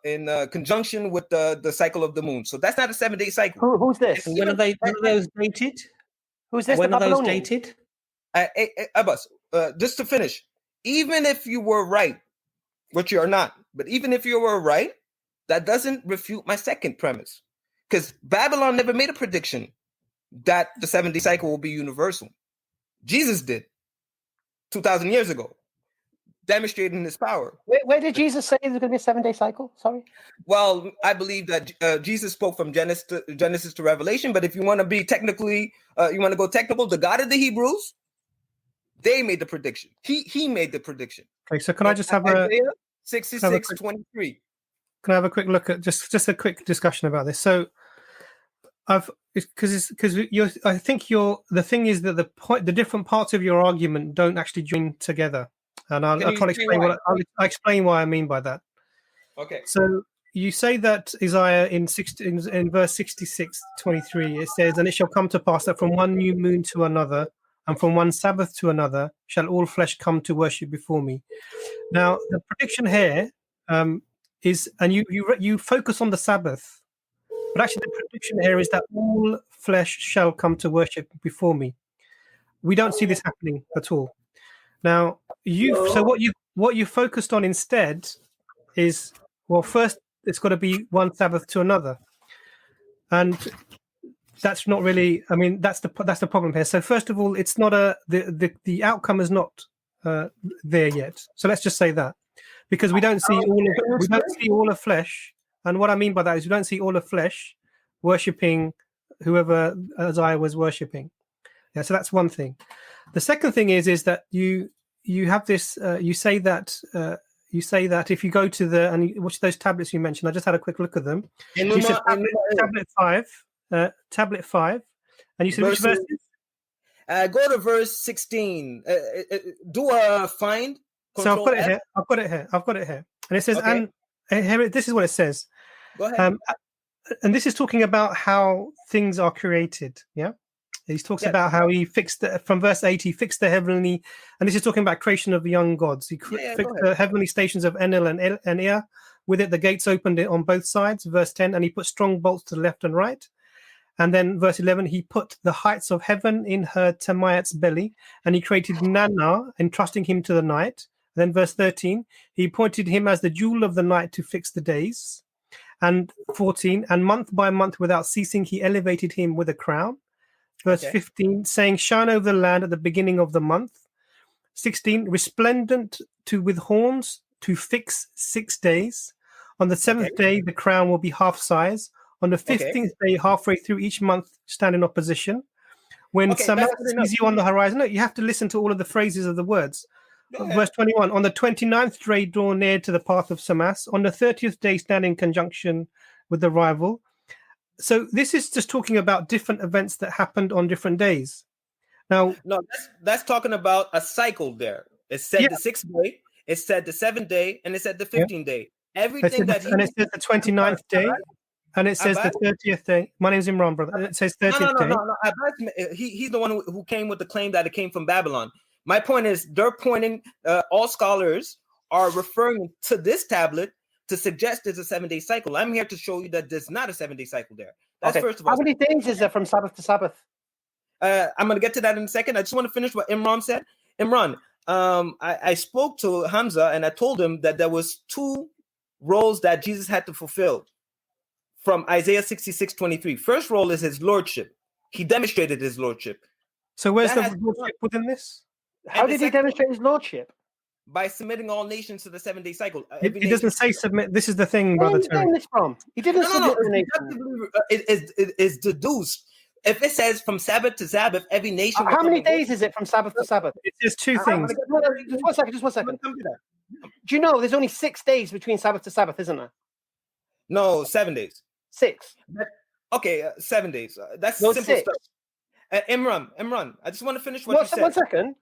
in conjunction with the cycle of the moon. So that's not a 7-day cycle. Who's this? When are those dated? Who's this? When are those dated? Abbas, just to finish, even if you were right, which you are not, but even if you were right, that doesn't refute my second premise. Because Babylon never made a prediction that the 7-day cycle will be universal. Jesus did 2,000 years ago, demonstrating his power. Where did Jesus say there's going to be a 7-day cycle? Sorry. Well, I believe that Jesus spoke from Genesis to Revelation. But if you want to be technically, you want to go technical, the God of the Hebrews, they made the prediction. He made the prediction. Okay, so can I just have Isaiah 66:23? Can I have a quick look at just a quick discussion about this? So, I think the thing is that the different parts of your argument don't actually join together, and I'll explain why I mean by that. Okay. So you say that Isaiah in verse 66:23 it says, "And it shall come to pass that from one new moon to another, and from one Sabbath to another, shall all flesh come to worship before me." Now, the prediction here is, and you focus on the Sabbath, but actually the prediction here is that all flesh shall come to worship before me. We don't see this happening at all. Now, what you focused on instead is, well, first it's got to be one Sabbath to another, and that's not really. I mean, that's the problem here. So first of all, it's not the outcome is not there yet. So let's just say that, because we don't see all of flesh, and what I mean by that is we don't see all of flesh worshipping whoever Isaiah was worshipping. Yeah, so that's one thing. The second thing is that you have this. You say that you say that if you go to which those tablets you mentioned, I just had a quick look at them. In You said tablet 5, and you said which verses? Go to verse 16. Do a find. So I've got it here. And it says, Okay. and here, this is what it says. Go ahead. And this is talking about how things are created. Yeah. He talks about how he fixed from verse 8, he fixed the heavenly, and this is talking about creation of young gods. He fixed the heavenly stations of Enel and Ea. With it, the gates opened it on both sides. Verse 10, and he put strong bolts to the left and right. And then verse 11, he put the heights of heaven in her Tamiat's belly, and he created Nana, entrusting him to the night. And then verse 13, he appointed him as the jewel of the night to fix the days. And 14, and month by month without ceasing, he elevated him with a crown. Verse 15, saying, shine over the land at the beginning of the month. 16, resplendent with horns to fix 6 days. On the 7th day, the crown will be half size. On the 15th day, halfway through each month, stand in opposition. When Samat sees you on the horizon, no, you have to listen to all of the phrases of the words. Verse 21, on the 29th day, draw near to the path of Samas. On the 30th day, stand in conjunction with the rival. So this is just talking about different events that happened on different days. Now, no, that's talking about a cycle there. It said the 6th day, it said the 7th day, and it said the 15th day. Everything that and it says the 29th day, and it says Abbas? the 30th day. My name's Imran, brother. It says 30th day. No. Abbas, he's the one who came with the claim that it came from Babylon. My point is, they're pointing, all scholars are referring to this tablet to suggest there's a 7-day cycle. I'm here to show you that there's not a 7-day cycle there. That's first of all. How many days is there from Sabbath to Sabbath? I'm going to get to that in a second. I just want to finish what Imran said. Imran, I spoke to Hamza and I told him that there was 2 roles that Jesus had to fulfill from Isaiah 66:23. First role is his lordship. He demonstrated his lordship. So where's the lordship within this? How did he demonstrate his lordship? By submitting all nations to the 7-day cycle. It doesn't say submit. This is the thing, brother. Where are you getting this from? He didn't submit the nation. It is deduced. If it says from Sabbath to Sabbath, every nation. How many days is it from Sabbath to Sabbath? It says 2 things. Just one second. Do you know there's only 6 days between Sabbath to Sabbath, isn't there? No, 7 days. 6. Okay, 7 days. That's no, simple 6. Stuff. Imran, I just want to finish what you said. 1 second.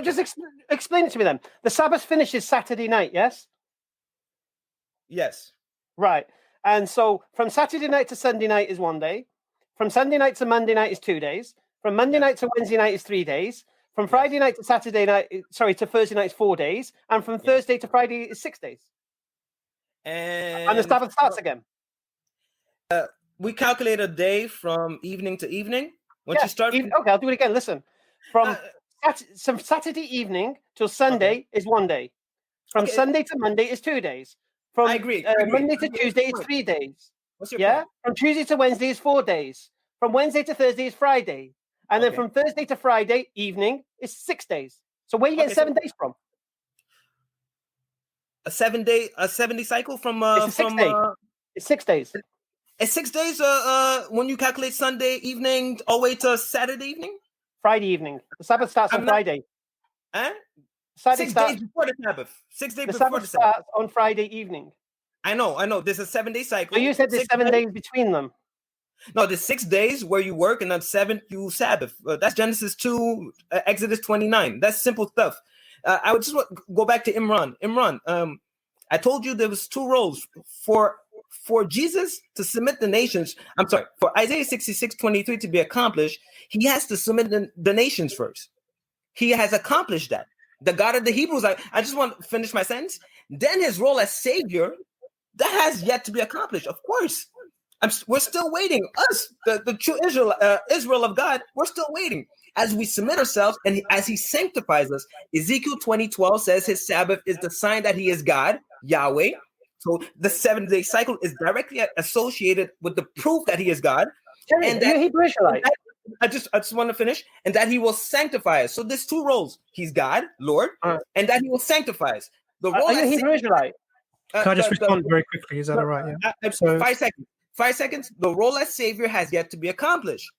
Just explain it to me then. The Sabbath finishes Saturday night, yes? Yes. Right. And so from Saturday night to Sunday night is 1 day. From Sunday night to Monday night is 2 days. From Monday night to Wednesday night is 3 days. From Friday night to to Thursday night is 4 days. And from Thursday to Friday is 6 days. And the Sabbath starts again. We calculate a day from evening to evening. Once you start. Okay, I'll do it again. Listen. From Saturday evening till Sunday is 1 day. From Sunday to Monday is 2 days. From I agree. Monday to Tuesday is 3 days. What's your point? Point? From Tuesday to Wednesday is 4 days. From Wednesday to Thursday is Friday. And then from Thursday to Friday evening is 6 days. So where are you getting 7 days from? A 7-day cycle from it's 6 days. It's 6 days. It's 6 days when you calculate Sunday evening all the way to Saturday evening? Friday evening. The Sabbath starts on Friday. Huh? 6 days before the Sabbath. 6 days the before Sabbath the Sabbath. starts on Friday evening. I know. There's a 7-day cycle. So you said there's 7 days between them. No, there's 6 days where you work and on 7th you Sabbath. That's Genesis 2, Exodus 29. That's simple stuff. I would just go back to Imran. Imran, I told you there was 2 roles for Jesus to submit the nations. I'm sorry, for Isaiah 66:23 to be accomplished, he has to submit the nations first. He has accomplished that. The God of the Hebrews, I just want to finish my sentence. Then his role as Savior, that has yet to be accomplished. Of course, we're still waiting. Us, the true Israel of God, we're still waiting. As we submit ourselves and as he sanctifies us. Ezekiel 20:12 says his Sabbath is the sign that he is God, Yahweh. So the 7-day cycle is directly associated with the proof that he is God. And that Hebrew Israelite. I just want to finish. And that he will sanctify us. So there's 2 roles. He's God, Lord, and that he will sanctify us. The role are you Hebrew Israelite? Can I just respond very quickly? Is that all right? Yeah. 5 seconds. 5 seconds. The role as Savior has yet to be accomplished.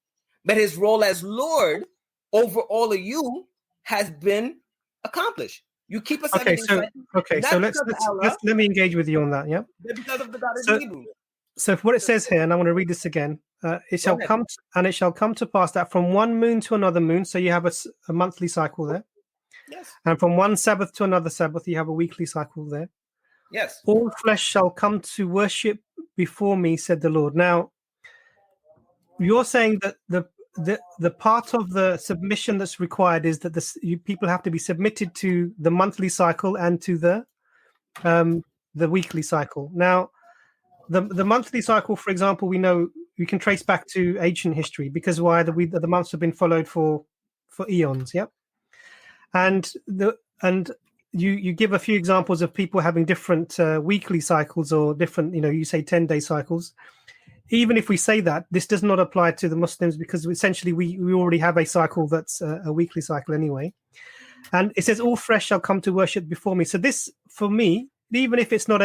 But his role as Lord over all of you has been accomplished. You keep a Okay, 7-day so cycle. let me engage with you on that. Yeah. Because of the God in Hebrew. So what it says here, and I want to read this again. It shall come to pass that from one moon to another moon, so you have a monthly cycle there. Yes. And from one Sabbath to another Sabbath, you have a weekly cycle there. Yes. All flesh shall come to worship before me, said the Lord. Now, you're saying that the part of the submission that's required is that people have to be submitted to the monthly cycle and to the weekly cycle. Now, the monthly cycle, for example, we know we can trace back to ancient history because the months have been followed for eons. Yep. And you give a few examples of people having different weekly cycles or different, you say 10-day cycles. Even if we say that, this does not apply to the Muslims because essentially we already have a cycle that's a weekly cycle anyway. And it says, all flesh shall come to worship before me. So this, for me, even if it's not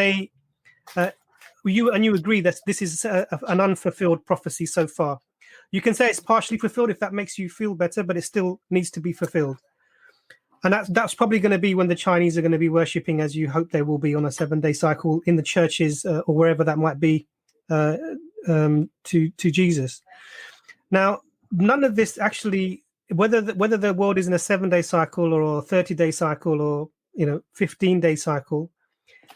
you agree that this is an unfulfilled prophecy so far. You can say it's partially fulfilled if that makes you feel better, but it still needs to be fulfilled. And that's probably going to be when the Chinese are going to be worshipping, as you hope they will be, on a 7-day cycle in the churches or wherever that might be, to Jesus. Now, none of this actually, whether the world is in a 7-day cycle or a 30-day cycle or 15-day cycle,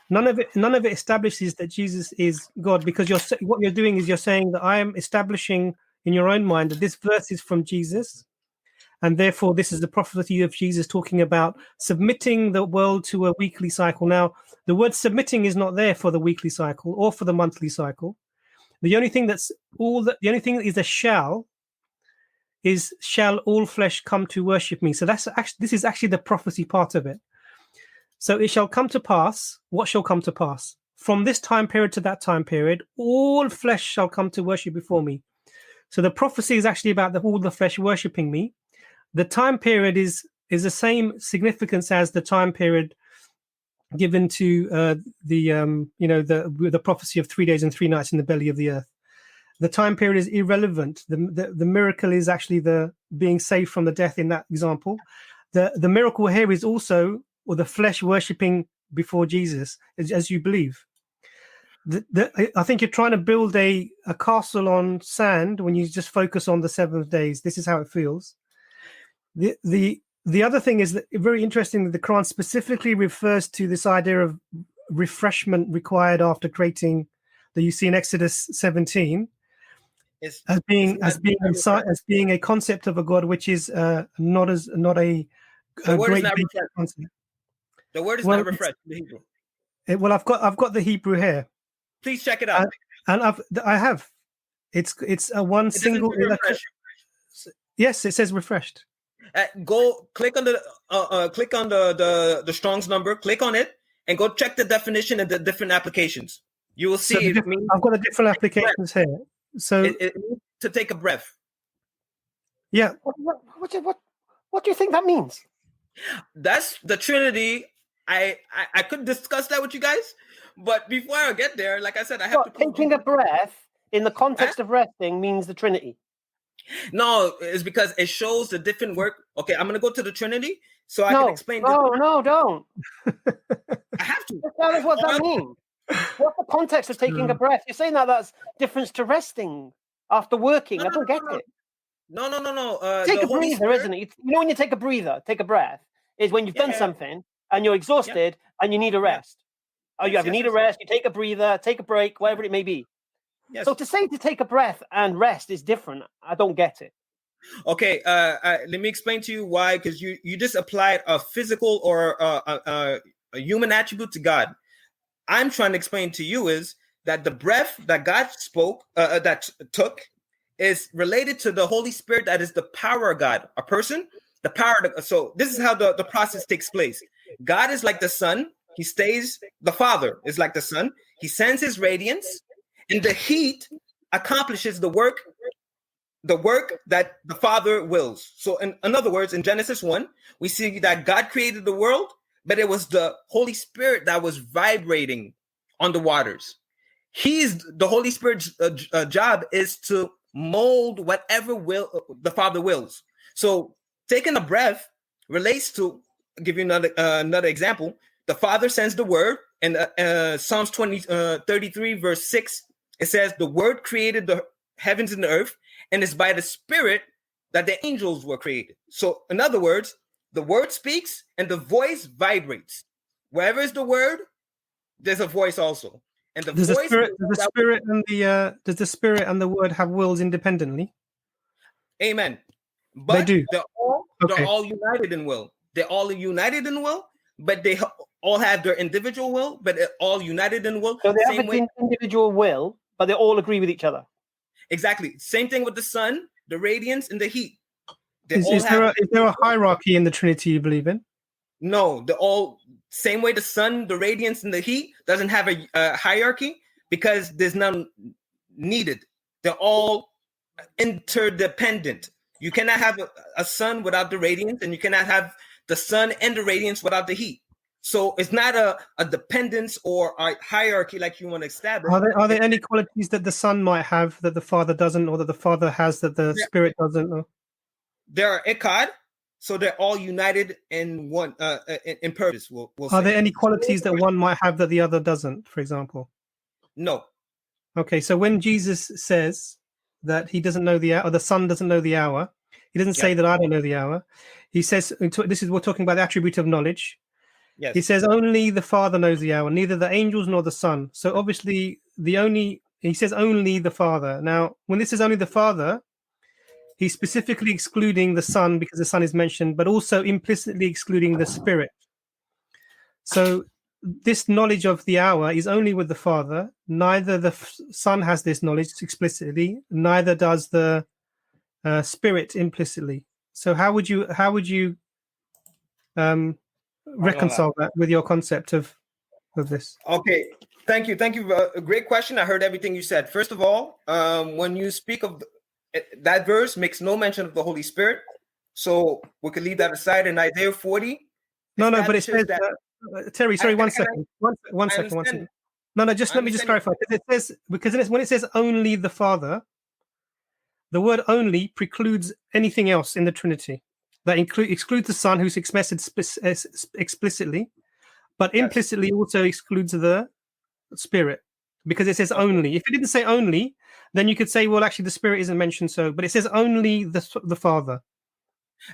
none of it establishes that Jesus is God, because what you're doing is you're saying that I am establishing in your own mind that this verse is from Jesus. And therefore, this is the prophecy of Jesus talking about submitting the world to a weekly cycle. Now, the word submitting is not there for the weekly cycle or for the monthly cycle. The only thing that is a shall is shall all flesh come to worship me. So this is actually the prophecy part of it. So it shall come to pass. What shall come to pass? From this time period to that time period, all flesh shall come to worship before me. So the prophecy is actually about all the flesh worshipping me. The time period is the same significance as the time period given to the prophecy of 3 days and 3 nights in the belly of the earth. The time period is irrelevant. The miracle is actually the being saved from the death in that example. The miracle here is also the flesh worshipping before Jesus, as you believe. I think you're trying to build a castle on sand when you just focus on the 7 days. This is how it feels. The other thing is that very interesting that the Quran specifically refers to this idea of refreshment required after creating, that you see in Exodus 17, as being a concept of a God which is not a great concept. The word is not refreshed in the Hebrew. Well, I've got the Hebrew here. Please check it out. And I have. It's a one single. Yes, it says refreshed. Go click on the Strong's number. Click on it and go check the definition and the different applications. You will see. I've got the different applications here. So it means to take a breath. Yeah. What do you think that means? That's the Trinity. I could discuss that with you guys, but before I get there, like I said, I have to taking a breath in the context of resting means the Trinity. No, it's because it shows the different work. Okay, I'm gonna go to the Trinity so I can explain. No, don't. I have to. Tell us what that means. What's the context of taking a breath? You're saying that's difference to resting after working. I don't get it. No. Take a breather, isn't it? You know when you take a breather, take a breath, is when you've done something and you're exhausted and you need a rest. Oh, you need a rest, you take a breather, take a break, whatever it may be. Yes. So to say to take a breath and rest is different. I don't get it. Okay, let me explain to you why, because you just applied a physical or a human attribute to God. I'm trying to explain to you is that the breath that God spoke, that took, is related to the Holy Spirit, that is the power of God. A person, the power. So this is how the process takes place. God is like the sun. He stays. The Father is like the sun. He sends his radiance, and the heat accomplishes the work that the Father wills. So in other words, in Genesis 1, we see that God created the world, but it was the Holy Spirit that was vibrating on the waters. The Holy Spirit's job is to mold whatever will the Father wills. So taking a breath relates to give you another example. The Father sends the Word, and Psalms 33 verse 6, it says the Word created the heavens and the earth, and it's by the Spirit that the angels were created. So in other words, the Word speaks and the voice vibrates. Wherever is the Word, there's a voice also. And the does voice does the Spirit and the Word have wills independently? Amen. But they do. They're all united in will. They're all united in will, but they all have their individual will, but they're all united in will. So they have an individual will, but they all agree with each other. Exactly. Same thing with the sun, the radiance, and the heat. Is there a hierarchy in the Trinity you believe in? No, they're all same way. The sun, the radiance, and the heat doesn't have a hierarchy because there's none needed. They're all interdependent. You cannot have a sun without the radiance, and you cannot have the sun and the radiance without the heat. So it's not a dependence or a hierarchy like you want to establish. Are there any qualities that the Son might have that the Father doesn't, or that the Father has that the Spirit doesn't? Or? There are Echad, so they're all united in one in purpose. We'll are there any qualities that one might have that the other doesn't, for example? No. Okay, so when Jesus says that he doesn't know the hour, or the Son doesn't know the hour, he doesn't say that I don't know the hour. He says, we're talking about the attribute of knowledge. Yes. He says only the Father knows the hour, neither the angels nor the Son. So obviously he says only the Father. Now, when this is only the Father, he's specifically excluding the Son because the Son is mentioned, but also implicitly excluding the Spirit. So this knowledge of the hour is only with the Father. Neither the Son has this knowledge explicitly, neither does the Spirit implicitly. So how would you reconcile that with your concept of this? Okay, thank you. A great question. I heard everything you said. First of all, when you speak of that verse, makes no mention of the Holy Spirit, so we could leave that aside. In Isaiah 40, no, but it says that. Terry, sorry, one second. No, just let me just clarify. Because when it says only the Father, the word only precludes anything else in the Trinity. That excludes the Son, who's expressed explicitly, but implicitly also excludes the Spirit, because it says only. If it didn't say only, then you could say, well, actually, the Spirit isn't mentioned. So, but it says only the Father.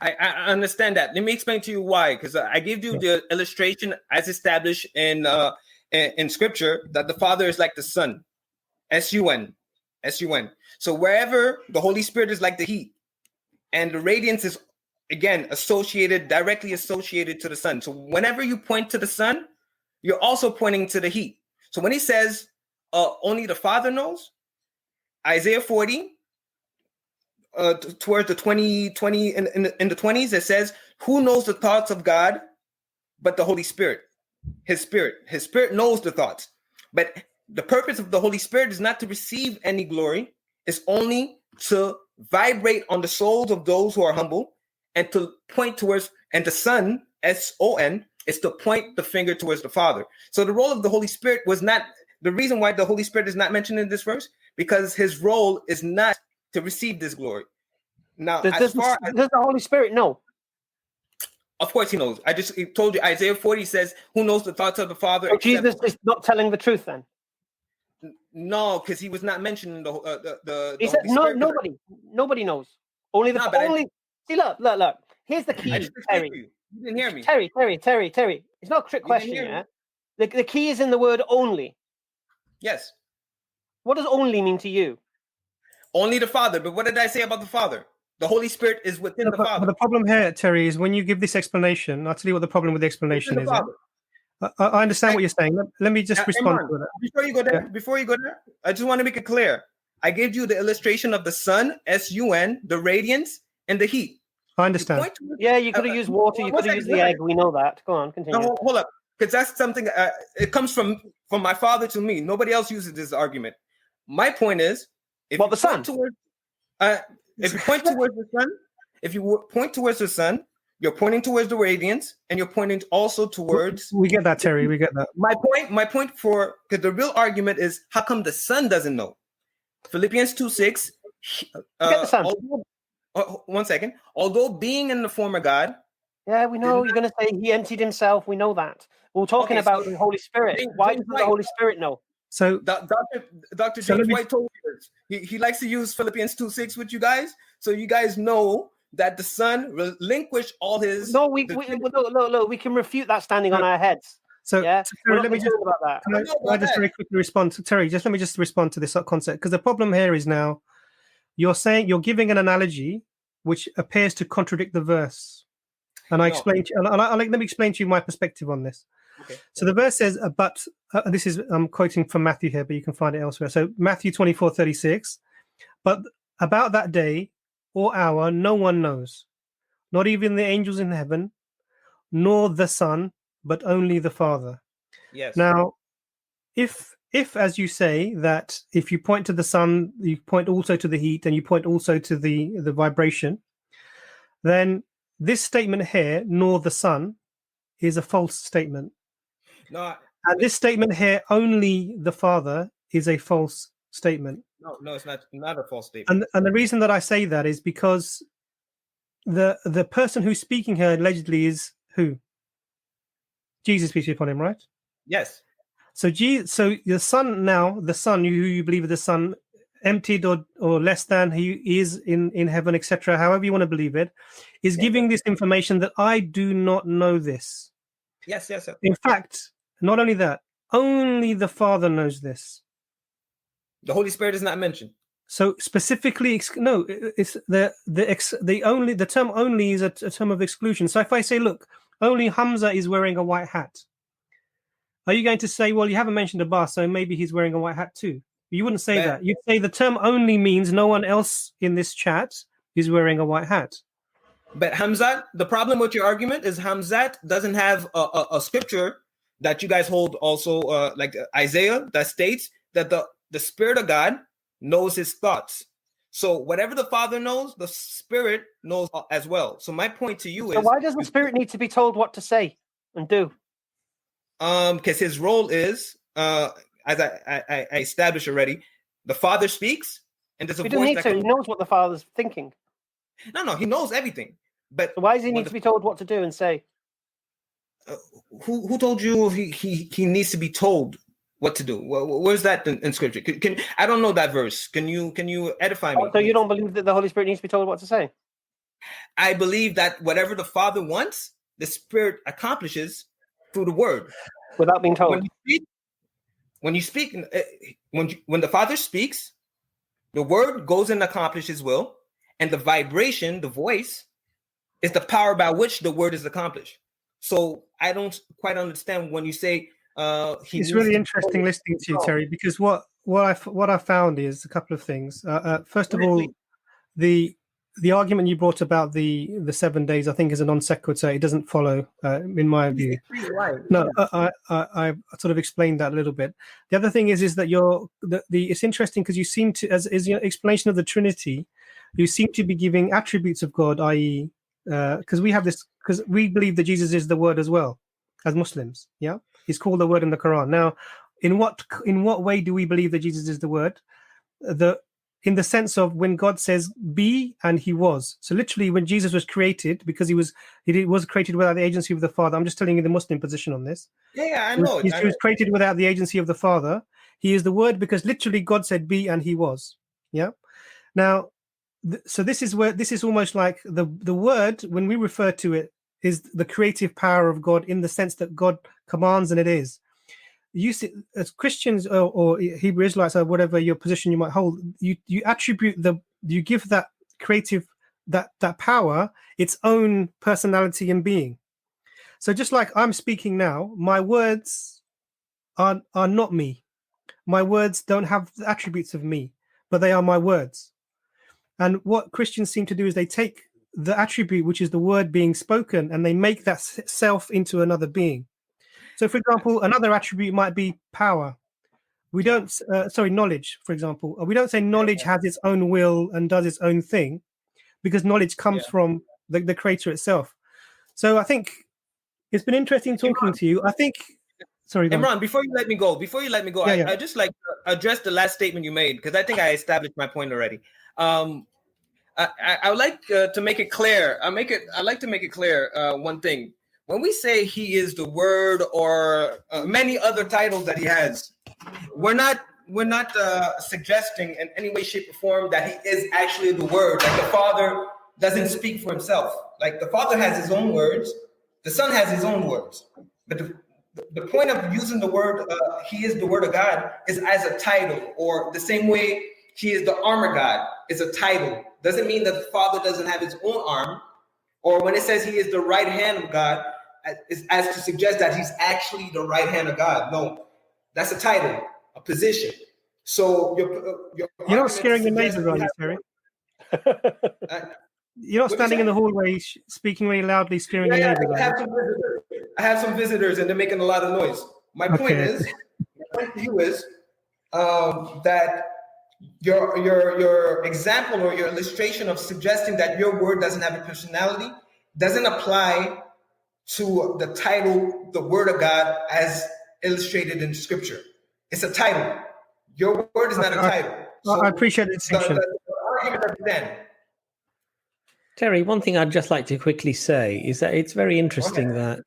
I understand that. Let me explain to you why. Because I gave you the illustration as established in Scripture that the Father is like the Sun, S-U-N. So wherever the Holy Spirit is like the heat, and the radiance is again directly associated to the sun. So whenever you point to the sun, you're also pointing to the heat. So when he says only the Father knows, Isaiah 40, towards the 20 in the 20s, it says, who knows the thoughts of God but the Holy Spirit? His Spirit knows the thoughts. But the purpose of the Holy Spirit is not to receive any glory. It's only to vibrate on the souls of those who are humble, and to point towards, and the Son, S-O-N, is to point the finger towards the Father. So the role of the Holy Spirit was not, the reason why the Holy Spirit is not mentioned in this verse, because his role is not to receive this glory. Now, does the Holy Spirit know? Of course he knows. I just told you, Isaiah 40 says, who knows the thoughts of the Father? So Jesus is not telling the truth then? No, because he was not mentioned in he said, nobody knows. Only the only. See, look. Here's the key, Terry. You didn't hear me. Terry. It's not a trick question, yeah? The key is in the word only. Yes. What does only mean to you? Only the Father. But what did I say about the Father? The Holy Spirit is within the Father. But the problem here, Terry, is when you give this explanation, I'll tell you what the problem with the explanation is. I understand what you're saying. Let me just respond to that. Before you go there, I just want to make it clear. I gave you the illustration of the sun, S-U-N, the radiance, and the heat. I understand. You could have used water. You could have used the egg. We know that. Go on, continue. No, hold up, because that's something. It comes from my father to me. Nobody else uses this argument. My point is, if you point towards the sun, you're pointing towards the radiance, and you're pointing also towards. We get that, Terry. We get that. My point because the real argument is, how come the Son doesn't know? Philippians 2:6. One second. Although being in the form of God, Yeah, we know. You're going to say he emptied himself. We know that. We're talking about the Holy Spirit. Why does the Holy Spirit know? So Dr. James White told you this. He likes to use Philippians 2:6 with you guys, so you guys know that the Son relinquished all his. No, we can refute that standing on our heads. So, yeah, Terry, let me just about that. Can I just very quickly respond to Terry? Let me just respond to this concept, because the problem here is now you're giving an analogy which appears to contradict the verse, and let me explain to you my perspective on this. Okay. So the verse says, "But this is I'm quoting from Matthew here, but you can find it elsewhere." So Matthew 24:36, "But about that day or hour, no one knows, not even the angels in heaven, nor the Son, but only the Father." Yes. Now, if as you say that if you point to the sun, you point also to the heat, and you point also to the vibration, then this statement here, "nor the Son," is a false statement. No. And this statement here, "only the Father," is a false statement. No, it's not a false statement. And the reason that I say that is because the person who's speaking here allegedly is who? Jesus, peace be upon him, right? Yes. So the Son, who you believe is the Son, emptied or less than he is in heaven, etc., however you want to believe it, is giving this information that I do not know this. Yes. In fact, not only that, only the Father knows this. The Holy Spirit is not mentioned. So specifically, it's the term "only" is a term of exclusion. So if I say, look, only Hamza is wearing a white hat, are you going to say, well, you haven't mentioned Abbas, so maybe he's wearing a white hat too? You wouldn't say that. You'd say the term "only" means no one else in this chat is wearing a white hat. But Hamzat, the problem with your argument is Hamzat doesn't have a scripture that you guys hold also, like Isaiah, that states that the Spirit of God knows his thoughts. So whatever the Father knows, the Spirit knows as well. So my point to you is... So why does the Spirit need to be told what to say and do? Because his role is, as I established already, the Father speaks, and there's a voice that He knows what the Father's thinking. No, he knows everything. But so why does he need to be told what to do and say? Who told you he needs to be told what to do? Where's that in scripture? I don't know that verse. Can you edify me? So you don't believe that the Holy Spirit needs to be told what to say? I believe that whatever the Father wants, the Spirit accomplishes through the Word, without being told. When the Father speaks, the Word goes and accomplishes His will, and the vibration, the voice, is the power by which the Word is accomplished. So I don't quite understand when you say it's really interesting listening to you, Terry, because what I found is a couple of things. First of all, the argument you brought about the 7 days, I think, is a non sequitur. It doesn't follow, in my view. No, I sort of explained that a little bit. The other thing is that it's interesting because you seem to, as your explanation of the Trinity, you seem to be giving attributes of God, i.e., because we believe that Jesus is the Word as well as Muslims. Yeah, he's called the Word in the Quran. Now, in what way do we believe that Jesus is the Word? In the sense of when God says "be" and He was. So literally, when Jesus was created, because he was created without the agency of the Father. I'm just telling you the Muslim position on this. Yeah, I know. He was created without the agency of the Father. He is the Word because literally God said "be" and He was. Yeah. Now, so this is almost like the Word, when we refer to it, is the creative power of God in the sense that God commands and it is. You see, as Christians or Hebrew Israelites or whatever your position you might hold, you attribute you give that creative that power its own personality and being. So just like I'm speaking now, my words are not me. My words don't have the attributes of me, but they are my words. And what Christians seem to do is they take the attribute, which is the word being spoken, and they make that self into another being. So, for example, another attribute might be power. We don't, knowledge, for example. We don't say knowledge has its own will and does its own thing, because knowledge comes from the creator itself. So I think it's been interesting talking to you. I think, Imran, before you let me go, I just like to address the last statement you made, because I think I established my point already. I would like to make it clear. I like to make it clear one thing. When we say he is the Word or many other titles that he has, we're not suggesting in any way, shape, or form that he is actually the Word. Like the Father doesn't speak for himself. Like the Father has his own words, the Son has his own words. But the point of using the word he is the Word of God is as a title, or the same way he is the arm of God is a title. Doesn't mean that the Father doesn't have his own arm, or when it says he is the right hand of God, as to suggest that he's actually the right hand of God. No, that's a title, a position. So you're not scaring your neighbor, are you, Terry? You're not standing in the hallway speaking really loudly, scaring your neighbor. I have some visitors, and they're making a lot of noise. My point to you is that your example or your illustration of suggesting that your word doesn't have a personality doesn't apply to the title, the Word of God, as illustrated in Scripture. It's a title. Your word is not a title. So I appreciate the distinction. Terry, one thing I'd just like to quickly say is that it's very interesting that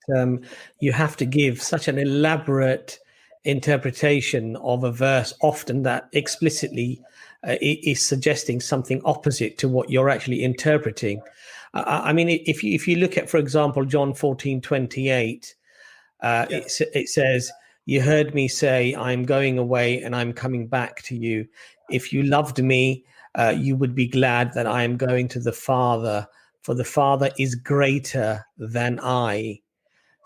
you have to give such an elaborate interpretation of a verse often that explicitly is suggesting something opposite to what you're actually interpreting. I mean, if you look at, for example, John 14:28, it says, "You heard me say, I'm going away and I'm coming back to you. If you loved me, you would be glad that I am going to the Father, for the Father is greater than I."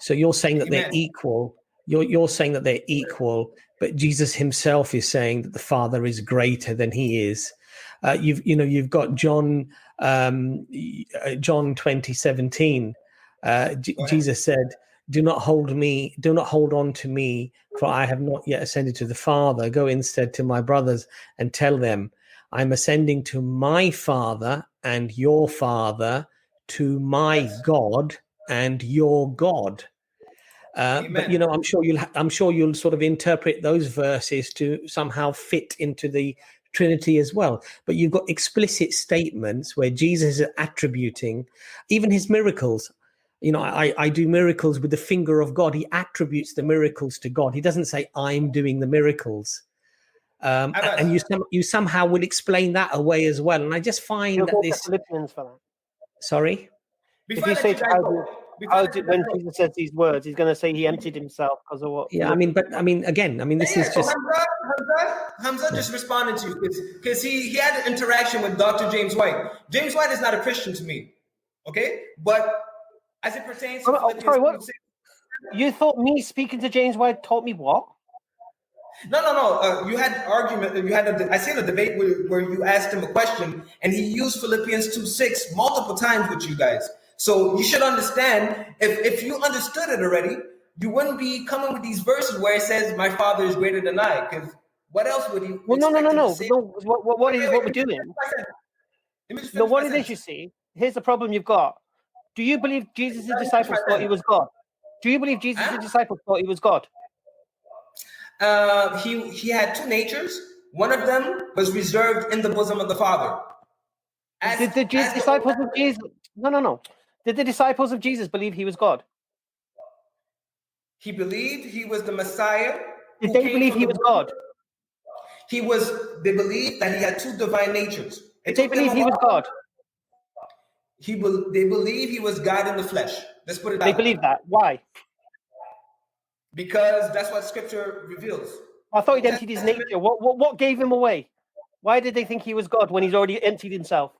So you're saying that they're equal. You're saying that they're equal, but Jesus himself is saying that the Father is greater than he is. You've got John 20:17. Jesus said, do not hold on to me, for I have not yet ascended to the Father. Go instead to my brothers and tell them, I'm ascending to my Father and your Father, to my God and your God. But I'm sure you'll sort of interpret those verses to somehow fit into the Trinity as well. But you've got explicit statements where Jesus is attributing even his miracles. I do miracles with the finger of God. He attributes the miracles to God. He doesn't say I'm doing the miracles. And you somehow will explain that away as well. And I just find that this. Philippians for that. Sorry. If you say when Jesus says these words, he's going to say he emptied himself because of what? Yeah, this is just. Hamza just responded to you because he had an interaction with Dr. James White. James White is not a Christian to me, okay? But as it pertains to sorry, what? You thought me speaking to James White taught me what? No. You had argument. I seen a debate where you asked him a question, and he used Philippians 2:6 multiple times with you guys. So you should understand, if you understood it already, you wouldn't be coming with these verses where it says, my Father is greater than I. Because what else would he? Well, no. What is what we're doing? No, what it is, you see, here's the problem you've got. Do you believe Jesus' disciples thought he was God? Do you believe Jesus' disciples thought he was God? He had two natures. One of them was reserved in the bosom of the Father. Did the disciples of Jesus? No. Did the disciples of Jesus believe he was God? He believed he was the Messiah. Did they believe he was God? They believed that he had two divine natures. Did they believe he was God? They believe he was God in the flesh. Let's put it that way. They believe that. Why? Because that's what Scripture reveals. I thought he'd emptied his nature. What gave him away? Why did they think he was God when he's already emptied himself?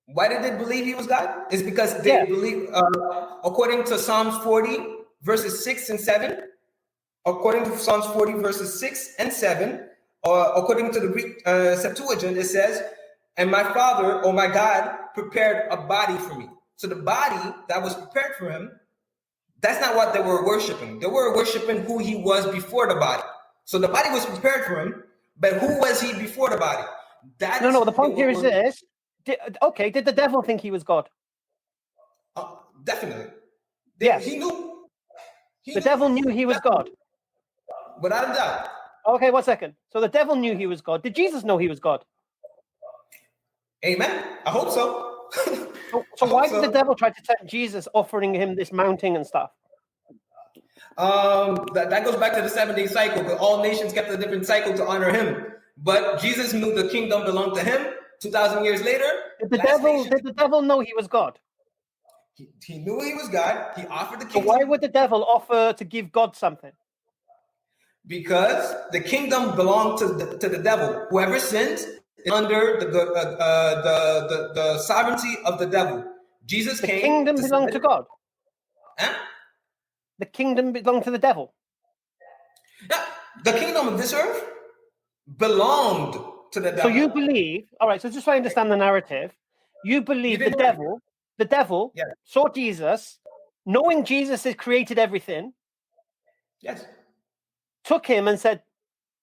Why did they believe he was God? It's because they believe, according to Psalms 40, verses 6 and 7, according to Psalms 40, verses 6 and 7, or according to the Greek Septuagint, it says, and my Father, or my God, prepared a body for me. So the body that was prepared for him, that's not what they were worshiping. They were worshiping who he was before the body. So the body was prepared for him, but who was he before the body? No, the point here is this. Did the devil think he was God? Definitely. Yes. He knew. The devil knew he was God. Without a doubt. Okay, 1 second. So the devil knew he was God. Did Jesus know he was God? Amen. I hope so. So why did the devil try to tempt Jesus, offering him this mounting and stuff? That goes back to the 7-day cycle, because all nations kept a different cycle to honor him. But Jesus knew the kingdom belonged to him. 2,000 years later, did the devil know he was God? He knew he was God. He offered the kingdom. So why would the devil offer to give God something? Because the kingdom belonged to the devil. Whoever sins is under the sovereignty of the devil. Jesus came. The kingdom belonged to God. Huh? The kingdom belonged to the devil. Yeah, the kingdom of this earth belonged to the devil. So you believe, all right, so just so I understand the narrative, you believe the devil yeah. saw Jesus, knowing Jesus has created everything. Yes. Took him and said,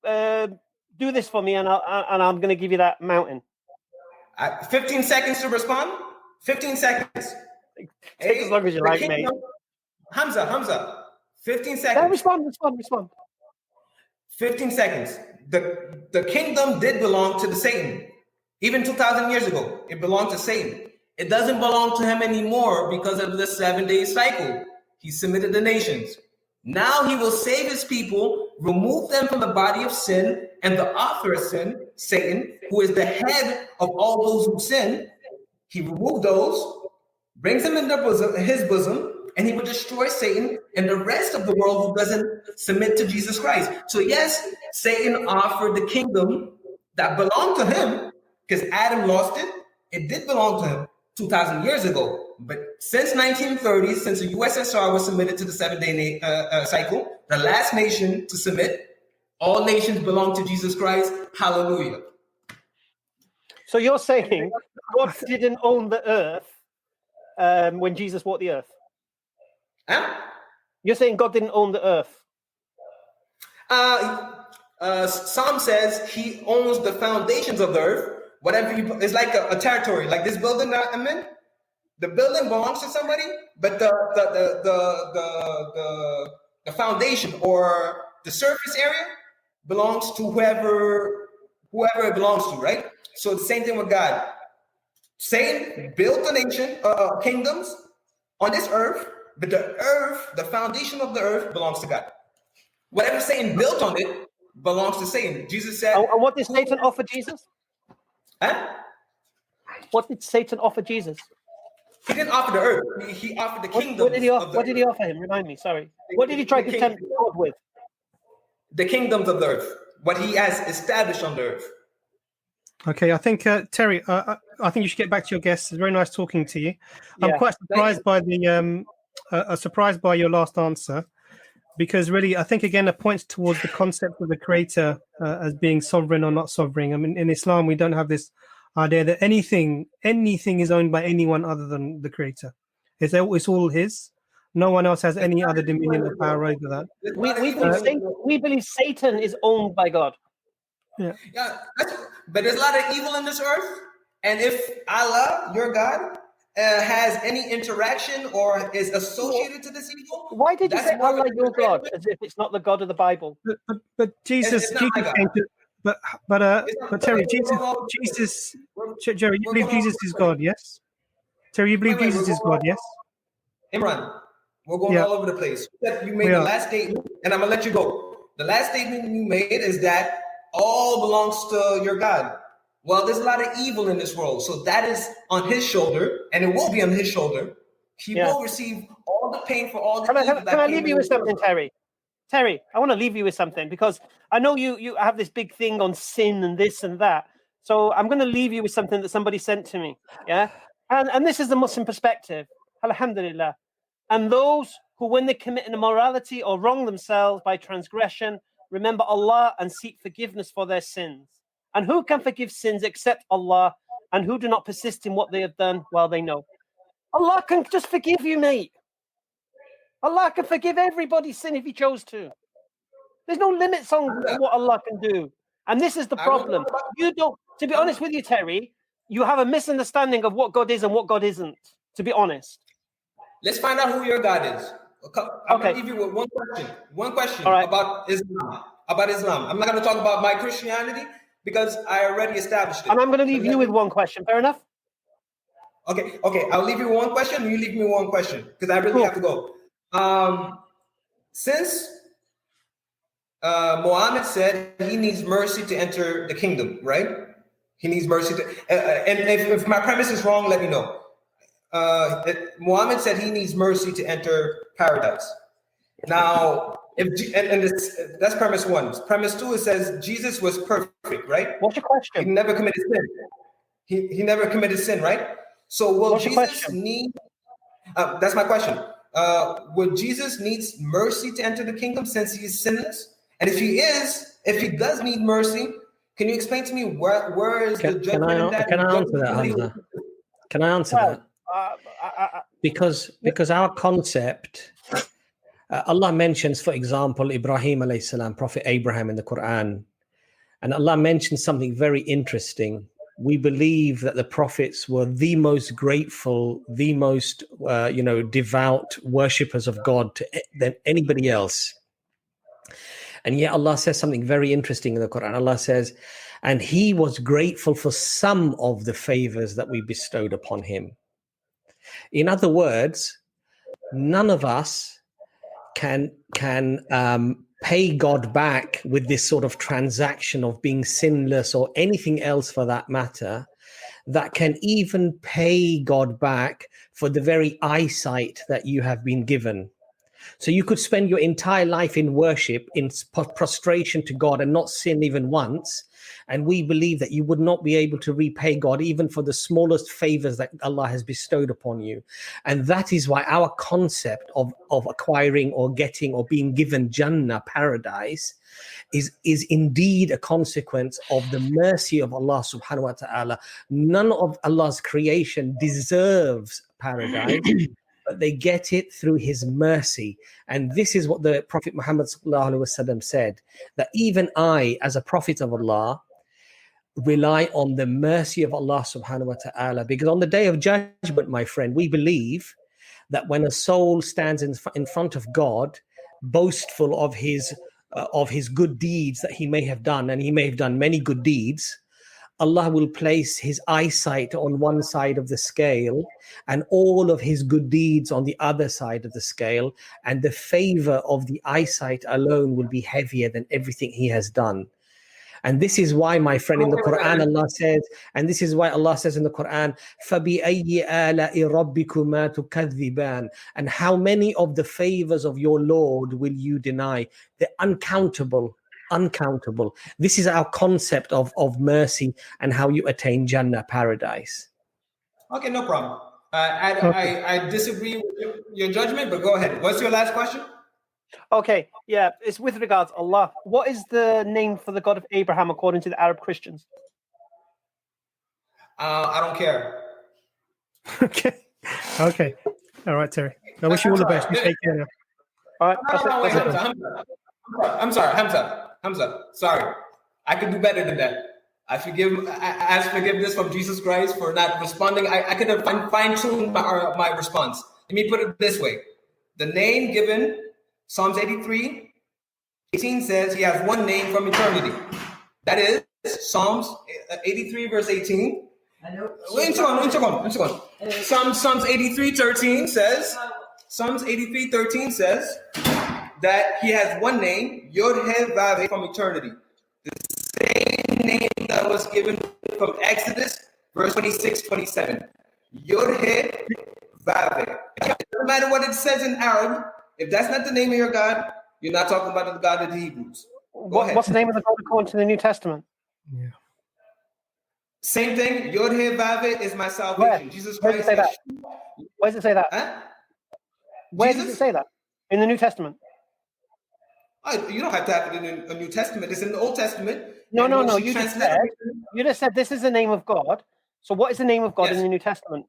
do this for me and I'm going to give you that mountain. 15 seconds to respond. 15 seconds. Take as long as you like, mate. Hamza, 15 seconds. Yeah, respond. 15 seconds. The kingdom did belong to the Satan. Even 2,000 years ago, it belonged to Satan. It doesn't belong to him anymore because of the 7-day cycle. He submitted the nations. Now he will save his people, remove them from the body of sin, and the author of sin, Satan, who is the head of all those who sin. He removed those, brings them in his bosom, and he will destroy Satan and the rest of the world who doesn't submit to Jesus Christ. So yes, Satan offered the kingdom that belonged to him because Adam lost it. It did belong to him 2,000 years ago. But since 1930, since the USSR was submitted to the 7-day cycle, the last nation to submit, all nations belong to Jesus Christ. Hallelujah. So you're saying God didn't own the earth when Jesus walked the earth? Huh? You're saying God didn't own the earth? Psalm says he owns the foundations of the earth. Whatever it's like a territory, like this building that I'm in. The building belongs to somebody, but the foundation or the surface area belongs to whoever it belongs to, right? So the same thing with God. Satan built a nation, kingdoms on this earth, but the earth, the foundation of the earth belongs to God. Whatever Satan built on it belongs to Satan. Jesus said. And what did Satan offer Jesus? Huh? What did Satan offer Jesus? He didn't offer the earth. He offered the kingdom. What did he offer him? Remind me. Sorry. What did he try to tempt God with? The kingdoms of the earth. What he has established on the earth. Okay, I think Terry. I think you should get back to your guests. It's very nice talking to you. I'm quite surprised by surprised by your last answer, because really, I think again it points towards the concept of the Creator as being sovereign or not sovereign. I mean, in Islam, we don't have this idea that anything is owned by anyone other than the Creator. It's all His. No one else has any other dominion or power over that. We believe Satan is owned by God. Yeah. But there's a lot of evil in this earth, and if Allah, your God, has any interaction or is associated to this evil, why did you say Allah, your God, as if it's not the God of the Bible? But Jesus came to. But Terry, Jerry, you believe Jesus is God, yes? Terry, you believe Jesus is God, yes? Imran, we're going all over the place. You made the last statement, and I'm gonna let you go. The last statement you made is that all belongs to your God. Well, there's a lot of evil in this world, so that is on his shoulder, and it will be on his shoulder. He will receive all the pain for all the evil. Can I leave you with something, Terry? Terry, I want to leave you with something, because I know you have this big thing on sin and this and that. So I'm going to leave you with something that somebody sent to me. Yeah. And this is the Muslim perspective. Alhamdulillah. And those who, when they commit an immorality or wrong themselves by transgression, remember Allah and seek forgiveness for their sins. And who can forgive sins except Allah, and who do not persist in what they have done while they know? Allah can just forgive you, mate. Allah can forgive everybody's sin if He chose to. There's no limits on what Allah can do. And this is the problem. You don't, to be honest with you, Terry, you have a misunderstanding of what God is and what God isn't, to be honest. Let's find out who your God is. I'm going to leave you with one question. One question about Islam. I'm not going to talk about my Christianity. because I already established it. And I'm going to leave you with one question. Fair enough? Okay. I'll leave you one question. You leave me one question because I really have to go. Since Muhammad said he needs mercy to enter the kingdom, right? He needs mercy to, and if my premise is wrong, let me know. Muhammad said he needs mercy to enter paradise. Now, that's premise one. Premise two, it says Jesus was perfect, right? What's your question? He never committed sin. He never committed sin, right? So will Jesus need? That's my question. Would Jesus needs mercy to enter the kingdom since he is sinless? And if he does need mercy, can you explain to me where is the judgment in that? Can I answer that, Hamza? Can I answer that? Because our concept, Allah mentions, for example, Ibrahim alayhi salam, Prophet Abraham in the Quran, and Allah mentions something very interesting. We believe that the prophets were the most grateful, the most devout worshippers of God than anybody else. And yet Allah says something very interesting in the Quran. Allah says, and he was grateful for some of the favors that we bestowed upon him. In other words, none of us can pay God back with this sort of transaction of being sinless or anything else for that matter, that can even pay God back for the very eyesight that you have been given. So you could spend your entire life in worship, in prostration to God and not sin even once. And we believe that you would not be able to repay God even for the smallest favors that Allah has bestowed upon you. And that is why our concept of acquiring or getting or being given Jannah, paradise, is indeed a consequence of the mercy of Allah subhanahu wa ta'ala. None of Allah's creation deserves paradise, but they get it through his mercy. And this is what the Prophet Muhammad sallallahu alaihi wasallam said, that even I, as a prophet of Allah, rely on the mercy of Allah subhanahu wa ta'ala, because on the day of judgment, my friend, we believe that when a soul stands in front of God, boastful of his good deeds that he may have done, and he may have done many good deeds, Allah will place his eyesight on one side of the scale and all of his good deeds on the other side of the scale, and the favor of the eyesight alone will be heavier than everything he has done. And this is why, my friend, in the Quran, Allah says, and this is why Allah says in the Quran, فَبِأَيِّ آلَاءِ رَبِّكُمَا تُكَذِّبَانِ, and how many of the favors of your Lord will you deny? They're uncountable. This is our concept of mercy and how you attain Jannah, paradise. Okay, no problem. I disagree with your judgment, but go ahead. What's your last question? Okay, yeah, it's with regards to Allah. What is the name for the God of Abraham according to the Arab Christians? I don't care. Okay. All right, Terry. I wish you all the best. You take care now. All right. I'm sorry, Hamza. Sorry. I could do I ask forgiveness from Jesus Christ for not responding. I could have fine-tuned my response. Let me put it this way. The name given, Psalms 83:18 says he has one name from eternity. That is Psalms 83 verse 18. Psalms 83:13 says that he has one name, Yod He Vav, from eternity. The same name that was given from Exodus, verse 26-27. Yod He Vav. It doesn't matter what it says in Arab. If that's not the name of your God, you're not talking about the God of the Hebrews. What's the name of the God according to the New Testament? Yeah. Same thing. Yod He Vav is my salvation. Where? Jesus Where Christ. does it say that? Where does it say that? Huh? Where does it say that? In the New Testament? Oh, you don't have to have it in a New Testament. It's in the Old Testament. No. You just said this is the name of God. So what is the name of God in the New Testament?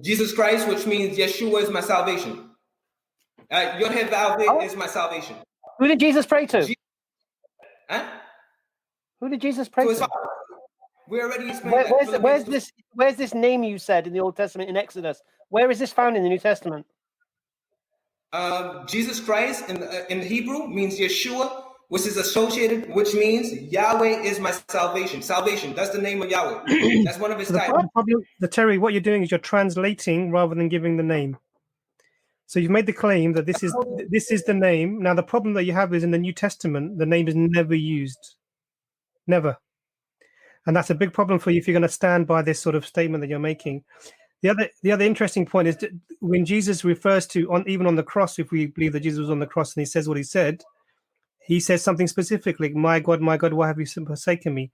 Jesus Christ, which means Yeshua is my salvation. Yod He Vav is my salvation. Who did Jesus pray to? Huh? Who did Jesus pray to? We already explained where's this name you said in the Old Testament in Exodus? Where is this found in the New Testament? Jesus Christ in Hebrew means Yeshua, which is associated, which means Yahweh is my salvation. Salvation, that's the name of Yahweh. That's one of his titles. Terry, what you're doing is you're translating rather than giving the name. So you've made the claim that this is the name. Now the problem that you have is in the New Testament, the name is never used. Never. And that's a big problem for you if you're going to stand by this sort of statement that you're making. The other interesting point is that when Jesus refers to, even on the cross, if we believe that Jesus was on the cross and he says what he says something specifically, my God, why have you forsaken me?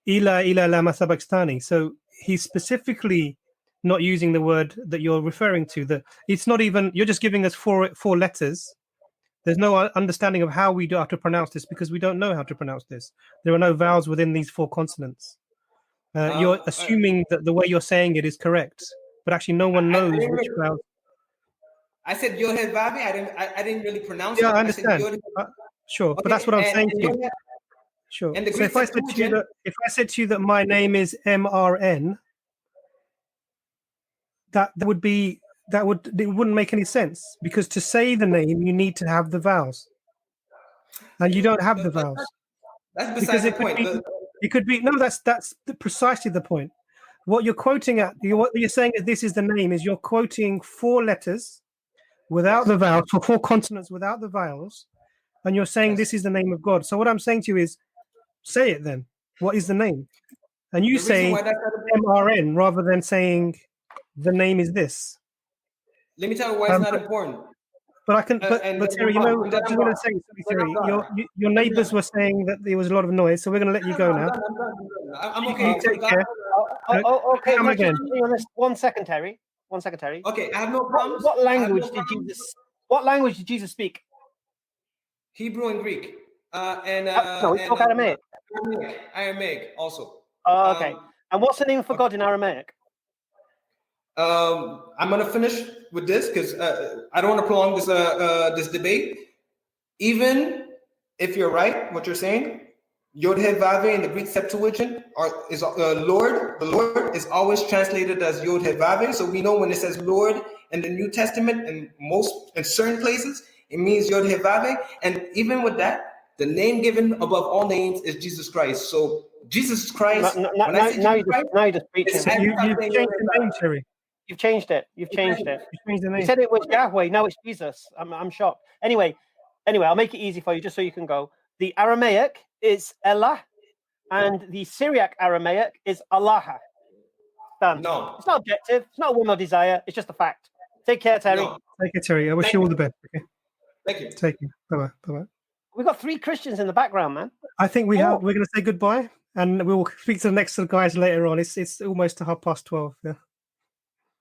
Ila lama sabachthani. So he's specifically not using the word that you're referring to. That it's not even, you're just giving us four letters. There's no understanding of how we do have to pronounce this because we don't know how to pronounce this. There are no vowels within these 4 consonants. You're assuming that the way you're saying it is correct, but actually no one knows which vowel. I said Yod He Vav. I didn't really pronounce it. Yeah, I understand. Sure, but that's what I'm saying to you. Sure. And so if I said to you that my name is MRN, it wouldn't make any sense because to say the name you need to have the vowels, and you don't have the vowels. That's beside the point. It could be no. That's precisely the point. What you're quoting what you're saying is this is the name. Is you're quoting 4 letters without the vowels, for 4 consonants without the vowels, and you're saying this is the name of God. So what I'm saying to you is, say it then. What is the name? And you say MRN rather than saying the name is this. Let me tell you why it's not important. But I can. But Terry, I'm just going to say, Terry, your neighbours were saying that there was a lot of noise, so we're going to let you go now. I'm okay. Take care. Okay. Come again. One second, Terry. Okay, I have no problems. What language did Jesus speak? Hebrew and Greek. No, we talk Aramaic. Aramaic also. Oh, okay. And what's the name for God in Aramaic? I'm going to finish with this because I don't want to prolong this debate. Even if you're right, what you're saying, Yod He Vav in the Greek Septuagint is Lord. The Lord is always translated as Yod He Vav. So we know when it says Lord in the New Testament, in certain places, it means Yod He Vav. And even with that, the name given above all names is Jesus Christ. So Jesus Christ. Now you're just preaching. You've changed the name, Terry. You've changed it. You've changed it. The name. You said it was Yahweh. Now it's Jesus. I'm shocked. Anyway, I'll make it easy for you just so you can go. The Aramaic is Elah, and the Syriac Aramaic is Allah. Done. No. It's not objective. It's not a whim or desire. It's just a fact. Take care, Terry. No. Take care, Terry. I wish you all the best. Okay. Thank you. Take care. Bye-bye. We've got 3 Christians in the background, man. I think we're going to say goodbye, and we will speak to the next guys later on. It's almost 12:30. Yeah.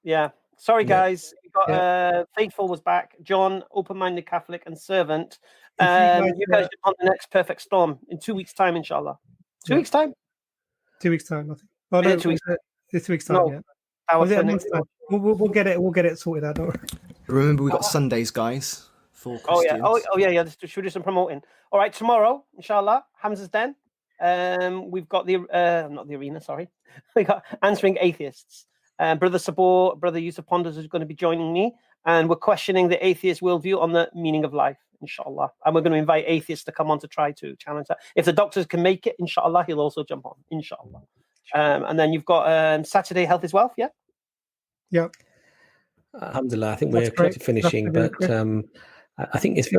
Yeah. Sorry, guys. We got Faithful was back. John, open-minded Catholic, and Servant. You guys jump on the next Perfect Storm in 2 weeks' time, inshallah. 2 weeks' time? 2 weeks' time, I think. Oh, no, 2 weeks. 2 weeks' time, no, yeah. We'll get it sorted out. Don't worry. Remember, we've got Sundays, guys. For Christians. Oh yeah. Should we do some promoting? All right, tomorrow, inshallah, Hamza's Den. We've got not the arena, sorry. We got Answering Atheists. Brother Sabor, Brother Yusuf Ponders is going to be joining me, and we're questioning the atheist worldview on the meaning of life, inshallah. And we're going to invite atheists to come on to try to challenge that. If the doctors can make it, inshallah, he'll also jump on, inshallah. And then you've got Saturday Health is Wealth, yeah? Yeah. Alhamdulillah, I think we're close to finishing, but I think it's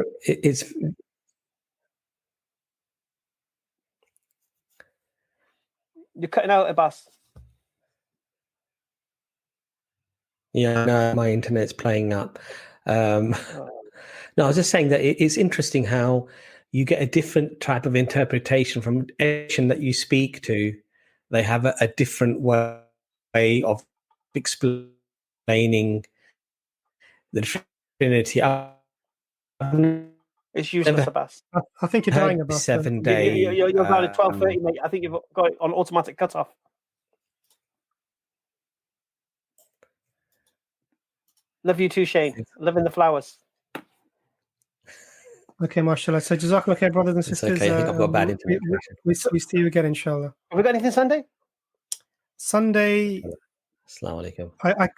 You're cutting out, Abbas. Yeah, no, my internet's playing up. No, I was just saying that it's interesting how you get a different type of interpretation from nation that you speak to. They have a different way of explaining the Trinity. It's useless, Abbas. I think you're dying, Abbas. 7 day. You're about at 12:30, mate. I think you've got it on automatic cutoff. Love you too, Shane. Live in the flowers. Okay, mashallah. So jazakallah khair, brothers and sisters. Okay, I think I've got bad internet. We see you again, inshallah. Have we got anything Sunday? Sunday. Assalamu alaikum.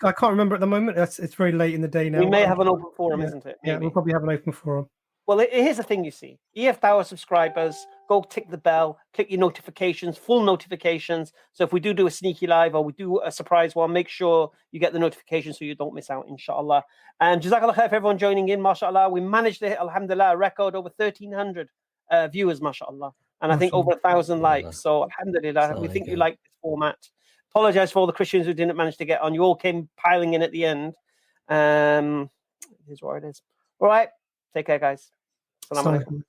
I can't remember at the moment. It's very late in the day now. We may have an open forum, isn't it? Maybe. Yeah, we'll probably have an open forum. Well, here's the thing, you see. EFDawah subscribers, go tick the bell, click your notifications, full notifications. So if we do a sneaky live or we do a surprise one, make sure you get the notification so you don't miss out, inshallah. And Jazakallah khair for everyone joining in, mashallah. We managed to hit, alhamdulillah, a record over 1,300 viewers, mashallah. And I think over 1,000 likes. So alhamdulillah, we think you like this format. Apologize for all the Christians who didn't manage to get on. You all came piling in at the end. Here's what it is. All right. Take care, guys. Assalamu alaikum.